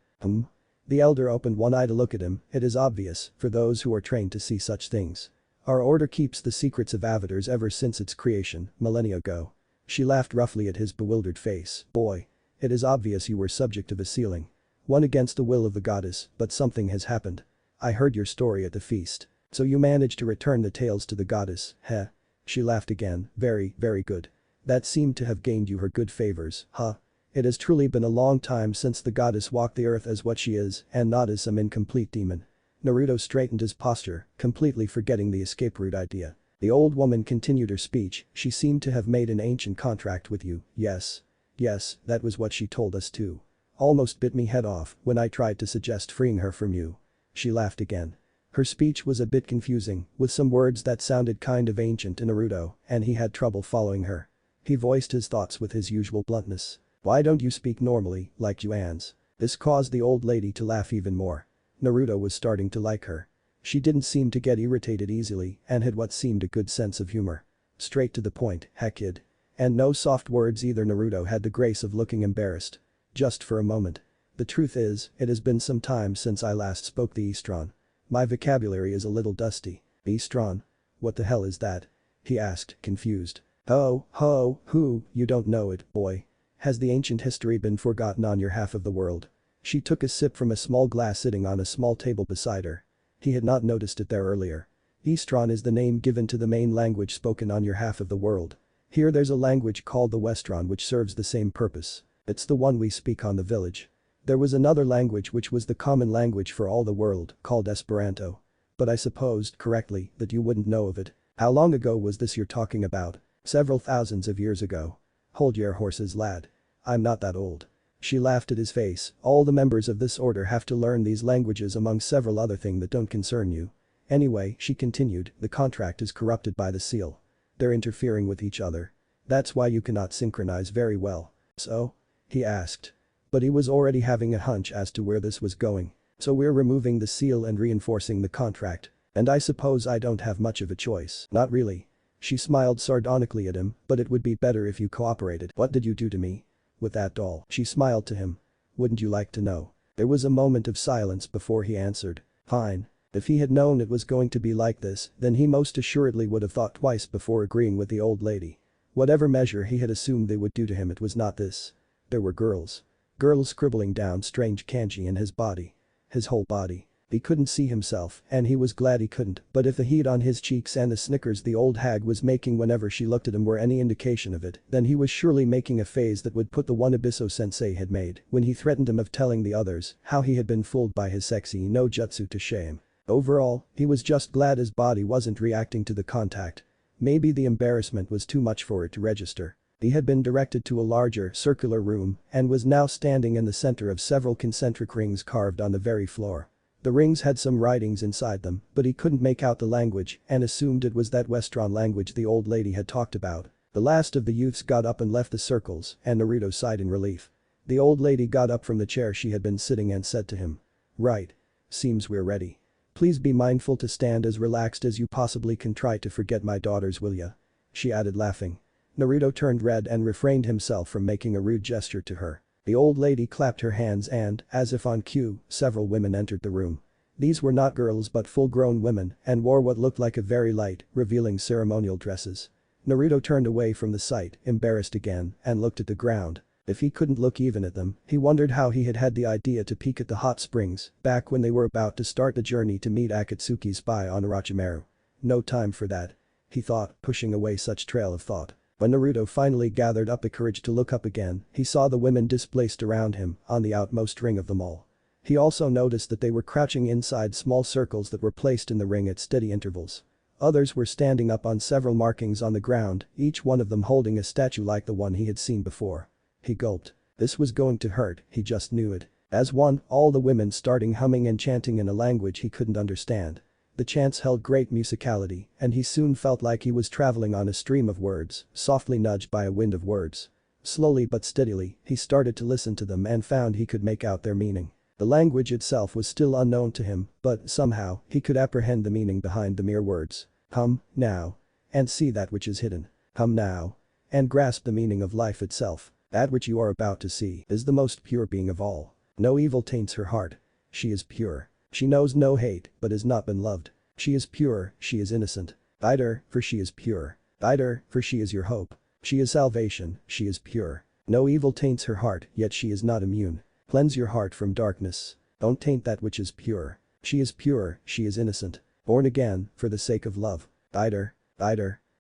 The elder opened one eye to look at him. "It is obvious, for those who are trained to see such things. Our order keeps the secrets of avatars ever since its creation, millennia ago." She laughed roughly at his bewildered face. "Boy. It is obvious you were subject of a sealing. One against the will of the goddess, but something has happened. I heard your story at the feast. So you managed to return the tails to the goddess, heh? She laughed again, very, very good. That seemed to have gained you her good favors, huh? It has truly been a long time since the goddess walked the earth as what she is and not as some incomplete demon. Naruto straightened his posture, completely forgetting the escape route idea. The old woman continued her speech, she seemed to have made an ancient contract with you, yes. Yes, that was what she told us too. Almost bit me head off when I tried to suggest freeing her from you. She laughed again. Her speech was a bit confusing, with some words that sounded kind of ancient to Naruto, and he had trouble following her. He voiced his thoughts with his usual bluntness. Why don't you speak normally, like Juan's? This caused the old lady to laugh even more. Naruto was starting to like her. She didn't seem to get irritated easily and had what seemed a good sense of humor. Straight to the point, heck kid. And no soft words either. Naruto had the grace of looking embarrassed. Just for a moment. The truth is, it has been some time since I last spoke the Eastron. My vocabulary is a little dusty. Eastron? What the hell is that? He asked, confused. Oh, ho, who, you don't know it, boy. Has the ancient history been forgotten on your half of the world? She took a sip from a small glass sitting on a small table beside her. He had not noticed it there earlier. Eastron is the name given to the main language spoken on your half of the world. Here there's a language called the Westron which serves the same purpose. It's the one we speak on the village. There was another language which was the common language for all the world, called Esperanto. But I supposed, correctly, that you wouldn't know of it. How long ago was this you're talking about? Several thousands of years ago. Hold your horses, lad. I'm not that old. She laughed at his face, all the members of this order have to learn these languages among several other things that don't concern you. Anyway, she continued, the contract is corrupted by the seal. They're interfering with each other. That's why you cannot synchronize very well. So? He asked. But he was already having a hunch as to where this was going. So we're removing the seal and reinforcing the contract. And I suppose I don't have much of a choice. Not really. She smiled sardonically at him, but it would be better if you cooperated. What did you do to me? With that doll. She smiled to him. Wouldn't you like to know? There was a moment of silence before he answered. Fine. If he had known it was going to be like this, then he most assuredly would have thought twice before agreeing with the old lady. Whatever measure he had assumed they would do to him, it was not this. There were girls. Girls scribbling down strange kanji in his body. His whole body. He couldn't see himself, and he was glad he couldn't, but if the heat on his cheeks and the snickers the old hag was making whenever she looked at him were any indication of it, then he was surely making a face that would put the one Abisso-sensei had made when he threatened him of telling the others how he had been fooled by his sexy no jutsu to shame. Overall, he was just glad his body wasn't reacting to the contact. Maybe the embarrassment was too much for it to register. He had been directed to a larger, circular room and was now standing in the center of several concentric rings carved on the very floor. The rings had some writings inside them, but he couldn't make out the language and assumed it was that Westron language the old lady had talked about. The last of the youths got up and left the circles, and Naruto sighed in relief. The old lady got up from the chair she had been sitting and said to him. Right. Seems we're ready. Please be mindful to stand as relaxed as you possibly can. Try to forget my daughters, will ya? She added, laughing. Naruto turned red and refrained himself from making a rude gesture to her. The old lady clapped her hands and, as if on cue, several women entered the room. These were not girls but full-grown women and wore what looked like a very light, revealing ceremonial dresses. Naruto turned away from the sight, embarrassed again, and looked at the ground. If he couldn't look even at them, he wondered how he had had the idea to peek at the hot springs back when they were about to start the journey to meet Akatsuki's spy on Orochimaru. No time for that. He thought, pushing away such trail of thought. When Naruto finally gathered up the courage to look up again, he saw the women displaced around him, on the outmost ring of them all. He also noticed that they were crouching inside small circles that were placed in the ring at steady intervals. Others were standing up on several markings on the ground, each one of them holding a statue like the one he had seen before. He gulped. This was going to hurt, he just knew it. As one, all the women starting humming and chanting in a language he couldn't understand. The chants held great musicality, and he soon felt like he was traveling on a stream of words, softly nudged by a wind of words. Slowly but steadily, he started to listen to them and found he could make out their meaning. The language itself was still unknown to him, but somehow, he could apprehend the meaning behind the mere words. Hum, now. And see that which is hidden. Hum now. And grasp the meaning of life itself. That which you are about to see is the most pure being of all. No evil taints her heart. She is pure. She knows no hate, but has not been loved. She is pure, she is innocent. Guide her, for she is pure. Guide her, for she is your hope. She is salvation, she is pure. No evil taints her heart, yet she is not immune. Cleanse your heart from darkness. Don't taint that which is pure. She is pure, she is innocent. Born again, for the sake of love. Ider.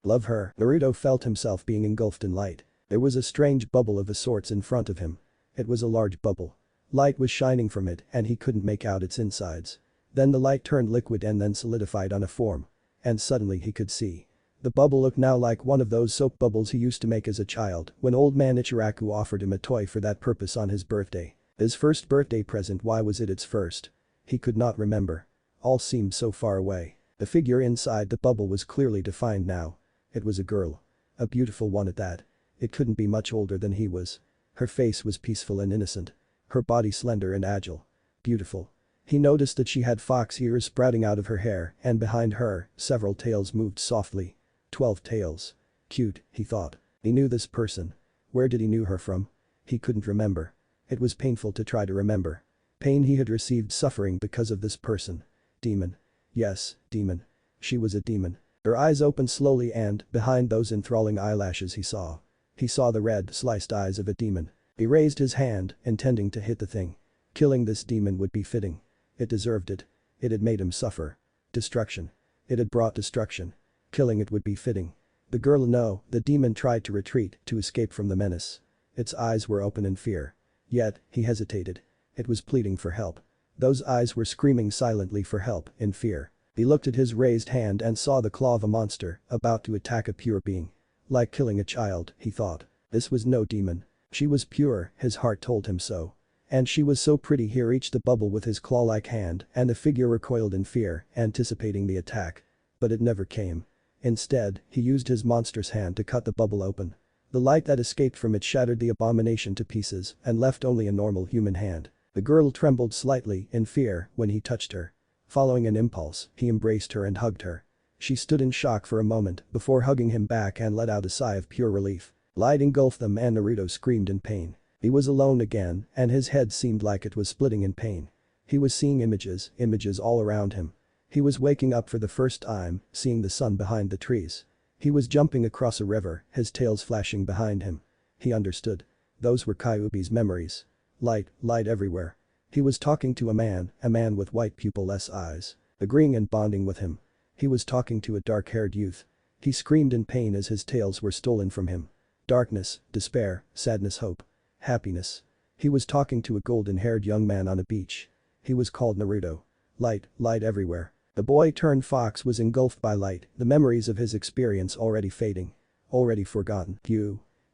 Love her. Naruto felt himself being engulfed in light. There was a strange bubble of a sorts in front of him. It was a large bubble. Light was shining from it and he couldn't make out its insides. Then the light turned liquid and then solidified on a form. And suddenly he could see. The bubble looked now like one of those soap bubbles he used to make as a child when old man Ichiraku offered him a toy for that purpose on his birthday. His first birthday present. Why was it its first? He could not remember. All seemed so far away. The figure inside the bubble was clearly defined now. It was a girl. A beautiful one at that. It couldn't be much older than he was. Her face was peaceful and innocent. Her body slender and agile. Beautiful. He noticed that she had fox ears sprouting out of her hair and behind her, several tails moved softly. 12 tails. Cute, he thought. He knew this person. Where did he knew her from? He couldn't remember. It was painful to try to remember. Pain he had received suffering because of this person. Demon. Yes, demon. She was a demon. Her eyes opened slowly and, behind those enthralling eyelashes he saw the red, sliced eyes of a demon. He raised his hand, intending to hit the thing. Killing this demon would be fitting. It deserved it. It had made him suffer. Destruction. It had brought destruction. Killing it would be fitting. The girl no, the demon tried to retreat, to escape from the menace. Its eyes were open in fear. Yet, he hesitated. It was pleading for help. Those eyes were screaming silently for help, in fear. He looked at his raised hand and saw the claw of a monster, about to attack a pure being. Like killing a child, he thought. This was no demon. She was pure, his heart told him so. And she was so pretty. He reached the bubble with his claw-like hand and the figure recoiled in fear, anticipating the attack. But it never came. Instead, he used his monstrous hand to cut the bubble open. The light that escaped from it shattered the abomination to pieces and left only a normal human hand. The girl trembled slightly in fear when he touched her. Following an impulse, he embraced her and hugged her. She stood in shock for a moment before hugging him back and let out a sigh of pure relief. Light engulfed them and Naruto screamed in pain. He was alone again and his head seemed like it was splitting in pain. He was seeing images all around him. He was waking up for the first time, seeing the sun behind the trees. He was jumping across a river, his tails flashing behind him. He understood. Those were Kyuubi's memories. Light everywhere. He was talking to a man with white pupil-less eyes. Agreeing and bonding with him. He was talking to a dark-haired youth. He screamed in pain as his tails were stolen from him. Darkness, despair, sadness, hope. Happiness. He was talking to a golden-haired young man on a beach. He was called Naruto. Light everywhere. The boy turned fox was engulfed by light, the memories of his experience already fading. Already forgotten.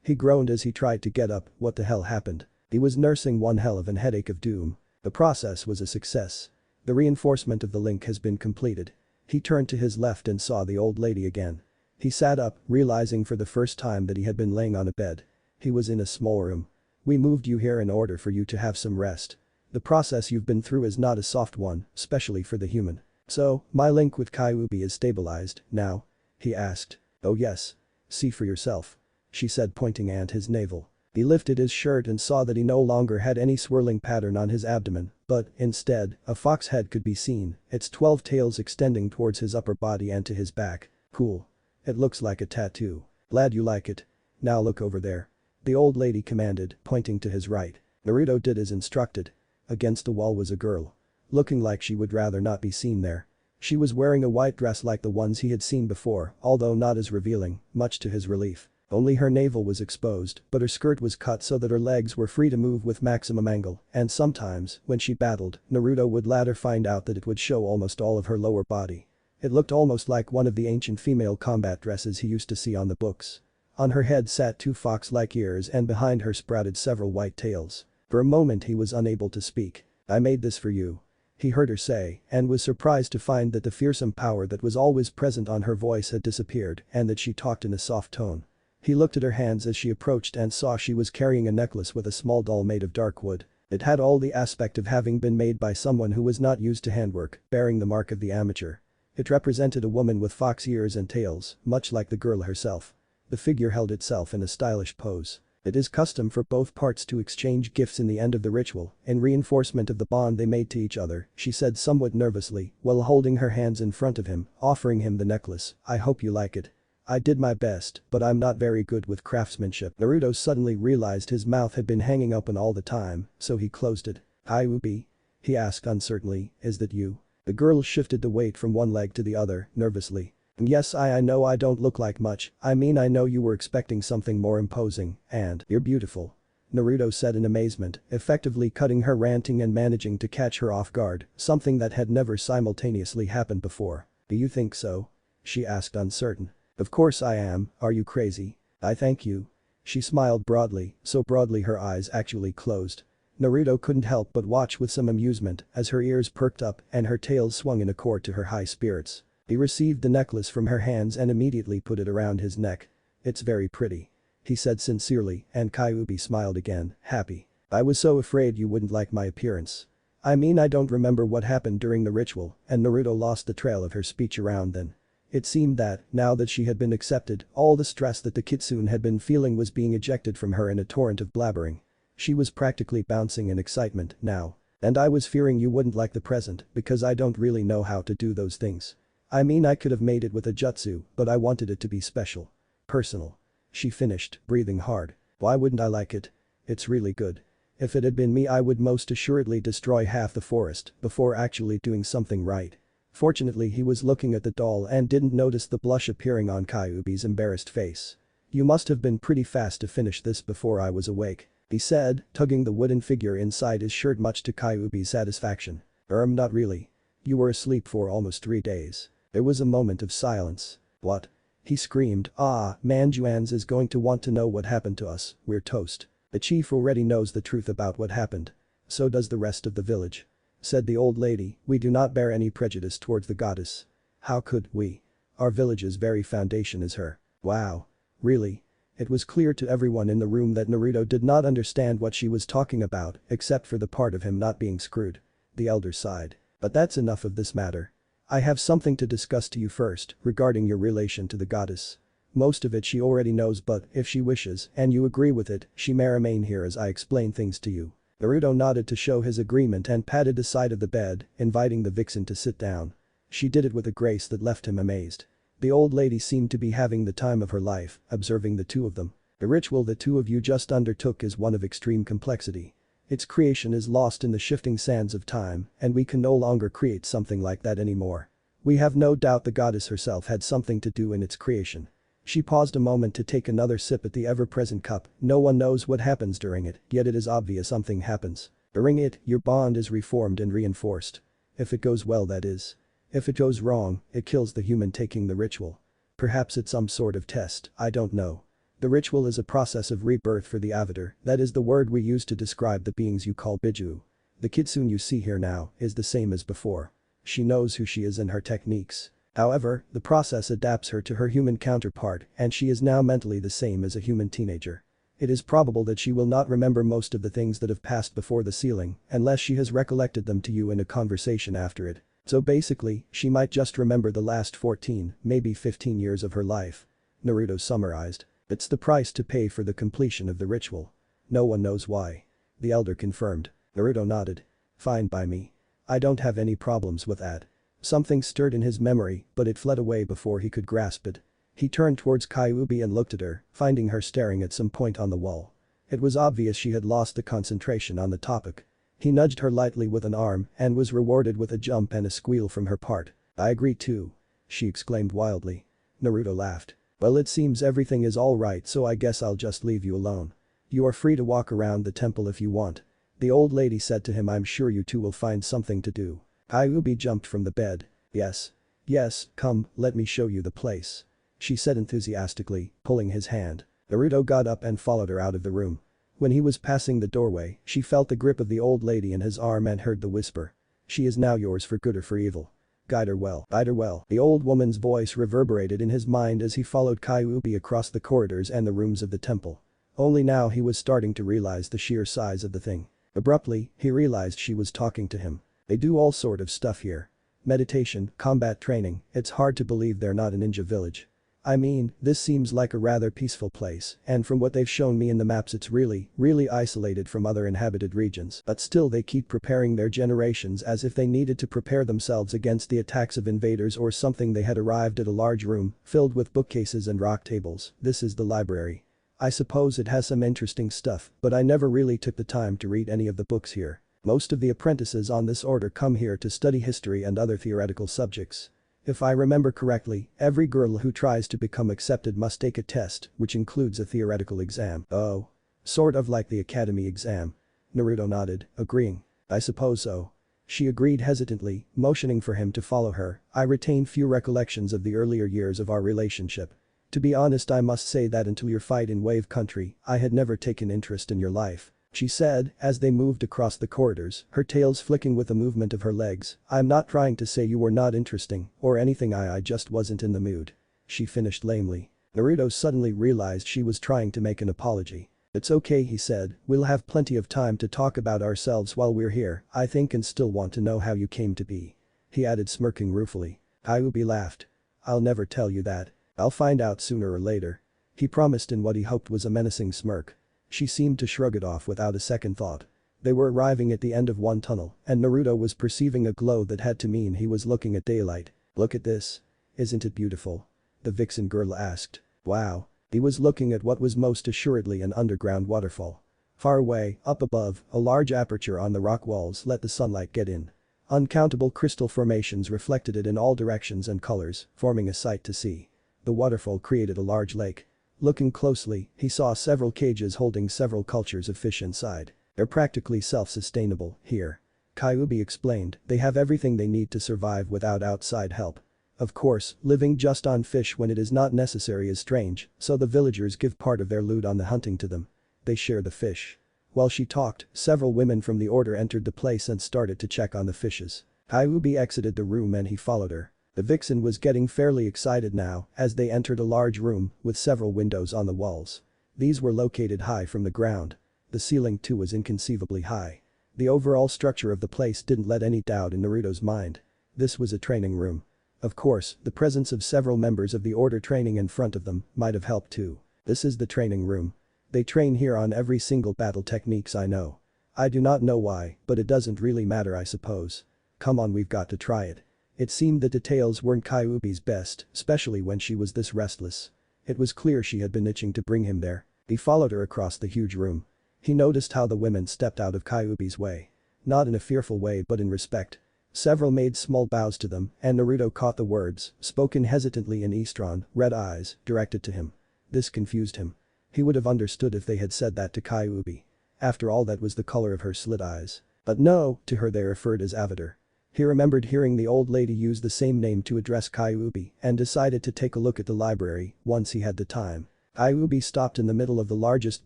He groaned as he tried to get up. What the hell happened? He was nursing one hell of an headache of doom. The process was a success. The reinforcement of the link has been completed. He turned to his left and saw the old lady again. He sat up, realizing for the first time that he had been laying on a bed. He was in a small room. We moved you here in order for you to have some rest. The process you've been through is not a soft one, especially for the human. So, my link with Kyuubi is stabilized, now? He asked. Oh yes. See for yourself. She said pointing at his navel. He lifted his shirt and saw that he no longer had any swirling pattern on his abdomen, but, instead, a fox head could be seen, its 12 tails extending towards his upper body and to his back. Cool. It looks like a tattoo. Glad you like it. Now look over there. The old lady commanded, pointing to his right. Naruto did as instructed. Against the wall was a girl. Looking like she would rather not be seen there. She was wearing a white dress like the ones he had seen before, although not as revealing, much to his relief. Only her navel was exposed, but her skirt was cut so that her legs were free to move with maximum angle, and sometimes, when she battled, Naruto would later find out that it would show almost all of her lower body. It looked almost like one of the ancient female combat dresses he used to see on the books. On her head sat 2 fox-like ears and behind her sprouted several white tails. For a moment he was unable to speak. I made this for you. He heard her say, and was surprised to find that the fearsome power that was always present on her voice had disappeared and that she talked in a soft tone. He looked at her hands as she approached and saw she was carrying a necklace with a small doll made of dark wood. It had all the aspect of having been made by someone who was not used to handwork, bearing the mark of the amateur. It represented a woman with fox ears and tails, much like the girl herself. The figure held itself in a stylish pose. It is custom for both parts to exchange gifts in the end of the ritual, in reinforcement of the bond they made to each other, she said somewhat nervously, while holding her hands in front of him, offering him the necklace. I hope you like it. I did my best, but I'm not very good with craftsmanship. Naruto suddenly realized his mouth had been hanging open all the time, so he closed it. Kyuubi? He asked uncertainly, is that you? The girl shifted the weight from one leg to the other, nervously. Yes, I know I don't look like much, I mean I know you were expecting something more imposing, and you're beautiful. Naruto said in amazement, effectively cutting her ranting and managing to catch her off guard, something that had never simultaneously happened before. Do you think so? She asked uncertain. Of course I am, are you crazy? I thank you. She smiled broadly, so broadly her eyes actually closed. Naruto couldn't help but watch with some amusement as her ears perked up and her tail swung in accord to her high spirits. He received the necklace from her hands and immediately put it around his neck. It's very pretty. He said sincerely, and Kyuubi smiled again, happy. I was so afraid you wouldn't like my appearance. I mean I don't remember what happened during the ritual, and Naruto lost the trail of her speech around then. It seemed that, now that she had been accepted, all the stress that the kitsune had been feeling was being ejected from her in a torrent of blabbering. She was practically bouncing in excitement now. And I was fearing you wouldn't like the present because I don't really know how to do those things. I mean I could have made it with a jutsu, but I wanted it to be special. Personal. She finished, breathing hard. Why wouldn't I like it? It's really good. If it had been me I would most assuredly destroy half the forest before actually doing something right. Fortunately he was looking at the doll and didn't notice the blush appearing on Kyuubi's embarrassed face. You must have been pretty fast to finish this before I was awake. He said, tugging the wooden figure inside his shirt much to Kyuubi's satisfaction. Not really. You were asleep for almost 3 days. There was a moment of silence. What? He screamed, Manjuans is going to want to know what happened to us, we're toast. The chief already knows the truth about what happened. So does the rest of the village. Said the old lady, we do not bear any prejudice towards the goddess. How could we? Our village's very foundation is her. Wow. Really? It was clear to everyone in the room that Naruto did not understand what she was talking about except for the part of him not being screwed. The elder sighed. But that's enough of this matter. I have something to discuss to you first regarding your relation to the goddess. Most of it she already knows but if she wishes and you agree with it, she may remain here as I explain things to you. Naruto nodded to show his agreement and patted the side of the bed, inviting the vixen to sit down. She did it with a grace that left him amazed. The old lady seemed to be having the time of her life, observing the two of them. The ritual the two of you just undertook is one of extreme complexity. Its creation is lost in the shifting sands of time, and we can no longer create something like that anymore. We have no doubt the goddess herself had something to do in its creation. She paused a moment to take another sip at the ever-present cup, no one knows what happens during it, yet it is obvious something happens. During it, your bond is reformed and reinforced. If it goes well that is. If it goes wrong, it kills the human taking the ritual. Perhaps it's some sort of test, I don't know. The ritual is a process of rebirth for the avatar, that is the word we use to describe the beings you call Biju. The kitsune you see here now is the same as before. She knows who she is and her techniques. However, the process adapts her to her human counterpart and she is now mentally the same as a human teenager. It is probable that she will not remember most of the things that have passed before the sealing unless she has recollected them to you in a conversation after it. So basically, she might just remember the last 14, maybe 15 years of her life. Naruto summarized. It's the price to pay for the completion of the ritual. No one knows why. The elder confirmed. Naruto nodded. Fine by me. I don't have any problems with that. Something stirred in his memory, but it fled away before he could grasp it. He turned towards Kyuubi and looked at her, finding her staring at some point on the wall. It was obvious she had lost the concentration on the topic. He nudged her lightly with an arm and was rewarded with a jump and a squeal from her part. I agree too. She exclaimed wildly. Naruto laughed. Well, it seems everything is all right, so I guess I'll just leave you alone. You are free to walk around the temple if you want. The old lady said to him, I'm sure you two will find something to do. Kyuubi jumped from the bed. Yes. Yes, come, let me show you the place. She said enthusiastically, pulling his hand. Naruto got up and followed her out of the room. When he was passing the doorway, she felt the grip of the old lady in his arm and heard the whisper. She is now yours for good or for evil. Guide her well. Guide her well. The old woman's voice reverberated in his mind as he followed Kyuubi across the corridors and the rooms of the temple. Only now he was starting to realize the sheer size of the thing. Abruptly, he realized she was talking to him. They do all sort of stuff here. Meditation, combat training, it's hard to believe they're not a ninja village. I mean, this seems like a rather peaceful place, and from what they've shown me in the maps it's really isolated from other inhabited regions, but still they keep preparing their generations as if they needed to prepare themselves against the attacks of invaders or something. They had arrived at a large room, filled with bookcases and rock tables. This is the library. I suppose it has some interesting stuff, but I never really took the time to read any of the books here. Most of the apprentices on this order come here to study history and other theoretical subjects. If I remember correctly, every girl who tries to become accepted must take a test, which includes a theoretical exam. Oh. Sort of like the academy exam. Naruto nodded, agreeing. I suppose so. She agreed hesitantly, motioning for him to follow her. I retain few recollections of the earlier years of our relationship. To be honest, I must say that until your fight in Wave Country, I had never taken interest in your life, she said as they moved across the corridors, her tails flicking with the movement of her legs. I'm not trying to say you were not interesting or anything, I just wasn't in the mood. She finished lamely. Naruto suddenly realized she was trying to make an apology. It's okay, he said, we'll have plenty of time to talk about ourselves while we're here, I think, and still want to know how you came to be. He added, smirking ruefully. Kyuubi laughed. I'll never tell you that. I'll find out sooner or later. He promised in what he hoped was a menacing smirk. She seemed to shrug it off without a second thought. They were arriving at the end of one tunnel, and Naruto was perceiving a glow that had to mean he was looking at daylight. Look at this. Isn't it beautiful? The vixen girl asked. Wow. He was looking at what was most assuredly an underground waterfall. Far away, up above, a large aperture on the rock walls let the sunlight get in. Uncountable crystal formations reflected it in all directions and colors, forming a sight to see. The waterfall created a large lake. Looking closely, he saw several cages holding several cultures of fish inside. They're practically self-sustainable here. Kyuubi explained, they have everything they need to survive without outside help. Of course, living just on fish when it is not necessary is strange, so the villagers give part of their loot on the hunting to them. They share the fish. While she talked, several women from the order entered the place and started to check on the fishes. Kyuubi exited the room and he followed her. The vixen was getting fairly excited now as they entered a large room with several windows on the walls. These were located high from the ground. The ceiling too was inconceivably high. The overall structure of the place didn't let any doubt in Naruto's mind. This was a training room. Of course, the presence of several members of the order training in front of them might have helped too. This is the training room. They train here on every single battle techniques I know. I do not know why, but it doesn't really matter, I suppose. Come on, we've got to try it. It seemed the details weren't Kyuubi's best, especially when she was this restless. It was clear she had been itching to bring him there. He followed her across the huge room. He noticed how the women stepped out of Kyuubi's way. Not in a fearful way but in respect. Several made small bows to them, and Naruto caught the words, spoken hesitantly in Eastron, red eyes, directed to him. This confused him. He would have understood if they had said that to Kyuubi. After all, that was the color of her slit eyes. But no, to her they referred as Avatar. He remembered hearing the old lady use the same name to address Kyuubi and decided to take a look at the library once he had the time. Kyuubi stopped in the middle of the largest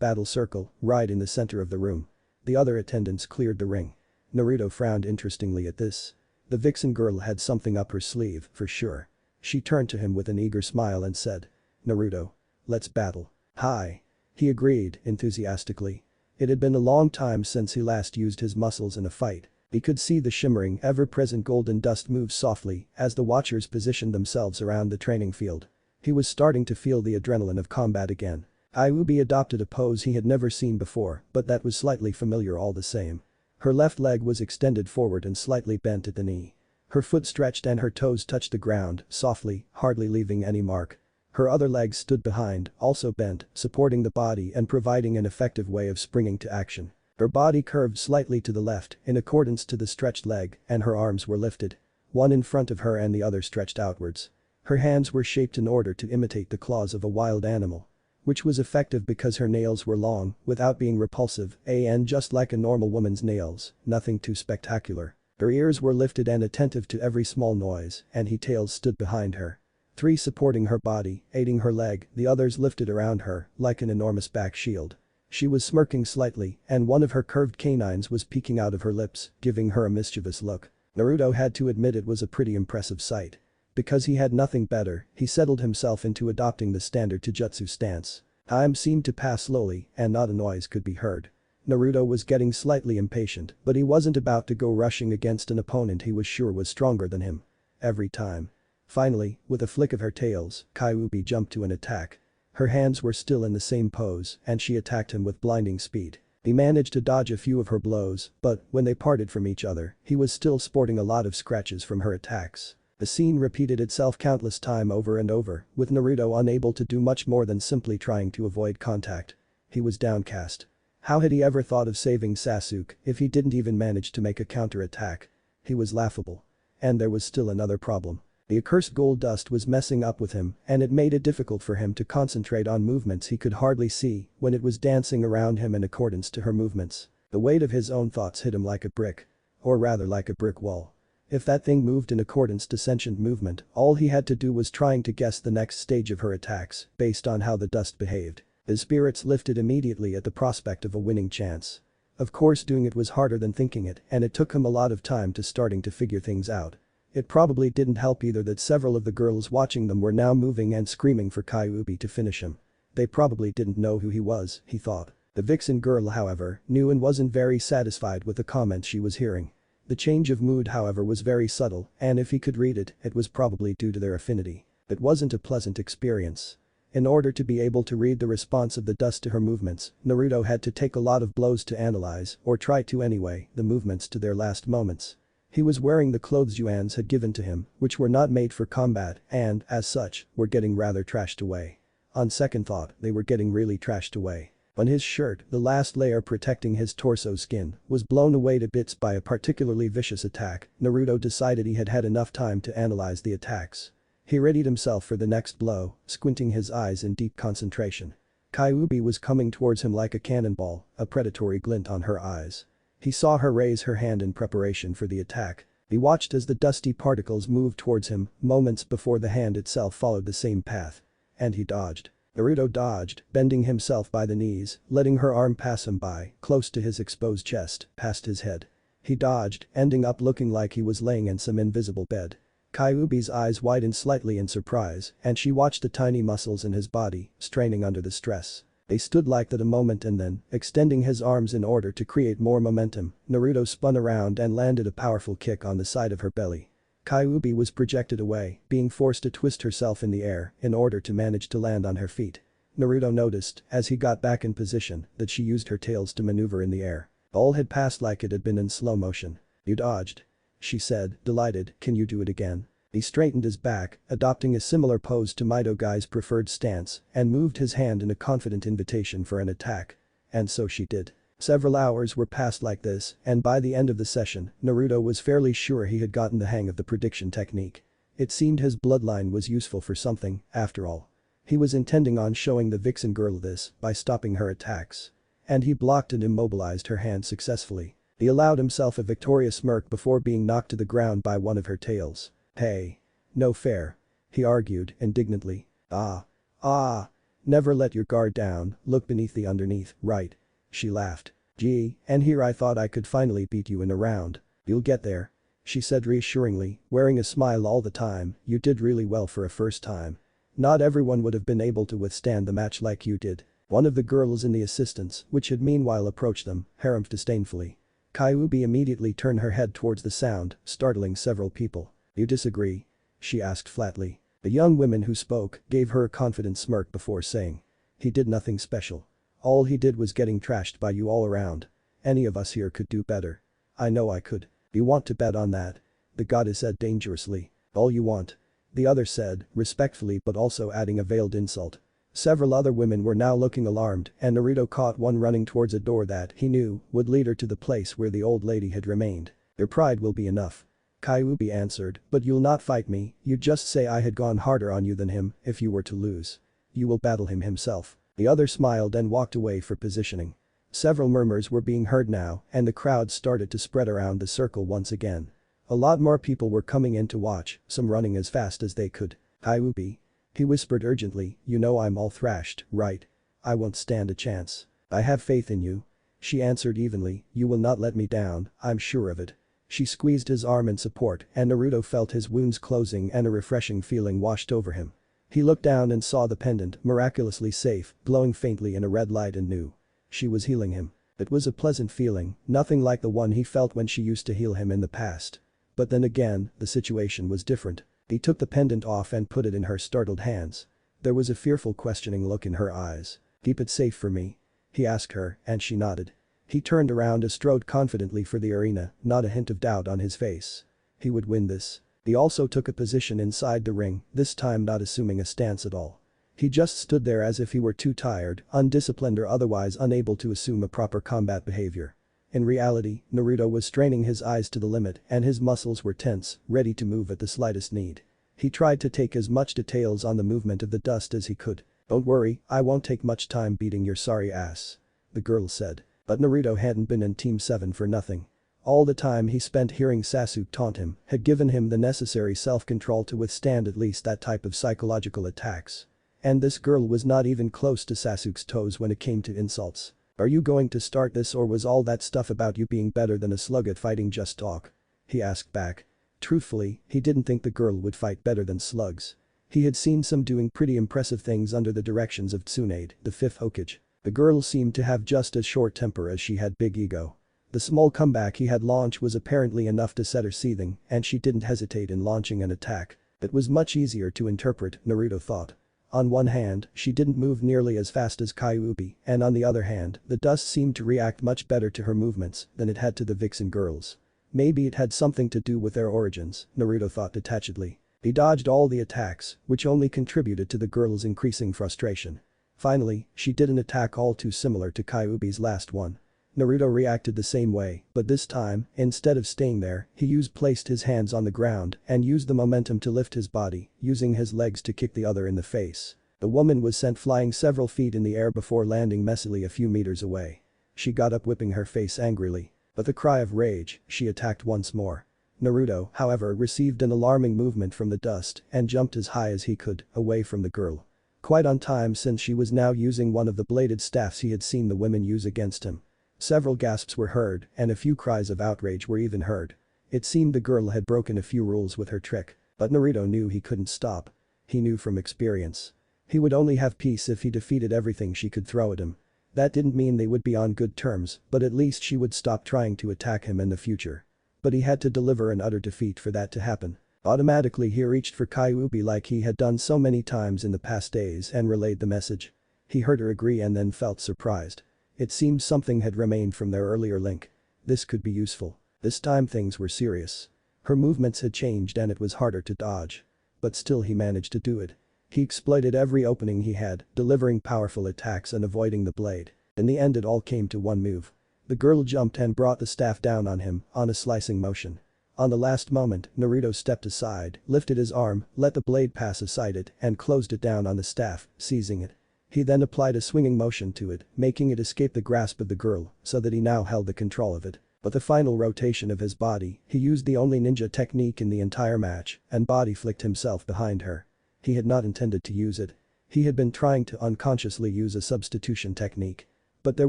battle circle, right in the center of the room. The other attendants cleared the ring. Naruto frowned interestingly at this. The vixen girl had something up her sleeve, for sure. She turned to him with an eager smile and said, Naruto. Let's battle. Hi. He agreed, enthusiastically. It had been a long time since he last used his muscles in a fight. He could see the shimmering, ever-present golden dust move softly as the watchers positioned themselves around the training field. He was starting to feel the adrenaline of combat again. Kyuubi adopted a pose he had never seen before, but that was slightly familiar all the same. Her left leg was extended forward and slightly bent at the knee. Her foot stretched and her toes touched the ground, softly, hardly leaving any mark. Her other leg stood behind, also bent, supporting the body and providing an effective way of springing to action. Her body curved slightly to the left in accordance to the stretched leg, and her arms were lifted. One in front of her and the other stretched outwards. Her hands were shaped in order to imitate the claws of a wild animal. Which was effective because her nails were long, without being repulsive, and just like a normal woman's nails, nothing too spectacular. Her ears were lifted and attentive to every small noise, and he tails stood behind her. 3 supporting her body, aiding her leg, the others lifted around her, like an enormous back shield. She was smirking slightly, and one of her curved canines was peeking out of her lips, giving her a mischievous look. Naruto had to admit it was a pretty impressive sight. Because he had nothing better, he settled himself into adopting the standard Taijutsu stance. Time seemed to pass slowly, and not a noise could be heard. Naruto was getting slightly impatient, but he wasn't about to go rushing against an opponent he was sure was stronger than him. Every time. Finally, with a flick of her tails, Kyuubi jumped to an attack. Her hands were still in the same pose, and she attacked him with blinding speed. He managed to dodge a few of her blows, but when they parted from each other, he was still sporting a lot of scratches from her attacks. The scene repeated itself countless times over and over, with Naruto unable to do much more than simply trying to avoid contact. He was downcast. How had he ever thought of saving Sasuke if he didn't even manage to make a counter-attack? He was laughable. And there was still another problem. The accursed gold dust was messing up with him and it made it difficult for him to concentrate on movements he could hardly see when it was dancing around him in accordance to her movements. The weight of his own thoughts hit him like a brick. Or rather like a brick wall. If that thing moved in accordance to sentient movement, all he had to do was trying to guess the next stage of her attacks based on how the dust behaved. His spirits lifted immediately at the prospect of a winning chance. Of course doing it was harder than thinking it and it took him a lot of time to starting to figure things out. It probably didn't help either that several of the girls watching them were now moving and screaming for Kyuubi to finish him. They probably didn't know who he was, he thought. The vixen girl however knew and wasn't very satisfied with the comments she was hearing. The change of mood however was very subtle and if he could read it, it was probably due to their affinity. It wasn't a pleasant experience. In order to be able to read the response of the dust to her movements, Naruto had to take a lot of blows to analyze, or try to anyway, the movements to their last moments. He was wearing the clothes Yuan's had given to him, which were not made for combat and, as such, were getting rather trashed away. On second thought, they were getting really trashed away. On his shirt, the last layer protecting his torso skin was blown away to bits by a particularly vicious attack. Naruto decided he had had enough time to analyze the attacks. He readied himself for the next blow, squinting his eyes in deep concentration. Kyuubi was coming towards him like a cannonball, a predatory glint on her eyes. He saw her raise her hand in preparation for the attack. He watched as the dusty particles moved towards him moments before the hand itself followed the same path. And he dodged. Naruto dodged, bending himself by the knees, letting her arm pass him by, close to his exposed chest, past his head. He dodged, ending up looking like he was laying in some invisible bed. Kyuubi's eyes widened slightly in surprise and she watched the tiny muscles in his body, straining under the stress. They stood like that a moment and then, extending his arms in order to create more momentum, Naruto spun around and landed a powerful kick on the side of her belly. Kyuubi was projected away, being forced to twist herself in the air in order to manage to land on her feet. Naruto noticed, as he got back in position, that she used her tails to maneuver in the air. All had passed like it had been in slow motion. "You dodged," she said, delighted. "Can you do it again?" He straightened his back, adopting a similar pose to Midogai's preferred stance, and moved his hand in a confident invitation for an attack. And so she did. Several hours were passed like this, and by the end of the session, Naruto was fairly sure he had gotten the hang of the prediction technique. It seemed his bloodline was useful for something, after all. He was intending on showing the vixen girl this by stopping her attacks. And he blocked and immobilized her hand successfully. He allowed himself a victorious smirk before being knocked to the ground by one of her tails. "Hey. No fair," he argued indignantly. Ah. Never let your guard down, look beneath the underneath, right?" She laughed. "Gee, and here I thought I could finally beat you in a round." "You'll get there," she said reassuringly, wearing a smile all the time. "You did really well for a first time. Not everyone would have been able to withstand the match like you did." One of the girls in the assistants, which had meanwhile approached them, harumphed disdainfully. Kyuubi immediately turned her head towards the sound, startling several people. "You disagree?" she asked flatly. The young woman who spoke gave her a confident smirk before saying. "He did nothing special. All he did was getting trashed by you all around. Any of us here could do better." "I know I could. You want to bet on that?" the goddess said dangerously. "All you want," the other said, respectfully but also adding a veiled insult. Several other women were now looking alarmed and Naruto caught one running towards a door that he knew would lead her to the place where the old lady had remained. "Their pride will be enough," Kyuubi answered, "but you'll not fight me, you just say I had gone harder on you than him if you were to lose. You will battle him himself." The other smiled and walked away for positioning. Several murmurs were being heard now and the crowd started to spread around the circle once again. A lot more people were coming in to watch, some running as fast as they could. "Kyuubi," he whispered urgently, "you know I'm all thrashed, right? I won't stand a chance." "I have faith in you," she answered evenly, "you will not let me down, I'm sure of it." She squeezed his arm in support and Naruto felt his wounds closing and a refreshing feeling washed over him. He looked down and saw the pendant, miraculously safe, glowing faintly in a red light and knew. She was healing him. It was a pleasant feeling, nothing like the one he felt when she used to heal him in the past. But then again, the situation was different. He took the pendant off and put it in her startled hands. There was a fearful questioning look in her eyes. "Keep it safe for me?" he asked her, and she nodded. He turned around and strode confidently for the arena, not a hint of doubt on his face. He would win this. He also took a position inside the ring, this time not assuming a stance at all. He just stood there as if he were too tired, undisciplined or otherwise unable to assume a proper combat behavior. In reality, Naruto was straining his eyes to the limit and his muscles were tense, ready to move at the slightest need. He tried to take as much details on the movement of the dust as he could. "Don't worry, I won't take much time beating your sorry ass," the girl said. But Naruto hadn't been in Team 7 for nothing. All the time he spent hearing Sasuke taunt him had given him the necessary self-control to withstand at least that type of psychological attacks. And this girl was not even close to Sasuke's toes when it came to insults. "Are you going to start this or was all that stuff about you being better than a slug at fighting just talk?" he asked back. Truthfully, he didn't think the girl would fight better than slugs. He had seen some doing pretty impressive things under the directions of Tsunade, the 5th Hokage. The girl seemed to have just as short temper as she had big ego. The small comeback he had launched was apparently enough to set her seething and she didn't hesitate in launching an attack. It was much easier to interpret, Naruto thought. On one hand, she didn't move nearly as fast as Kyuubi, and on the other hand, the dust seemed to react much better to her movements than it had to the Vixen girls. Maybe it had something to do with their origins, Naruto thought detachedly. He dodged all the attacks, which only contributed to the girl's increasing frustration. Finally, she did an attack all too similar to Kyuubi's last one. Naruto reacted the same way, but this time, instead of staying there, he placed his hands on the ground and used the momentum to lift his body, using his legs to kick the other in the face. The woman was sent flying several feet in the air before landing messily a few meters away. She got up whipping her face angrily. With a cry of rage, she attacked once more. Naruto, however, received an alarming movement from the dust and jumped as high as he could, away from the girl. Quite on time since she was now using one of the bladed staffs he had seen the women use against him. Several gasps were heard and a few cries of outrage were even heard. It seemed the girl had broken a few rules with her trick, but Naruto knew he couldn't stop. He knew from experience. He would only have peace if he defeated everything she could throw at him. That didn't mean they would be on good terms, but at least she would stop trying to attack him in the future. But he had to deliver an utter defeat for that to happen. Automatically he reached for Kyuubi like he had done so many times in the past days and relayed the message. He heard her agree and then felt surprised. It seemed something had remained from their earlier link. This could be useful. This time things were serious. Her movements had changed and it was harder to dodge. But still he managed to do it. He exploited every opening he had, delivering powerful attacks and avoiding the blade. In the end it all came to one move. The girl jumped and brought the staff down on him, on a slicing motion. On the last moment, Naruto stepped aside, lifted his arm, let the blade pass aside it, and closed it down on the staff, seizing it. He then applied a swinging motion to it, making it escape the grasp of the girl, so that he now held the control of it. But the final rotation of his body, he used the only ninja technique in the entire match, and body flicked himself behind her. He had not intended to use it. He had been trying to unconsciously use a substitution technique. But there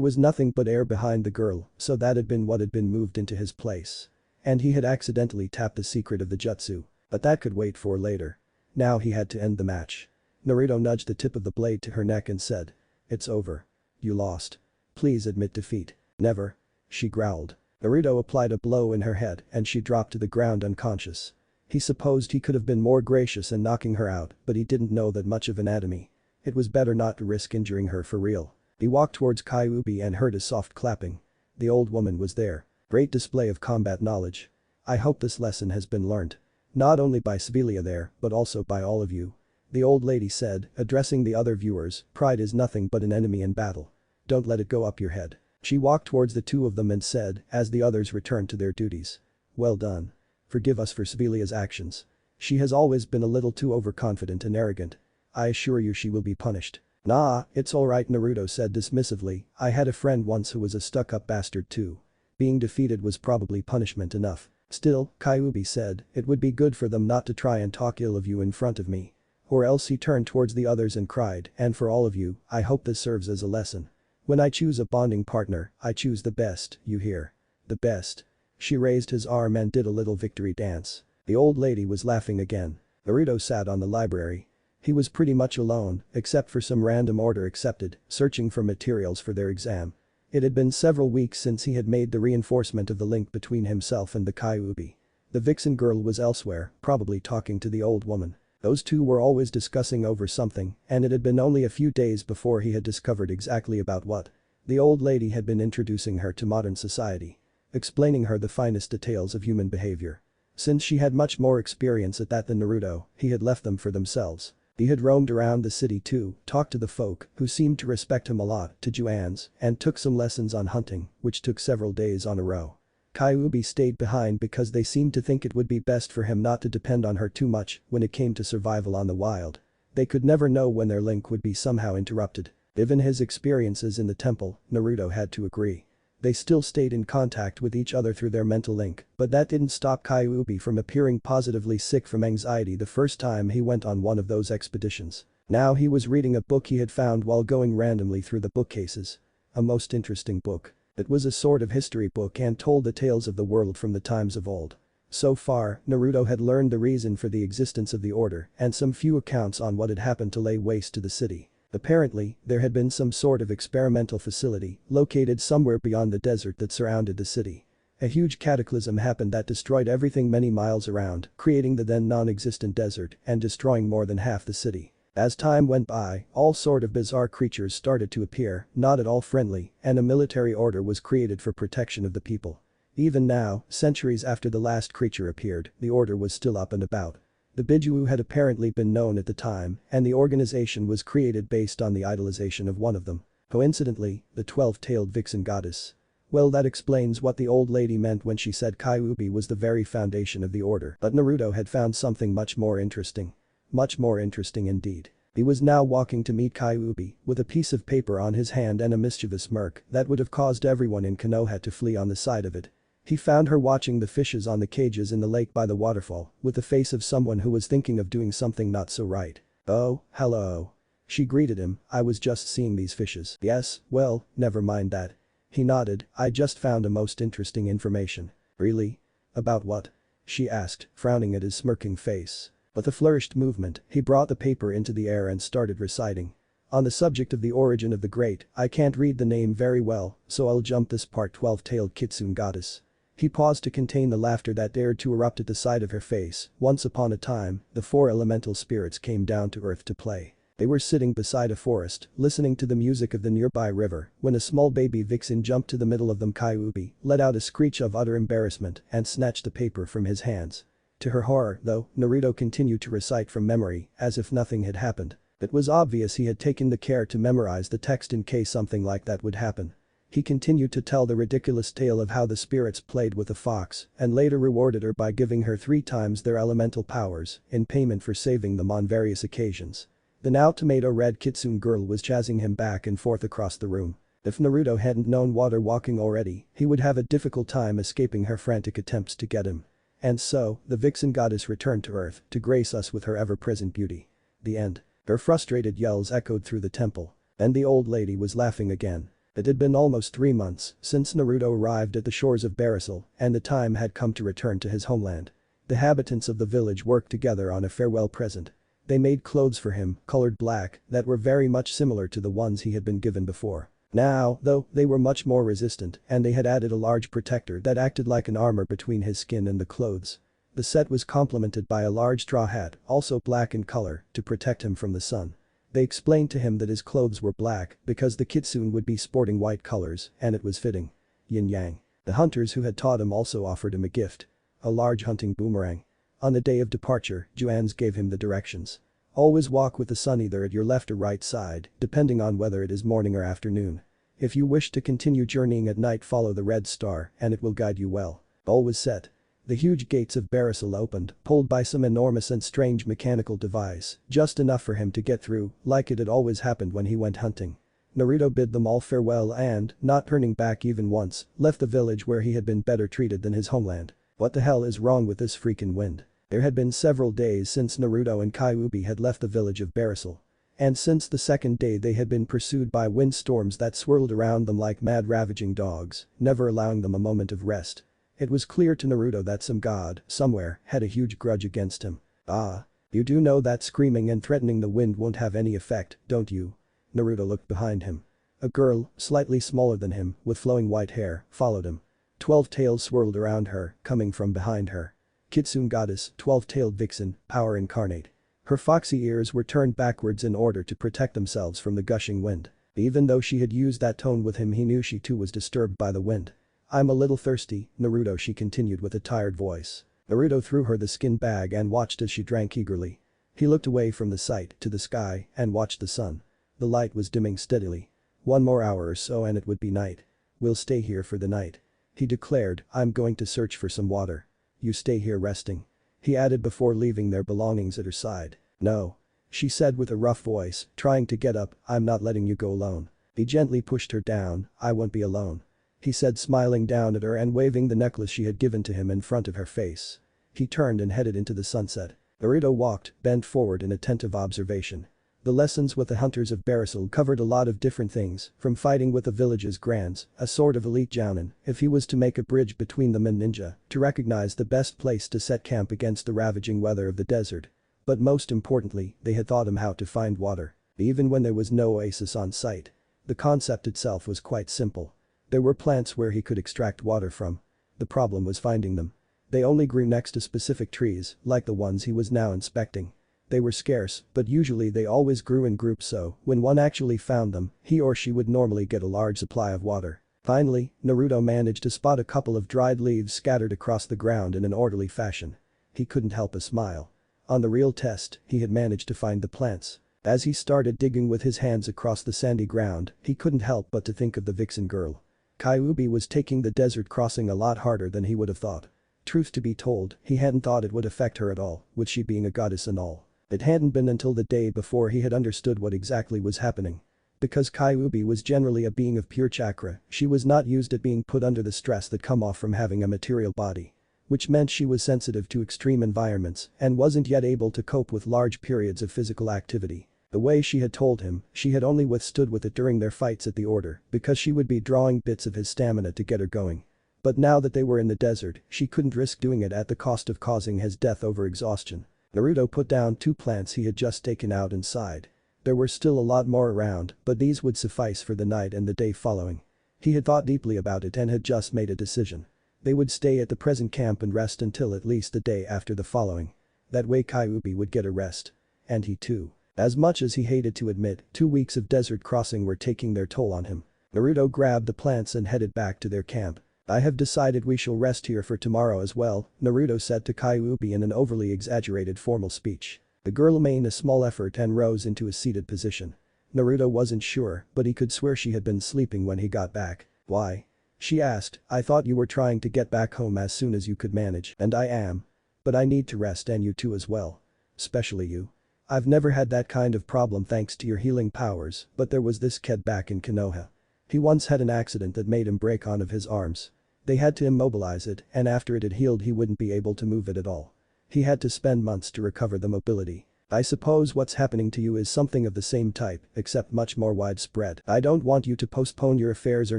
was nothing but air behind the girl, so that had been what had been moved into his place. And he had accidentally tapped the secret of the jutsu. But that could wait for later. Now he had to end the match. Naruto nudged the tip of the blade to her neck and said, "It's over. You lost. Please admit defeat." "Never," she growled. Naruto applied a blow in her head and she dropped to the ground unconscious. He supposed he could have been more gracious in knocking her out, but he didn't know that much of anatomy. It was better not to risk injuring her for real. He walked towards Kyuubi and heard a soft clapping. The old woman was there. Great display of combat knowledge. I hope this lesson has been learnt. Not only by Sibylia there, but also by all of you. The old lady said, addressing the other viewers, pride is nothing but an enemy in battle. Don't let it go up your head. She walked towards the two of them and said, as the others returned to their duties. Well done. Forgive us for Sibylia's actions. She has always been a little too overconfident and arrogant. I assure you she will be punished. Nah, it's alright, Naruto said dismissively. I had a friend once who was a stuck-up bastard too. Being defeated was probably punishment enough. Still, Kyuubi said, it would be good for them not to try and talk ill of you in front of me. Or else he turned towards the others and cried, and for all of you, I hope this serves as a lesson. When I choose a bonding partner, I choose the best, you hear? The best. She raised his arm and did a little victory dance. The old lady was laughing again. Naruto sat on the library. He was pretty much alone, except for some random order accepted, searching for materials for their exam. It had been several weeks since he had made the reinforcement of the link between himself and the Kyuubi. The Vixen girl was elsewhere, probably talking to the old woman. Those two were always discussing over something, and it had been only a few days before he had discovered exactly about what. The old lady had been introducing her to modern society. Explaining her the finest details of human behavior. Since she had much more experience at that than Naruto, he had left them for themselves. He had roamed around the city too, talked to the folk, who seemed to respect him a lot, to Juans, and took some lessons on hunting, which took several days on a row. Kyuubi stayed behind because they seemed to think it would be best for him not to depend on her too much when it came to survival on the wild. They could never know when their link would be somehow interrupted. Given his experiences in the temple, Naruto had to agree. They still stayed in contact with each other through their mental link, but that didn't stop Kyuubi from appearing positively sick from anxiety the first time he went on one of those expeditions. Now he was reading a book he had found while going randomly through the bookcases. A most interesting book. It was a sort of history book and told the tales of the world from the times of old. So far, Naruto had learned the reason for the existence of the order and some few accounts on what had happened to lay waste to the city. Apparently, there had been some sort of experimental facility located somewhere beyond the desert that surrounded the city. A huge cataclysm happened that destroyed everything many miles around, creating the then non-existent desert and destroying more than half the city. As time went by, all sort of bizarre creatures started to appear, not at all friendly, and a military order was created for protection of the people. Even now, centuries after the last creature appeared, the order was still up and about. The Biju had apparently been known at the time, and the organization was created based on the idolization of one of them. Coincidentally, the 12-tailed vixen goddess. Well, that explains what the old lady meant when she said Kyuubi was the very foundation of the order. But Naruto had found something much more interesting. Much more interesting indeed. He was now walking to meet Kyuubi, with a piece of paper on his hand and a mischievous smirk that would have caused everyone in Konoha to flee on the sight of it. He found her watching the fishes on the cages in the lake by the waterfall, with the face of someone who was thinking of doing something not so right. "Oh, hello." She greeted him, "I was just seeing these fishes." "Yes, well, never mind that." He nodded, "I just found a most interesting information." "Really? About what?" she asked, frowning at his smirking face. With a flourished movement, he brought the paper into the air and started reciting. "On the subject of the origin of the great, I can't read the name very well, so I'll jump this part. 12-tailed kitsune goddess." He paused to contain the laughter that dared to erupt at the sight of her face. Once upon a time, the 4 elemental spirits came down to earth to play. They were sitting beside a forest, listening to the music of the nearby river, when a small baby vixen jumped to the middle of them. Kyuubi let out a screech of utter embarrassment and snatched the paper from his hands. To her horror, though, Naruto continued to recite from memory, as if nothing had happened. It was obvious he had taken the care to memorize the text in case something like that would happen. He continued to tell the ridiculous tale of how the spirits played with a fox and later rewarded her by giving her 3 times their elemental powers in payment for saving them on various occasions. The now tomato-red kitsune girl was chasing him back and forth across the room. If Naruto hadn't known water walking already, he would have a difficult time escaping her frantic attempts to get him. And so, the vixen goddess returned to earth to grace us with her ever-present beauty. The end. Her frustrated yells echoed through the temple. And the old lady was laughing again. It had been almost 3 months since Naruto arrived at the shores of Barasil, and the time had come to return to his homeland. The inhabitants of the village worked together on a farewell present. They made clothes for him, colored black, that were very much similar to the ones he had been given before. Now, though, they were much more resistant, and they had added a large protector that acted like an armor between his skin and the clothes. The set was complemented by a large straw hat, also black in color, to protect him from the sun. They explained to him that his clothes were black because the kitsune would be sporting white colors, and it was fitting. Yin-yang. The hunters who had taught him also offered him a gift. A large hunting boomerang. On the day of departure, Juans gave him the directions. Always walk with the sun either at your left or right side, depending on whether it is morning or afternoon. If you wish to continue journeying at night, follow the red star and it will guide you well. All was set. The huge gates of Barasil opened, pulled by some enormous and strange mechanical device, just enough for him to get through, like it had always happened when he went hunting. Naruto bid them all farewell and, not turning back even once, left the village where he had been better treated than his homeland. What the hell is wrong with this freaking wind? There had been several days since Naruto and Kyuubi had left the village of Barasil. And since the second day they had been pursued by windstorms that swirled around them like mad ravaging dogs, never allowing them a moment of rest. It was clear to Naruto that some god, somewhere, had a huge grudge against him. "Ah. You do know that screaming and threatening the wind won't have any effect, don't you?" Naruto looked behind him. A girl, slightly smaller than him, with flowing white hair, followed him. 12 tails swirled around her, coming from behind her. Kitsune goddess, 12-tailed vixen, power incarnate. Her foxy ears were turned backwards in order to protect themselves from the gushing wind. Even though she had used that tone with him, he knew she too was disturbed by the wind. "I'm a little thirsty, Naruto," she continued with a tired voice. Naruto threw her the skin bag and watched as she drank eagerly. He looked away from the sight to the sky and watched the sun. The light was dimming steadily. One more hour or so and it would be night. We'll stay here for the night. He declared, I'm going to search for some water. You stay here resting. He added before leaving their belongings at her side. No. She said with a rough voice, trying to get up, I'm not letting you go alone. He gently pushed her down, I won't be alone. He said smiling down at her and waving the necklace she had given to him in front of her face. He turned and headed into the sunset. Naruto walked, bent forward in attentive observation. The lessons with the hunters of Barasul covered a lot of different things, from fighting with the village's grands, a sort of elite jounin, if he was to make a bridge between them and ninja, to recognize the best place to set camp against the ravaging weather of the desert. But most importantly, they had taught him how to find water. Even when there was no oasis on site. The concept itself was quite simple. There were plants where he could extract water from. The problem was finding them. They only grew next to specific trees, like the ones he was now inspecting. They were scarce, but usually they always grew in groups so, when one actually found them, he or she would normally get a large supply of water. Finally, Naruto managed to spot a couple of dried leaves scattered across the ground in an orderly fashion. He couldn't help but smile. On the real test, he had managed to find the plants. As he started digging with his hands across the sandy ground, he couldn't help but to think of the vixen girl. Kyuubi was taking the desert crossing a lot harder than he would have thought. Truth to be told, he hadn't thought it would affect her at all, with she being a goddess and all. It hadn't been until the day before he had understood what exactly was happening. Because Kyuubi was generally a being of pure chakra, she was not used at being put under the stress that come off from having a material body. Which meant she was sensitive to extreme environments and wasn't yet able to cope with large periods of physical activity. The way she had told him, she had only withstood with it during their fights at the order because she would be drawing bits of his stamina to get her going. But now that they were in the desert, she couldn't risk doing it at the cost of causing his death over exhaustion. Naruto put down 2 plants he had just taken out and sighed. There were still a lot more around, but these would suffice for the night and the day following. He had thought deeply about it and had just made a decision. They would stay at the present camp and rest until at least the day after the following. That way Kyuubi would get a rest. And he too. As much as he hated to admit, 2 weeks of desert crossing were taking their toll on him. Naruto grabbed the plants and headed back to their camp. I have decided we shall rest here for tomorrow as well, Naruto said to Kyuubi in an overly exaggerated formal speech. The girl made a small effort and rose into a seated position. Naruto wasn't sure, but he could swear she had been sleeping when he got back. Why? She asked, I thought you were trying to get back home as soon as you could manage. And I am. But I need to rest and you too as well. Especially you. I've never had that kind of problem thanks to your healing powers, but there was this kid back in Konoha. He once had an accident that made him break one of his arms. They had to immobilize it and after it had healed he wouldn't be able to move it at all. He had to spend months to recover the mobility. I suppose what's happening to you is something of the same type, except much more widespread. I don't want you to postpone your affairs or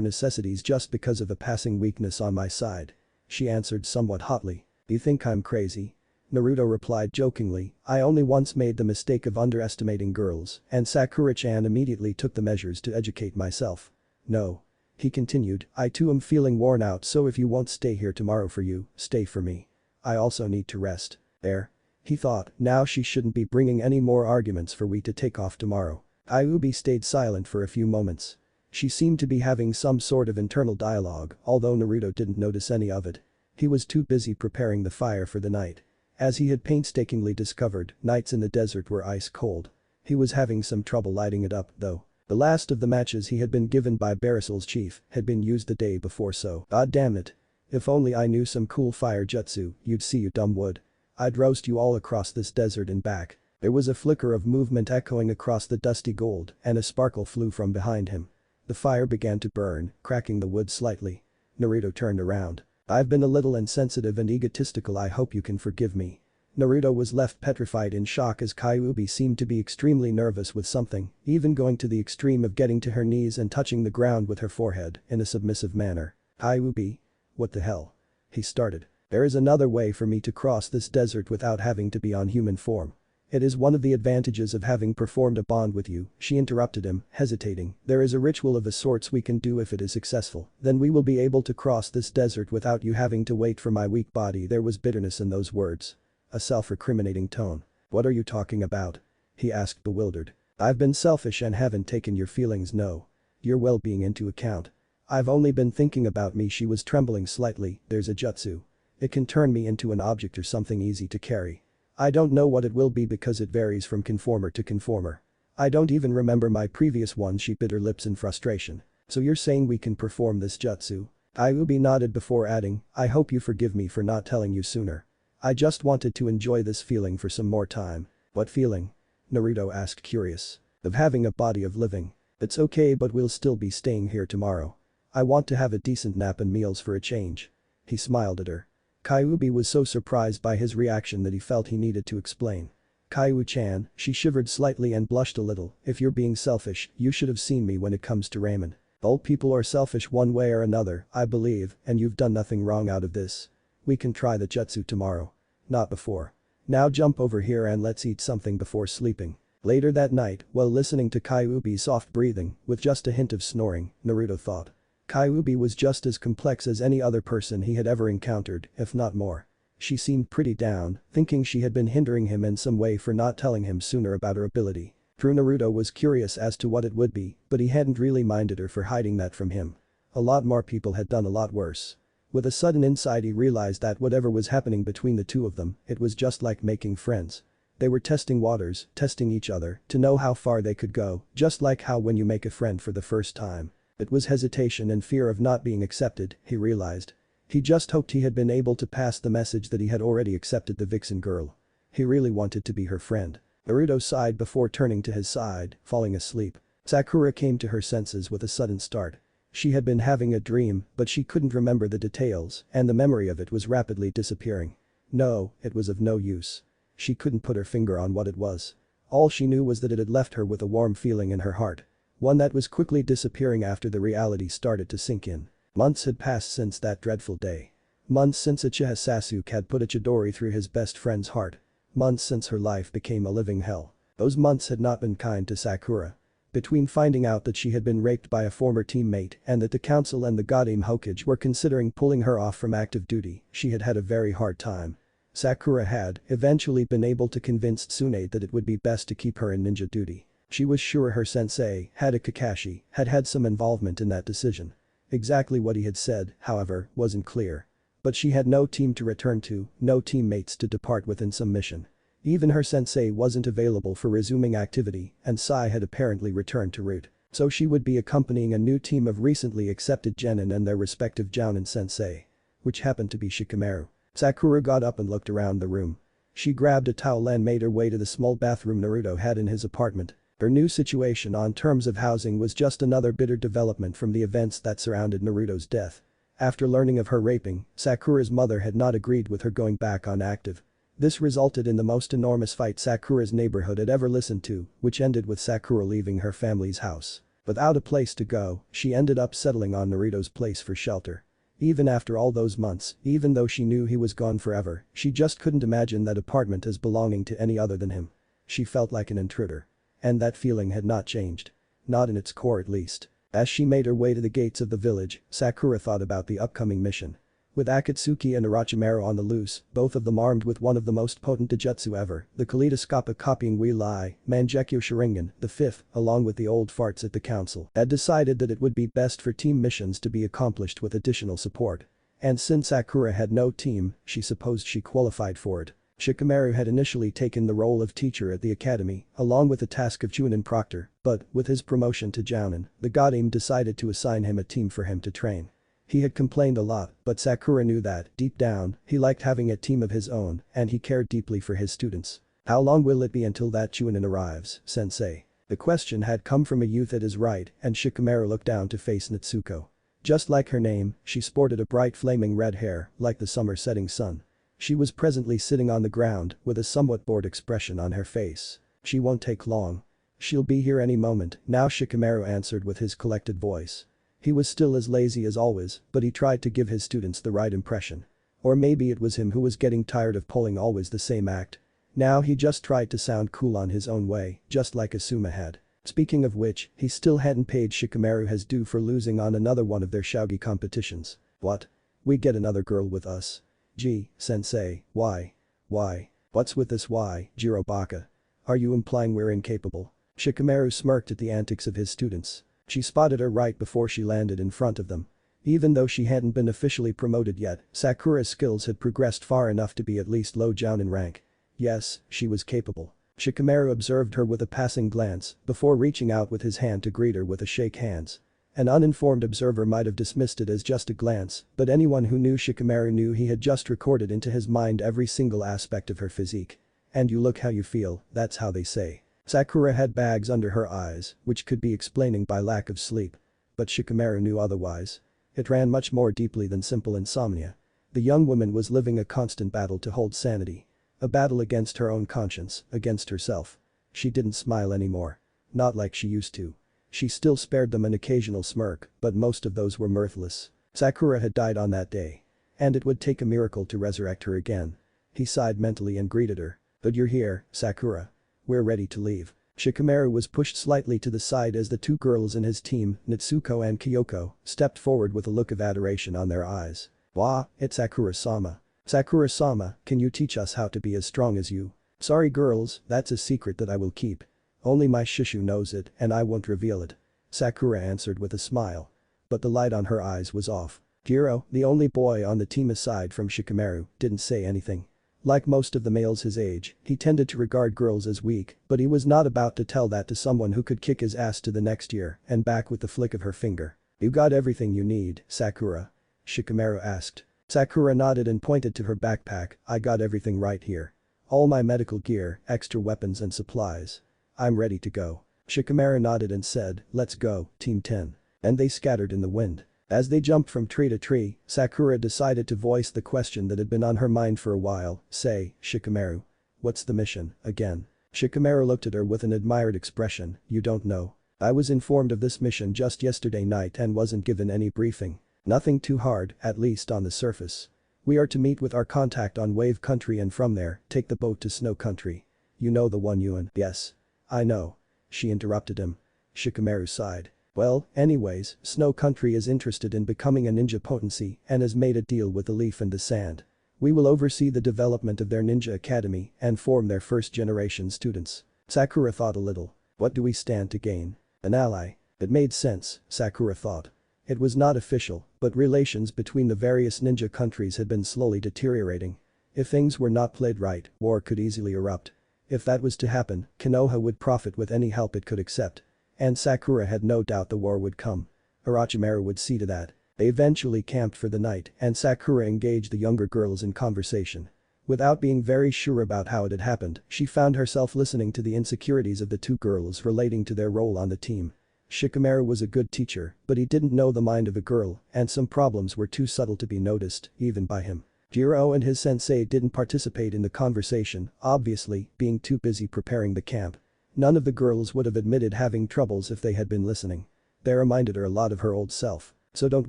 necessities just because of a passing weakness on my side. She answered somewhat hotly. You think I'm crazy? Naruto replied jokingly, I only once made the mistake of underestimating girls, and Sakura-chan immediately took the measures to educate myself. No. He continued, I too am feeling worn out so if you won't stay here tomorrow for you, stay for me. I also need to rest. There. He thought, now she shouldn't be bringing any more arguments for we to take off tomorrow. Kyuubi stayed silent for a few moments. She seemed to be having some sort of internal dialogue, although Naruto didn't notice any of it. He was too busy preparing the fire for the night. As he had painstakingly discovered, nights in the desert were ice cold. He was having some trouble lighting it up, though. The last of the matches he had been given by Barasul's chief had been used the day before so. God damn it. If only I knew some cool fire jutsu, you'd see you dumb wood. I'd roast you all across this desert and back. There was a flicker of movement echoing across the dusty gold and a sparkle flew from behind him. The fire began to burn, cracking the wood slightly. Naruto turned around. I've been a little insensitive and egotistical, I hope you can forgive me. Naruto was left petrified in shock as Kyuubi seemed to be extremely nervous with something, even going to the extreme of getting to her knees and touching the ground with her forehead in a submissive manner. Kyuubi? What the hell? He started. There is another way for me to cross this desert without having to be on human form. It is one of the advantages of having performed a bond with you, she interrupted him, hesitating. There is a ritual of a sorts we can do if it is successful. Then we will be able to cross this desert without you having to wait for my weak body. There was bitterness in those words. A self-recriminating tone. What are you talking about? He asked bewildered. I've been selfish and haven't taken your feelings, no. Your well-being into account. I've only been thinking about me. She was trembling slightly. There's a jutsu. It can turn me into an object or something easy to carry. I don't know what it will be because it varies from conformer to conformer. I don't even remember my previous one, she bit her lips in frustration. So you're saying we can perform this jutsu? Ayubi nodded before adding, I hope you forgive me for not telling you sooner. I just wanted to enjoy this feeling for some more time. What feeling? Naruto asked, curious. Of having a body of living. It's okay, but we'll still be staying here tomorrow. I want to have a decent nap and meals for a change. He smiled at her. Kyuubi was so surprised by his reaction that he felt he needed to explain. Kyu-chan, she shivered slightly and blushed a little, if you're being selfish, you should have seen me when it comes to ramen. All people are selfish one way or another, I believe, and you've done nothing wrong out of this. We can try the jutsu tomorrow. Not before. Now jump over here and let's eat something before sleeping. Later that night, while listening to Kyuubi's soft breathing, with just a hint of snoring, Naruto thought. Kyuubi was just as complex as any other person he had ever encountered, if not more. She seemed pretty down, thinking she had been hindering him in some way for not telling him sooner about her ability. True, Naruto was curious as to what it would be, but he hadn't really minded her for hiding that from him. A lot more people had done a lot worse. With a sudden insight, he realized that whatever was happening between the two of them, it was just like making friends. They were testing waters, testing each other, to know how far they could go, just like how when you make a friend for the first time. It was hesitation and fear of not being accepted, he realized. He just hoped he had been able to pass the message that he had already accepted the vixen girl. He really wanted to be her friend. Naruto sighed before turning to his side, falling asleep. Sakura came to her senses with a sudden start. She had been having a dream, but she couldn't remember the details, and the memory of it was rapidly disappearing. No, it was of no use. She couldn't put her finger on what it was. All she knew was that it had left her with a warm feeling in her heart. One that was quickly disappearing after the reality started to sink in. Months had passed since that dreadful day. Months since Uchiha Sasuke had put a Chidori through his best friend's heart. Months since her life became a living hell. Those months had not been kind to Sakura. Between finding out that she had been raped by a former teammate and that the council and the Goddamn Hokage were considering pulling her off from active duty, she had had a very hard time. Sakura had, eventually, been able to convince Tsunade that it would be best to keep her in ninja duty. She was sure her sensei, Hada Kakashi, had had some involvement in that decision. Exactly what he had said, however, wasn't clear. But she had no team to return to, no teammates to depart with in some mission. Even her sensei wasn't available for resuming activity, and Sai had apparently returned to Root. So she would be accompanying a new team of recently accepted genin and their respective jounin sensei. Which happened to be Shikamaru. Sakura got up and looked around the room. She grabbed a towel and made her way to the small bathroom Naruto had in his apartment. Her new situation on terms of housing was just another bitter development from the events that surrounded Naruto's death. After learning of her raping, Sakura's mother had not agreed with her going back on active. This resulted in the most enormous fight Sakura's neighborhood had ever listened to, which ended with Sakura leaving her family's house. Without a place to go, she ended up settling on Naruto's place for shelter. Even after all those months, even though she knew he was gone forever, she just couldn't imagine that apartment as belonging to any other than him. She felt like an intruder. And that feeling had not changed. Not in its core, at least. As she made her way to the gates of the village, Sakura thought about the upcoming mission. With Akatsuki and Orochimaru on the loose, both of them armed with one of the most potent Dijutsu ever, the kaleidoscopic copying Wheeleye, Mangekyo Sharingan, the fifth, along with the old farts at the council, had decided that it would be best for team missions to be accomplished with additional support. And since Sakura had no team, she supposed she qualified for it. Shikamaru had initially taken the role of teacher at the academy, along with the task of Chunin Proctor, but, with his promotion to Jounin, the Goddamn decided to assign him a team for him to train. He had complained a lot, but Sakura knew that, deep down, he liked having a team of his own, and he cared deeply for his students. How long will it be until that Chunin arrives, sensei? The question had come from a youth at his right, and Shikamaru looked down to face Natsuko. Just like her name, she sported a bright flaming red hair, like the summer setting sun. She was presently sitting on the ground, with a somewhat bored expression on her face. She won't take long. She'll be here any moment, now, Shikamaru answered with his collected voice. He was still as lazy as always, but he tried to give his students the right impression. Or maybe it was him who was getting tired of pulling always the same act. Now he just tried to sound cool on his own way, just like Asuma had. Speaking of which, he still hadn't paid Shikamaru his due for losing on another one of their shogi competitions. What? We get another girl with us? Gee, sensei, why? Why? What's with this why, Jirobaka? Are you implying we're incapable? Shikamaru smirked at the antics of his students. She spotted her right before she landed in front of them. Even though she hadn't been officially promoted yet, Sakura's skills had progressed far enough to be at least low jounin rank. Yes, she was capable. Shikamaru observed her with a passing glance before reaching out with his hand to greet her with a shake hands. An uninformed observer might have dismissed it as just a glance, but anyone who knew Shikamaru knew he had just recorded into his mind every single aspect of her physique. And you look how you feel, that's how they say. Sakura had bags under her eyes, which could be explaining by lack of sleep. But Shikamaru knew otherwise. It ran much more deeply than simple insomnia. The young woman was living a constant battle to hold sanity. A battle against her own conscience, against herself. She didn't smile anymore. Not like she used to. She still spared them an occasional smirk, but most of those were mirthless. Sakura had died on that day. And it would take a miracle to resurrect her again. He sighed mentally and greeted her. But you're here, Sakura. We're ready to leave. Shikamaru was pushed slightly to the side as the two girls in his team, Natsuko and Kyoko, stepped forward with a look of adoration on their eyes. Wah, it's Sakura-sama. Sakura-sama, can you teach us how to be as strong as you? Sorry girls, that's a secret that I will keep. Only my Shishu knows it and I won't reveal it. Sakura answered with a smile. But the light on her eyes was off. Jiro, the only boy on the team aside from Shikamaru, didn't say anything. Like most of the males his age, he tended to regard girls as weak, but he was not about to tell that to someone who could kick his ass to the next year and back with the flick of her finger. You got everything you need, Sakura? Shikamaru asked. Sakura nodded and pointed to her backpack. I got everything right here. All my medical gear, extra weapons and supplies. I'm ready to go. Shikamaru nodded and said, let's go, Team 10. And they scattered in the wind. As they jumped from tree to tree, Sakura decided to voice the question that had been on her mind for a while. Say, Shikamaru. What's the mission, again? Shikamaru looked at her with an admired expression. You don't know. I was informed of this mission just yesterday night and wasn't given any briefing. Nothing too hard, at least on the surface. We are to meet with our contact on Wave Country and from there, take the boat to Snow Country. You know the one Yuan. Yes. I know. She interrupted him. Shikamaru sighed. Well, anyways, Snow Country is interested in becoming a ninja potency and has made a deal with the Leaf and the Sand. We will oversee the development of their ninja academy and form their first-generation students. Sakura thought a little. What do we stand to gain? An ally. It made sense, Sakura thought. It was not official, but relations between the various ninja countries had been slowly deteriorating. If things were not played right, war could easily erupt. If that was to happen, Konoha would profit with any help it could accept. And Sakura had no doubt the war would come. Orochimaru would see to that. They eventually camped for the night and Sakura engaged the younger girls in conversation. Without being very sure about how it had happened, she found herself listening to the insecurities of the two girls relating to their role on the team. Shikamaru was a good teacher, but he didn't know the mind of a girl and some problems were too subtle to be noticed, even by him. Jiro and his sensei didn't participate in the conversation, obviously, being too busy preparing the camp. None of the girls would have admitted having troubles if they had been listening. They reminded her a lot of her old self. So don't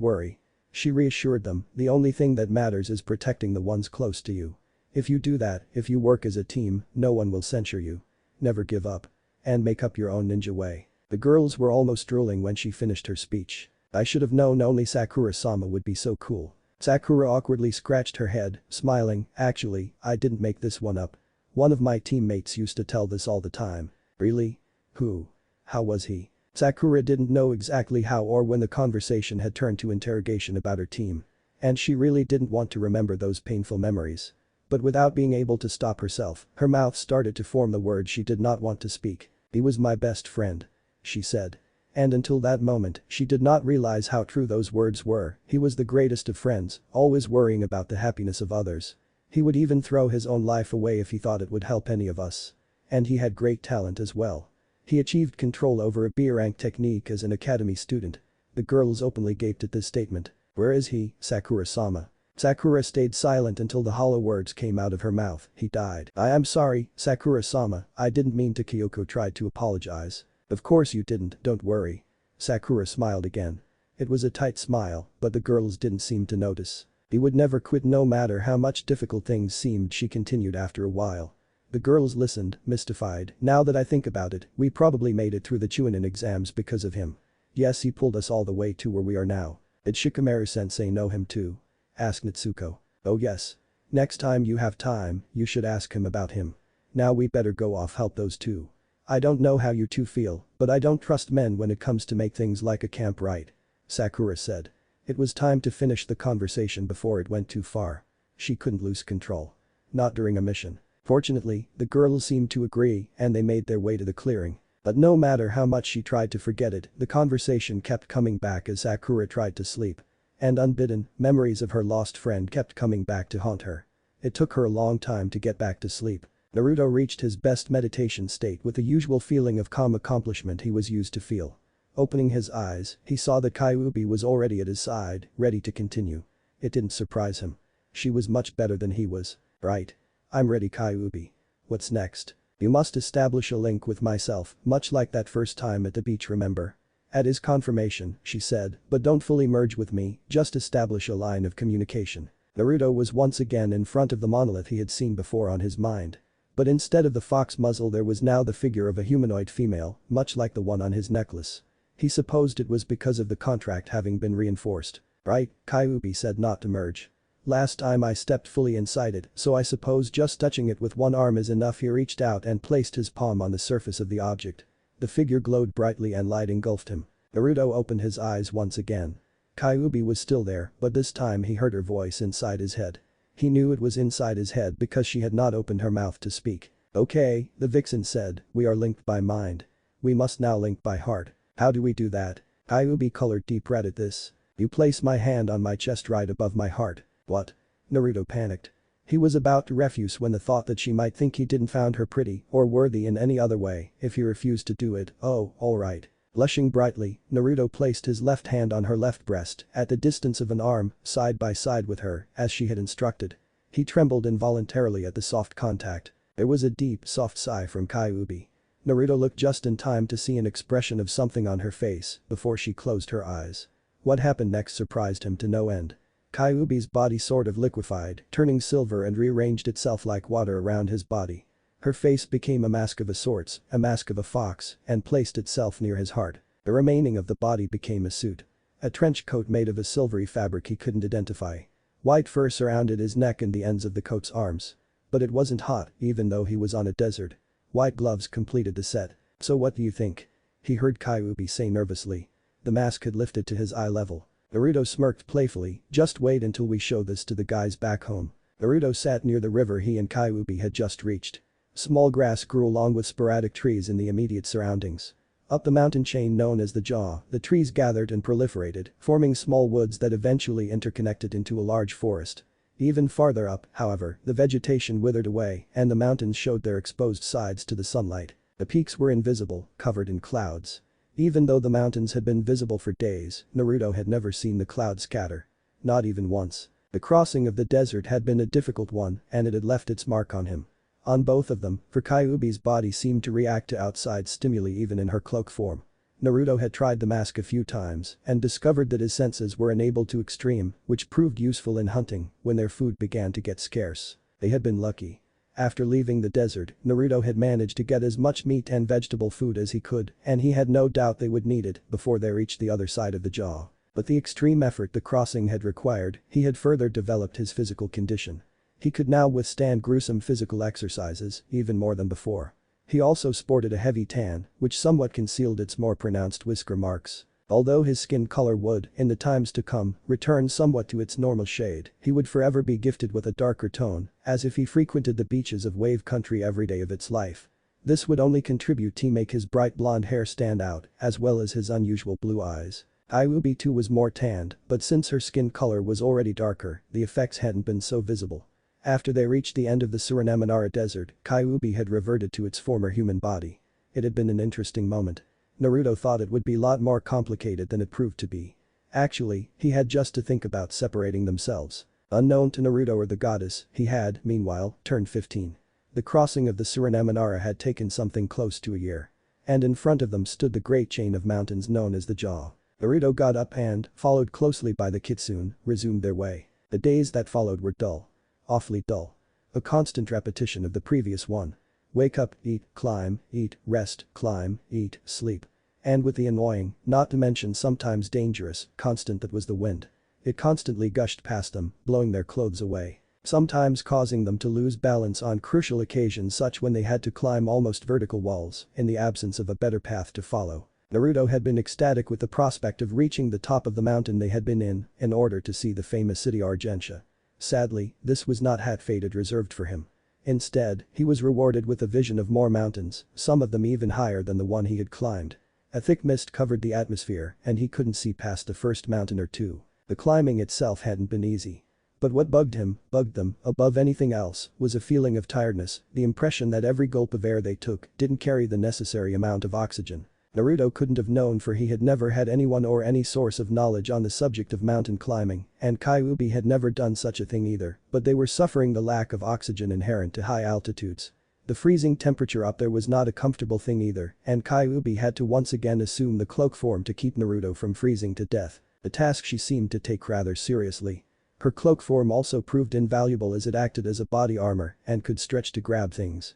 worry. She reassured them, the only thing that matters is protecting the ones close to you. If you do that, if you work as a team, no one will censure you. Never give up. And make up your own ninja way. The girls were almost drooling when she finished her speech. I should have known only Sakura-sama would be so cool. Sakura awkwardly scratched her head, smiling. Actually, I didn't make this one up. One of my teammates used to tell this all the time. Really? Who? How was he? Sakura didn't know exactly how or when the conversation had turned to interrogation about her team. And she really didn't want to remember those painful memories. But without being able to stop herself, her mouth started to form the words she did not want to speak. He was my best friend. She said. And until that moment, she did not realize how true those words were. He was the greatest of friends, always worrying about the happiness of others. He would even throw his own life away if he thought it would help any of us. And he had great talent as well. He achieved control over a B-rank technique as an academy student. The girls openly gaped at this statement. Where is he, Sakura-sama? Sakura stayed silent until the hollow words came out of her mouth. He died. I am sorry, Sakura-sama, I didn't mean to. Kyoko tried to apologize. Of course you didn't, don't worry. Sakura smiled again. It was a tight smile, but the girls didn't seem to notice. He would never quit no matter how much difficult things seemed, she continued after a while. The girls listened, mystified. Now that I think about it, we probably made it through the Chunin exams because of him. Yes, he pulled us all the way to where we are now. Did Shikamaru-sensei know him too? Asked Natsuko. Oh yes. Next time you have time, you should ask him about him. Now we better go off help those two. I don't know how you two feel, but I don't trust men when it comes to make things like a camp right. Sakura said. It was time to finish the conversation before it went too far. She couldn't lose control. Not during a mission. Fortunately, the girl seemed to agree and they made their way to the clearing. But no matter how much she tried to forget it, the conversation kept coming back as Sakura tried to sleep. And unbidden, memories of her lost friend kept coming back to haunt her. It took her a long time to get back to sleep. Naruto reached his best meditation state with the usual feeling of calm accomplishment he was used to feel. Opening his eyes, he saw that Kyuubi was already at his side, ready to continue. It didn't surprise him. She was much better than he was. Right. I'm ready, Kyuubi. What's next? You must establish a link with myself, much like that first time at the beach, remember? At his confirmation, she said, but don't fully merge with me, just establish a line of communication. Naruto was once again in front of the monolith he had seen before on his mind. But instead of the fox muzzle there was now the figure of a humanoid female, much like the one on his necklace. He supposed it was because of the contract having been reinforced. Right, Kyuubi said not to merge. Last time I stepped fully inside it, so I suppose just touching it with one arm is enough. He reached out and placed his palm on the surface of the object. The figure glowed brightly and light engulfed him. Naruto opened his eyes once again. Kyuubi was still there, but this time he heard her voice inside his head. He knew it was inside his head because she had not opened her mouth to speak. Okay, the vixen said, we are linked by mind. We must now link by heart. How do we do that? Kyuubi colored deep red at this. You place my hand on my chest right above my heart. What? Naruto panicked. He was about to refuse when the thought that she might think he didn't found her pretty or worthy in any other way if he refused to do it. Oh, alright. Blushing brightly, Naruto placed his left hand on her left breast at the distance of an arm, side by side with her, as she had instructed. He trembled involuntarily at the soft contact. There was a deep, soft sigh from Kyuubi. Naruto looked just in time to see an expression of something on her face before she closed her eyes. What happened next surprised him to no end. Kyuubi's body sort of liquefied, turning silver and rearranged itself like water around his body. Her face became a mask of a sorts, a mask of a fox, and placed itself near his heart. The remaining of the body became a suit. A trench coat made of a silvery fabric he couldn't identify. White fur surrounded his neck and the ends of the coat's arms. But it wasn't hot, even though he was on a desert. White gloves completed the set. So what do you think? He heard Kyuubi say nervously. The mask had lifted to his eye level. Naruto smirked playfully, just wait until we show this to the guys back home. Naruto sat near the river he and Kyuubi had just reached. Small grass grew along with sporadic trees in the immediate surroundings. Up the mountain chain known as the Jaw, the trees gathered and proliferated, forming small woods that eventually interconnected into a large forest. Even farther up, however, the vegetation withered away and the mountains showed their exposed sides to the sunlight. The peaks were invisible, covered in clouds. Even though the mountains had been visible for days, Naruto had never seen the clouds scatter. Not even once. The crossing of the desert had been a difficult one and it had left its mark on him. On both of them, for Kyuubi's body seemed to react to outside stimuli even in her cloak form. Naruto had tried the mask a few times and discovered that his senses were enabled to extreme, which proved useful in hunting when their food began to get scarce. They had been lucky. After leaving the desert, Naruto had managed to get as much meat and vegetable food as he could and he had no doubt they would need it before they reached the other side of the Jaw. But the extreme effort the crossing had required, he had further developed his physical condition. He could now withstand gruesome physical exercises, even more than before. He also sported a heavy tan, which somewhat concealed its more pronounced whisker marks. Although his skin color would, in the times to come, return somewhat to its normal shade, he would forever be gifted with a darker tone, as if he frequented the beaches of wave country every day of its life. This would only contribute to make his bright blonde hair stand out, as well as his unusual blue eyes. Kyuubi too was more tanned, but since her skin color was already darker, the effects hadn't been so visible. After they reached the end of the Suranamanara desert, Kyuubi had reverted to its former human body. It had been an interesting moment. Naruto thought it would be a lot more complicated than it proved to be. Actually, he had just to think about separating themselves. Unknown to Naruto or the goddess, he had, meanwhile, turned 15. The crossing of the Suranamanara had taken something close to a year. And in front of them stood the great chain of mountains known as the Jaw. Naruto got up and, followed closely by the Kitsune, resumed their way. The days that followed were dull. Awfully dull. A constant repetition of the previous one. Wake up, eat, climb, eat, rest, climb, eat, sleep. And with the annoying, not to mention sometimes dangerous, constant that was the wind. It constantly gushed past them, blowing their clothes away. Sometimes causing them to lose balance on crucial occasions such when they had to climb almost vertical walls in the absence of a better path to follow. Naruto had been ecstatic with the prospect of reaching the top of the mountain they had been in order to see the famous city Argentia. Sadly, this was not hat fated reserved for him. Instead, he was rewarded with a vision of more mountains, some of them even higher than the one he had climbed. A thick mist covered the atmosphere and he couldn't see past the first mountain or two. The climbing itself hadn't been easy. But what bugged them, above anything else, was a feeling of tiredness, the impression that every gulp of air they took didn't carry the necessary amount of oxygen. Naruto couldn't have known, for he had never had anyone or any source of knowledge on the subject of mountain climbing, and Kyuubi had never done such a thing either, but they were suffering the lack of oxygen inherent to high altitudes. The freezing temperature up there was not a comfortable thing either, and Kyuubi had to once again assume the cloak form to keep Naruto from freezing to death, a task she seemed to take rather seriously. Her cloak form also proved invaluable as it acted as a body armor and could stretch to grab things,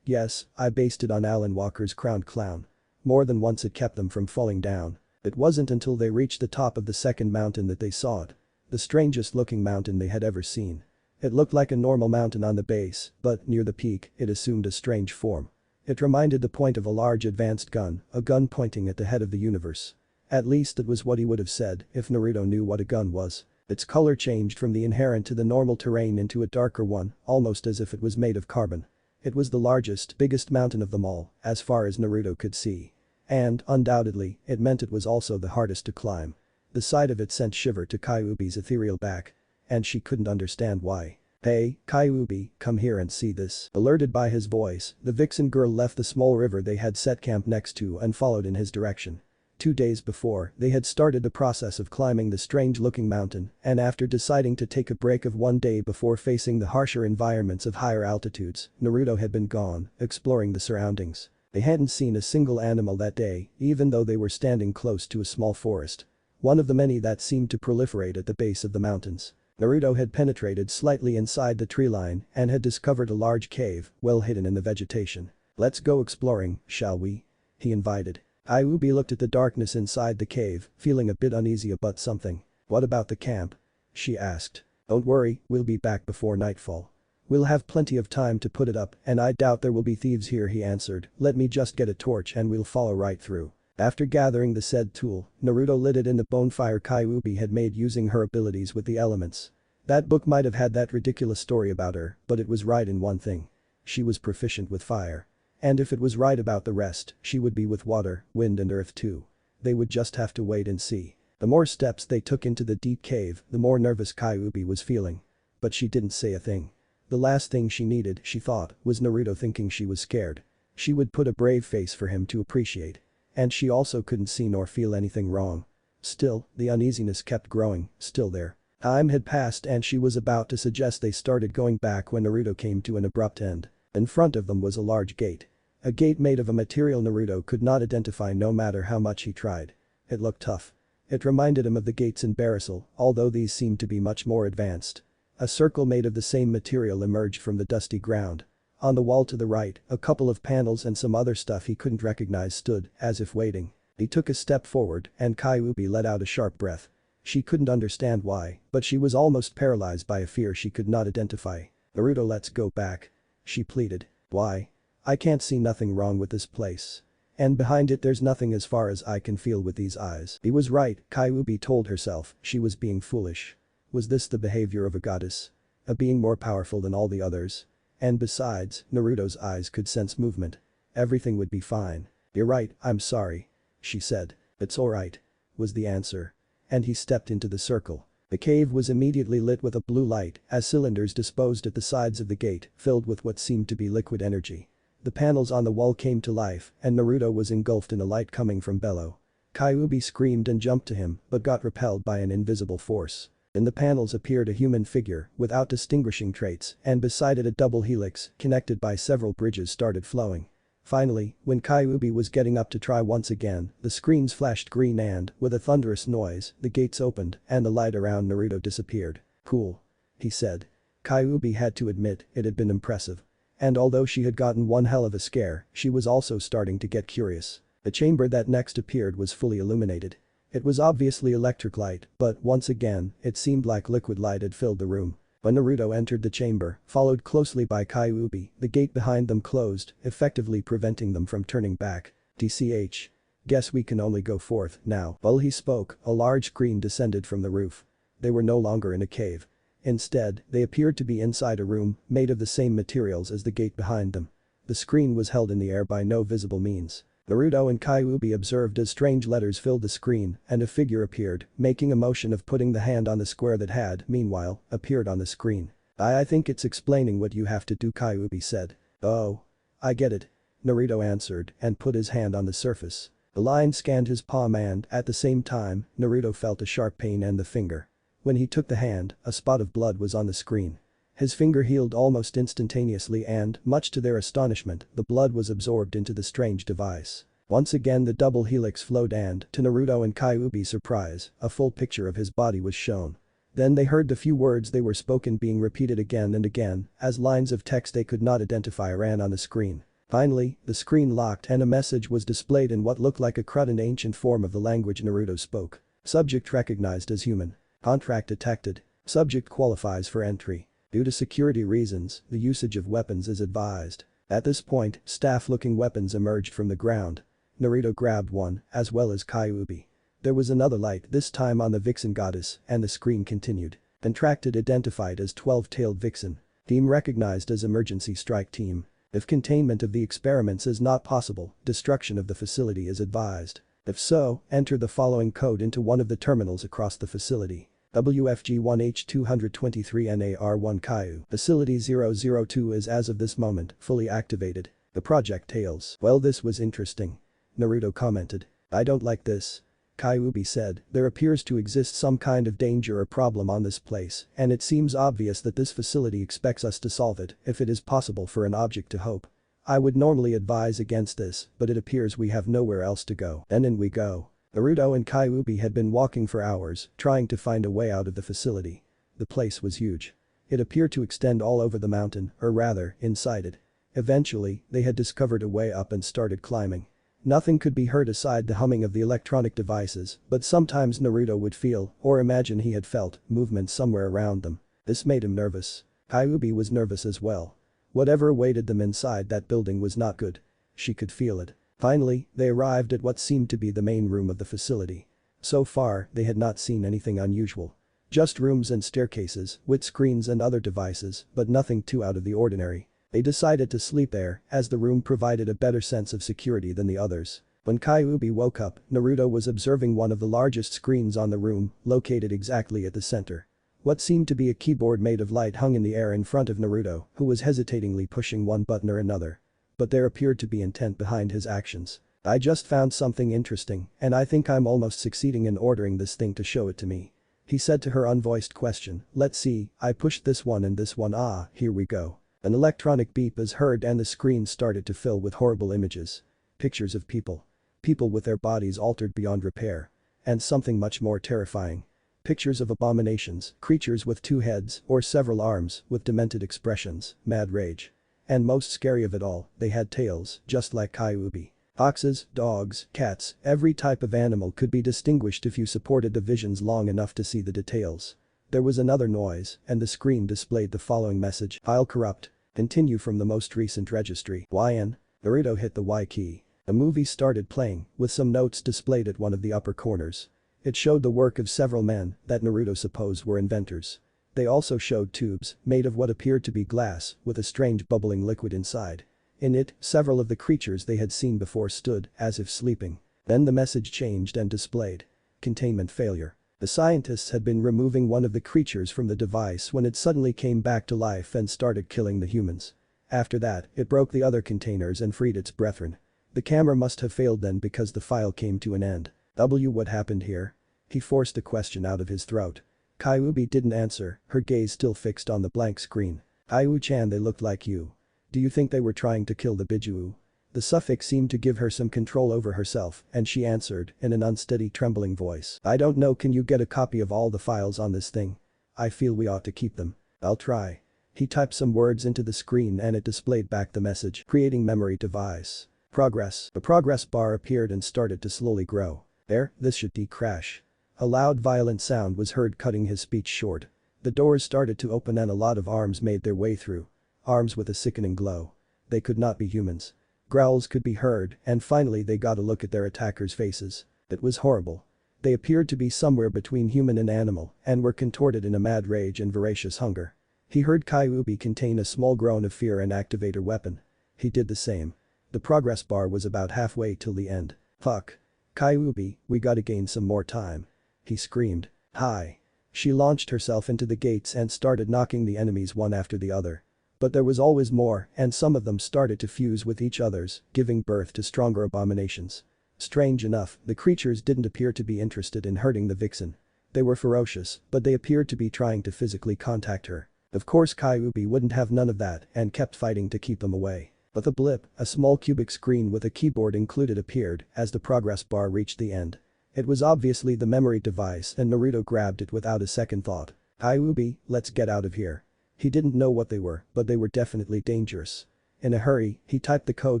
Yes, I based it on Alan Walker's Crowned Clown. More than once it kept them from falling down. It wasn't until they reached the top of the second mountain that they saw it. The strangest looking mountain they had ever seen. It looked like a normal mountain on the base, but near the peak, it assumed a strange form. It reminded the point of a large advanced gun, a gun pointing at the head of the universe. At least that was what he would have said if Naruto knew what a gun was. Its color changed from the inherent to the normal terrain into a darker one, almost as if it was made of carbon. It was the largest, biggest mountain of them all, as far as Naruto could see. And, undoubtedly, it meant it was also the hardest to climb. The sight of it sent shiver to Kyuubi's ethereal back. And she couldn't understand why. "Hey, Kyuubi, come here and see this." Alerted by his voice, the vixen girl left the small river they had set camp next to and followed in his direction. 2 days before, they had started the process of climbing the strange-looking mountain, and after deciding to take a break of 1 day before facing the harsher environments of higher altitudes, Naruto had been gone, exploring the surroundings. They hadn't seen a single animal that day, even though they were standing close to a small forest. One of the many that seemed to proliferate at the base of the mountains. Naruto had penetrated slightly inside the tree line and had discovered a large cave, well hidden in the vegetation. "Let's go exploring, shall we?" he invited. Kyuubi looked at the darkness inside the cave, feeling a bit uneasy about something. "What about the camp?" she asked. "Don't worry, we'll be back before nightfall. We'll have plenty of time to put it up, and I doubt there will be thieves here," he answered. "Let me just get a torch and we'll follow right through." After gathering the said tool, Naruto lit it in the bonfire Kyuubi had made using her abilities with the elements. That book might have had that ridiculous story about her, but it was right in one thing. She was proficient with fire. And if it was right about the rest, she would be with water, wind and earth too. They would just have to wait and see. The more steps they took into the deep cave, the more nervous Kyuubi was feeling. But she didn't say a thing. The last thing she needed, she thought, was Naruto thinking she was scared. She would put a brave face for him to appreciate. And she also couldn't see nor feel anything wrong. Still, the uneasiness kept growing, still there. Time had passed and she was about to suggest they started going back when Naruto came to an abrupt end. In front of them was a large gate. A gate made of a material Naruto could not identify no matter how much he tried. It looked tough. It reminded him of the gates in Barrisal, although these seemed to be much more advanced. A circle made of the same material emerged from the dusty ground. On the wall to the right, a couple of panels and some other stuff he couldn't recognize stood, as if waiting. He took a step forward and Kyuubi let out a sharp breath. She couldn't understand why, but she was almost paralyzed by a fear she could not identify. "Naruto, let's go back," she pleaded. "Why? I can't see nothing wrong with this place. And behind it there's nothing as far as I can feel with these eyes." He was right, Kyuubi told herself, she was being foolish. Was this the behavior of a goddess? A being more powerful than all the others? And besides, Naruto's eyes could sense movement. Everything would be fine. "You're right, I'm sorry," she said. "It's alright," was the answer. And he stepped into the circle. The cave was immediately lit with a blue light as cylinders disposed at the sides of the gate filled with what seemed to be liquid energy. The panels on the wall came to life and Naruto was engulfed in a light coming from below. Kyuubi screamed and jumped to him but got repelled by an invisible force. In the panels appeared a human figure without distinguishing traits and beside it a double helix connected by several bridges started flowing. Finally, when Kyuubi was getting up to try once again, the screens flashed green and, with a thunderous noise, the gates opened and the light around Naruto disappeared. "Cool," he said. Kyuubi had to admit it had been impressive. And although she had gotten one hell of a scare, she was also starting to get curious. The chamber that next appeared was fully illuminated. It was obviously electric light, but once again, it seemed like liquid light had filled the room. When Naruto entered the chamber, followed closely by Kyuubi, the gate behind them closed, effectively preventing them from turning back. "TCH. Guess we can only go forth now." While he spoke, a large screen descended from the roof. They were no longer in a cave. Instead, they appeared to be inside a room made of the same materials as the gate behind them. The screen was held in the air by no visible means. Naruto and Kyuubi observed as strange letters filled the screen and a figure appeared, making a motion of putting the hand on the square that had, meanwhile, appeared on the screen. I think it's explaining what you have to do, Kyuubi said. Oh. I get it. Naruto answered and put his hand on the surface. The line scanned his palm and, at the same time, Naruto felt a sharp pain in the finger. When he took the hand, a spot of blood was on the screen. His finger healed almost instantaneously and, much to their astonishment, the blood was absorbed into the strange device. Once again the double helix flowed and, to Naruto and Kyuubi's surprise, a full picture of his body was shown. Then they heard the few words they were spoken being repeated again and again, as lines of text they could not identify ran on the screen. Finally, the screen locked and a message was displayed in what looked like a crude and ancient form of the language Naruto spoke. Subject recognized as human. Contract detected. Subject qualifies for entry. Due to security reasons, the usage of weapons is advised. At this point, staff-looking weapons emerged from the ground. Naruto grabbed one, as well as Kyuubi. There was another light, this time on the Vixen goddess, and the screen continued. Contracted identified as 12-tailed Vixen. Team recognized as emergency strike team. If containment of the experiments is not possible, destruction of the facility is advised. If so, enter the following code into one of the terminals across the facility. WFG1H223NAR1 Kaiu. Facility 002 is as of this moment fully activated. The project tails. Well, this was interesting. Naruto commented. I don't like this. Kyuubi said, there appears to exist some kind of danger or problem on this place, and it seems obvious that this facility expects us to solve it if it is possible for an object to hope. I would normally advise against this, but it appears we have nowhere else to go. Then in we go. Naruto and Kyuubi had been walking for hours, trying to find a way out of the facility. The place was huge. It appeared to extend all over the mountain, or rather, inside it. Eventually, they had discovered a way up and started climbing. Nothing could be heard aside the humming of the electronic devices, but sometimes Naruto would feel, or imagine he had felt, movement somewhere around them. This made him nervous. Kyuubi was nervous as well. Whatever awaited them inside that building was not good. She could feel it. Finally, they arrived at what seemed to be the main room of the facility. So far, they had not seen anything unusual. Just rooms and staircases, with screens and other devices, but nothing too out of the ordinary. They decided to sleep there, as the room provided a better sense of security than the others. When Kyuubi woke up, Naruto was observing one of the largest screens on the room, located exactly at the center. What seemed to be a keyboard made of light hung in the air in front of Naruto, who was hesitatingly pushing one button or another. But there appeared to be intent behind his actions. I just found something interesting, and I think I'm almost succeeding in ordering this thing to show it to me. He said to her unvoiced question, let's see, I pushed this one and this one, here we go. An electronic beep is heard and the screen started to fill with horrible images. Pictures of people. People with their bodies altered beyond repair. And something much more terrifying. Pictures of abominations, creatures with 2 heads or several arms with demented expressions, mad rage. And most scary of it all, they had tails, just like Kyuubi. Foxes, dogs, cats, every type of animal could be distinguished if you supported the visions long enough to see the details. There was another noise, and the screen displayed the following message. File corrupt. Continue from the most recent registry. YN. Naruto hit the Y key. A movie started playing, with some notes displayed at one of the upper corners. It showed the work of several men that Naruto supposed were inventors. They also showed tubes, made of what appeared to be glass, with a strange bubbling liquid inside. In it, several of the creatures they had seen before stood, as if sleeping. Then the message changed and displayed. Containment failure. The scientists had been removing one of the creatures from the device when it suddenly came back to life and started killing the humans. After that, it broke the other containers and freed its brethren. The camera must have failed then because the file came to an end. What happened here? He forced a question out of his throat. Kyuubi didn't answer, her gaze still fixed on the blank screen. Kyu-chan, they looked like you. Do you think they were trying to kill the Bijuu? The suffix seemed to give her some control over herself, and she answered, in an unsteady trembling voice. I don't know, can you get a copy of all the files on this thing? I feel we ought to keep them. I'll try. He typed some words into the screen and it displayed back the message, creating memory device. Progress. The progress bar appeared and started to slowly grow. There, this should de-crash. A loud violent sound was heard cutting his speech short. The doors started to open and a lot of arms made their way through. Arms with a sickening glow. They could not be humans. Growls could be heard, and finally they got a look at their attackers' faces. It was horrible. They appeared to be somewhere between human and animal and were contorted in a mad rage and voracious hunger. He heard Kyuubi contain a small groan of fear and activate her weapon. He did the same. The progress bar was about halfway till the end. Fuck. Kyuubi, we gotta gain some more time. He screamed. Hi. She launched herself into the gates and started knocking the enemies one after the other. But there was always more, and some of them started to fuse with each others, giving birth to stronger abominations. Strange enough, the creatures didn't appear to be interested in hurting the vixen. They were ferocious, but they appeared to be trying to physically contact her. Of course Kyuubi wouldn't have none of that and kept fighting to keep them away. But the blip, a small cubic screen with a keyboard included appeared as the progress bar reached the end. It was obviously the memory device and Naruto grabbed it without a second thought. Kyuubi, let's get out of here. He didn't know what they were, but they were definitely dangerous. In a hurry, he typed the code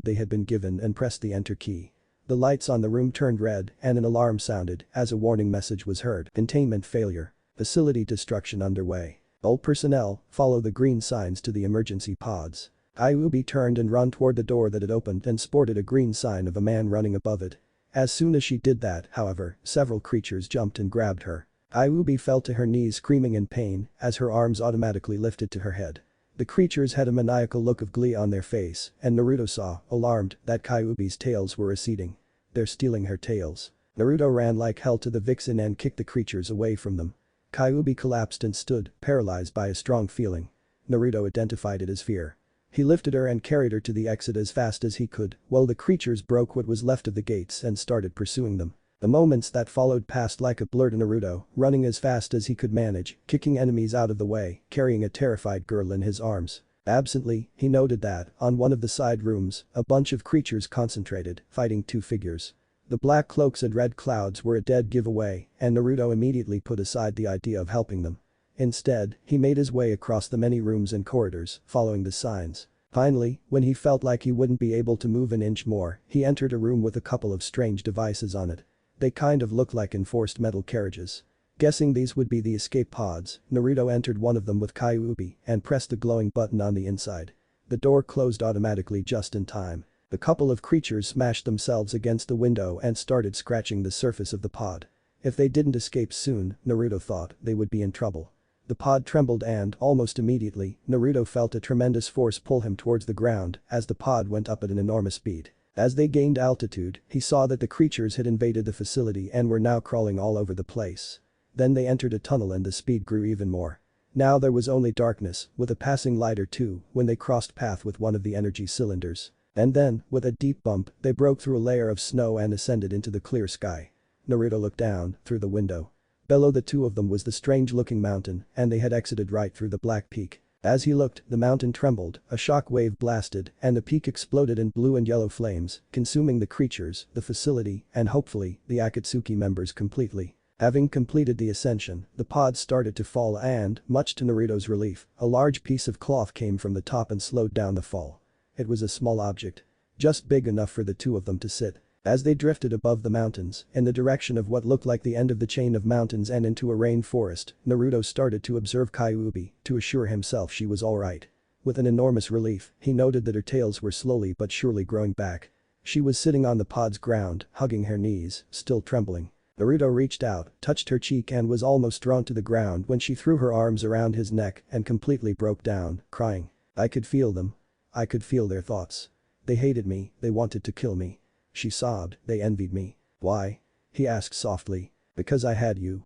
they had been given and pressed the enter key. The lights on the room turned red and an alarm sounded as a warning message was heard. Containment failure. Facility destruction underway. All personnel, follow the green signs to the emergency pods. Kyuubi turned and ran toward the door that had opened and sported a green sign of a man running above it. As soon as she did that, however, several creatures jumped and grabbed her. Kyuubi fell to her knees screaming in pain as her arms automatically lifted to her head. The creatures had a maniacal look of glee on their face and Naruto saw, alarmed, that Kyuubi's tails were receding. They're stealing her tails. Naruto ran like hell to the vixen and kicked the creatures away from them. Kyuubi collapsed and stood, paralyzed by a strong feeling. Naruto identified it as fear. He lifted her and carried her to the exit as fast as he could, while the creatures broke what was left of the gates and started pursuing them. The moments that followed passed like a blur to Naruto, running as fast as he could manage, kicking enemies out of the way, carrying a terrified girl in his arms. Absently, he noted that, on one of the side rooms, a bunch of creatures concentrated, fighting two figures. The black cloaks and red clouds were a dead giveaway, and Naruto immediately put aside the idea of helping them. Instead, he made his way across the many rooms and corridors, following the signs. Finally, when he felt like he wouldn't be able to move an inch more, he entered a room with a couple of strange devices on it. They kind of looked like enforced metal carriages. Guessing these would be the escape pods, Naruto entered one of them with Kyuubi and pressed the glowing button on the inside. The door closed automatically just in time. The couple of creatures smashed themselves against the window and started scratching the surface of the pod. If they didn't escape soon, Naruto thought, they would be in trouble. The pod trembled and, almost immediately, Naruto felt a tremendous force pull him towards the ground as the pod went up at an enormous speed. As they gained altitude, he saw that the creatures had invaded the facility and were now crawling all over the place. Then they entered a tunnel and the speed grew even more. Now there was only darkness, with a passing light or two, when they crossed path with one of the energy cylinders. And then, with a deep bump, they broke through a layer of snow and ascended into the clear sky. Naruto looked down, through the window. Below the two of them was the strange-looking mountain, and they had exited right through the black peak. As he looked, the mountain trembled, a shock wave blasted, and the peak exploded in blue and yellow flames, consuming the creatures, the facility, and hopefully, the Akatsuki members completely. Having completed the ascension, the pod started to fall and, much to Naruto's relief, a large piece of cloth came from the top and slowed down the fall. It was a small object. Just big enough for the two of them to sit. As they drifted above the mountains, in the direction of what looked like the end of the chain of mountains and into a rainforest, Naruto started to observe Kyuubi to assure himself she was alright. With an enormous relief, he noted that her tails were slowly but surely growing back. She was sitting on the pod's ground, hugging her knees, still trembling. Naruto reached out, touched her cheek and was almost drawn to the ground when she threw her arms around his neck and completely broke down, crying. I could feel them. I could feel their thoughts. They hated me, they wanted to kill me. She sobbed, they envied me. Why? He asked softly. Because I had you.